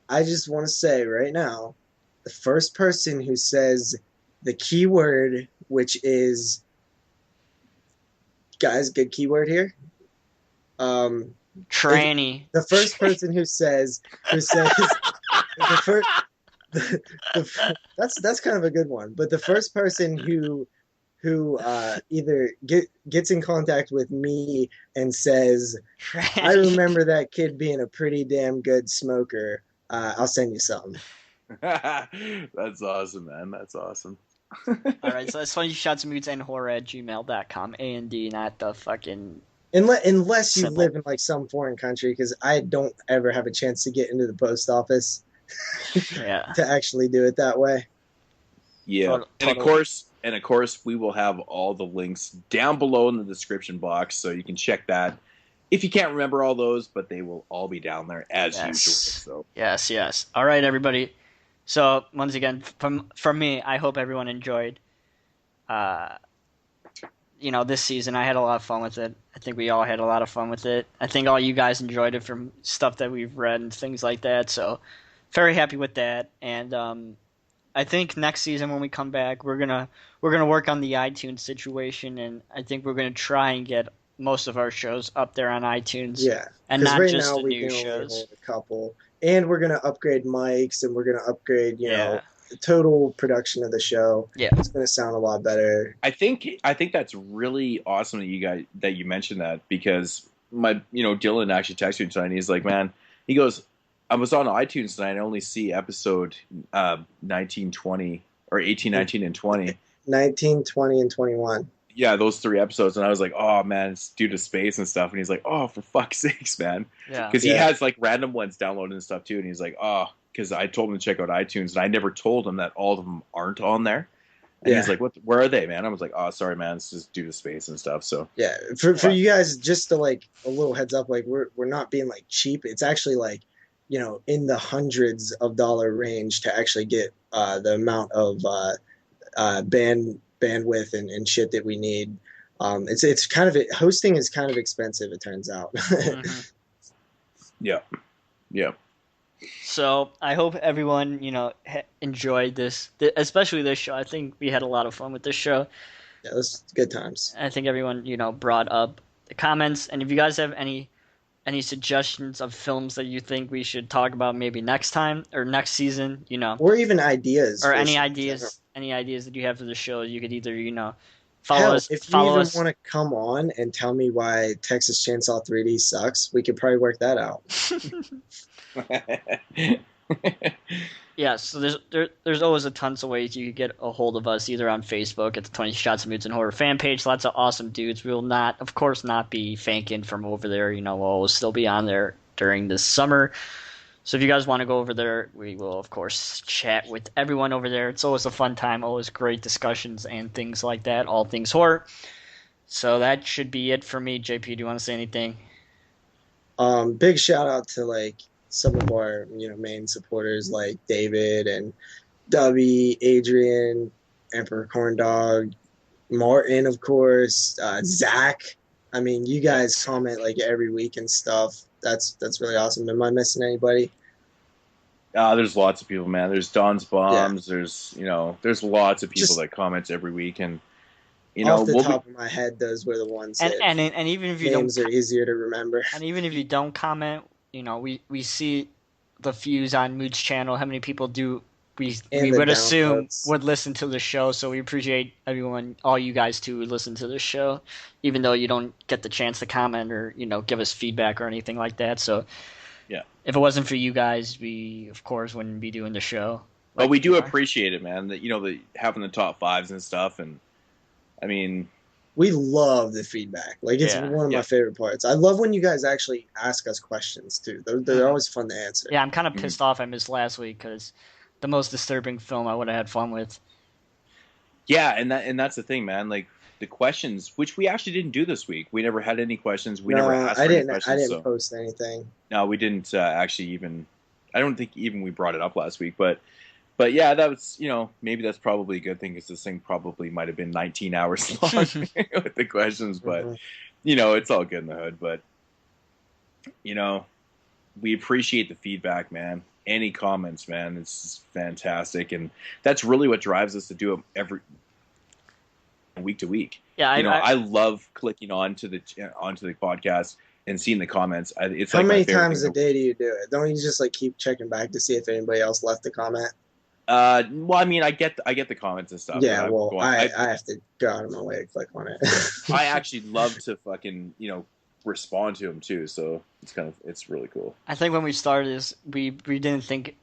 I just want to say right now, the first person who says the keyword, which is... Guys, good keyword here. Tranny. The first person who says the first that's kind of a good one. But the first person who either gets in contact with me and says, Tranny. I remember that kid being a pretty damn good smoker, I'll send you something. That's awesome, man. That's awesome. All right, so that's 22 Shots of Moods and Horror at gmail.com. A&D, not the fucking... Unless you Simple. live in like some foreign country, because I don't ever have a chance to get into the post office Yeah. to actually do it that way. Yeah. And of course, we will have all the links down below in the description box, so you can check that. If you can't remember all those, but they will all be down there as usual. So. Yes. All right, everybody. So, once again, from me, I hope everyone enjoyed, this season. I had a lot of fun with it. I think we all had a lot of fun with it. I think all you guys enjoyed it from stuff that we've read and things like that. So, very happy with that. And I think next season when we come back, we're gonna work on the iTunes situation, and I think we're gonna try and get most of our shows up there on iTunes. Yeah, and not right just now the we new can only shows. hold a couple. And we're gonna upgrade mics, and we're gonna upgrade, Yeah. the total production of the show. Yeah. It's gonna sound a lot better. I think that's really awesome that you mentioned that, because my Dylan actually texted me tonight and he's like, man, he goes, I was on iTunes tonight and I only see episode 19, 20 or 18, 19 and 20. 19, 20, and 21. Yeah, those 3 episodes, and I was like, oh man, it's due to space and stuff, and he's like, oh, for fuck's sakes, man. Yeah. Because he has like random ones downloaded and stuff too, and he's like, oh, because I told him to check out iTunes, and I never told him that all of them aren't on there. And he's like, where are they, man? I was like, oh, sorry, man, it's just due to space and stuff. So yeah, for you guys, just to like a little heads up, like we're not being like cheap. It's actually like, in the hundreds of dollar range to actually get the amount of bandwidth and shit that we need. It's kind of hosting is kind of expensive, it turns out. Mm-hmm. Yeah. So I hope everyone, enjoyed this, especially this show. I think we had a lot of fun with this show. Yeah, it was good times. I think everyone, brought up the comments. And if you guys have any any suggestions of films that you think we should talk about maybe next time or next season, or even ideas, or for any shows. ideas that you have for the show, you could either, Hell, if you follow even us. want to come on and tell me why Texas Chainsaw 3D sucks, we could probably work that out. Yeah, so there's always tons of ways you could get a hold of us, either on Facebook at the 20 Shots of Moods and Horror fan page. Lots of awesome dudes. We will not, of course, not be fanking from over there. We'll still be on there during the summer. So if you guys want to go over there, we will, of course, chat with everyone over there. It's always a fun time, always great discussions and things like that, all things horror. So that should be it for me. JP, do you want to say anything? Big shout out to some of our main supporters like David and Dubby, Adrian, Emperor Corndog, Martin, of course, Zach. I mean, you guys comment every week and stuff. That's really awesome. Am I missing anybody? There's lots of people, man. There's Don's Bombs. Yeah. There's lots of people that comment every week, and off the top of my head, those were the ones. And even if you names are easier to remember. And even if you don't comment, we see the views on Mood's channel. How many people do we would assume would listen to the show? So we appreciate everyone, all you guys too, who listen to the show, even though you don't get the chance to comment or give us feedback or anything like that. So yeah, if it wasn't for you guys, we of course wouldn't be doing the show. But we do appreciate it, man. That the having the top fives and stuff, and I mean, we love the feedback. It's one of my favorite parts. I love when you guys actually ask us questions too. They're always fun to answer. Yeah, I'm kind of pissed off I missed last week because the most disturbing film I would have had fun with. Yeah, and that's the thing, man. The questions, which we actually didn't do this week. We never had any questions. We never asked for any questions. I didn't post anything. No, we didn't actually even. I don't think even we brought it up last week, but yeah, that was maybe that's probably a good thing because this thing probably might have been 19 hours long with the questions, but it's all good in the hood. But we appreciate the feedback, man. Any comments, man, it's fantastic, and that's really what drives us to do it every week to week. Yeah, I love clicking onto the podcast and seeing the comments. It's how many times a day do you do it? Don't you just keep checking back to see if anybody else left a comment? Well, I mean, I get the comments and stuff. Yeah, well, I have to go out of my way to click on it. I actually love to fucking respond to them too, so it's really cool. I think when we started this, we didn't think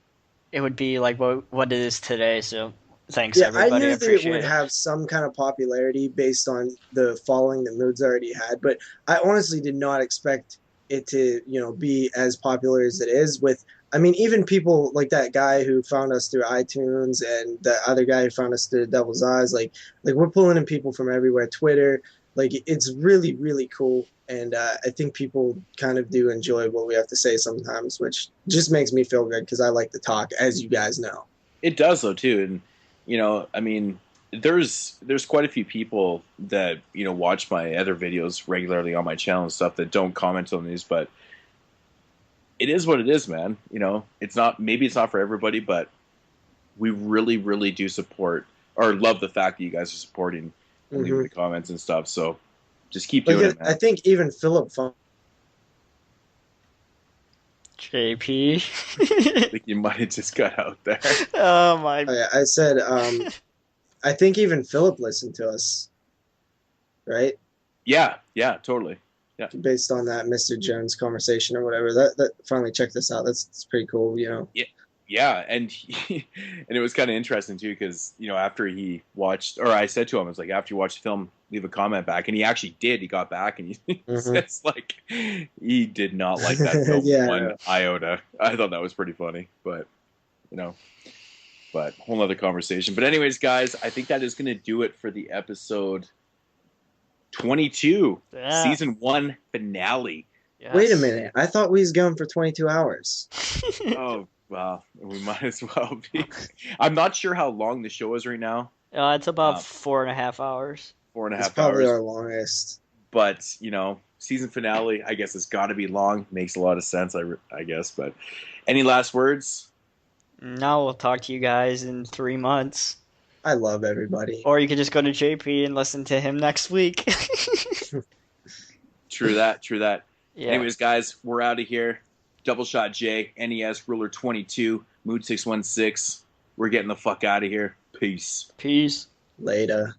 it would be like what it is today. So thanks, everybody. I knew that it would have some kind of popularity based on the following that Moodz already had, but I honestly did not expect it to be as popular as it is. Even people like that guy who found us through iTunes and the other guy who found us through Devil's Eyes, we're pulling in people from everywhere. Twitter, it's really, really cool. And I think people kind of do enjoy what we have to say sometimes, which just makes me feel good because I like to talk, as you guys know. It does, though, too. And, I mean, there's quite a few people that, watch my other videos regularly on my channel and stuff that don't comment on these, but it is what it is, man. Maybe it's not for everybody, but we really, really do support or love the fact that you guys are supporting and leaving the comments and stuff. So just keep doing it, man. I think even Philip JP. I think you might have just got out there. Oh my! Oh, yeah, I said, I think even Philip listened to us, right? Yeah, totally. Yeah. Based on that Mr. Jones conversation or whatever, that finally checked this out. That's pretty cool, Yeah, and and it was kind of interesting too because after he watched, or I said to him, I was like, after you watch the film, leave a comment back, and he actually did. He got back, and he says he did not like that film one iota. I thought that was pretty funny, but but whole other conversation. But anyways, guys, I think that is going to do it for the episode 22, season 1 finale. Yes. Wait a minute, I thought we was going for 22 hours. Oh. Well, we might as well be. I'm not sure how long the show is right now. It's about 4.5 hours. 4.5 hours. It's probably our longest. But, season finale, I guess it's got to be long. Makes a lot of sense, I guess. But any last words? No, we'll talk to you guys in 3 months. I love everybody. Or you could just go to JP and listen to him next week. True that. Yeah. Anyways, guys, we're out of here. Double Shot J, NES, Ruler 22, Mood 616. We're getting the fuck out of here. Peace. Peace. Later.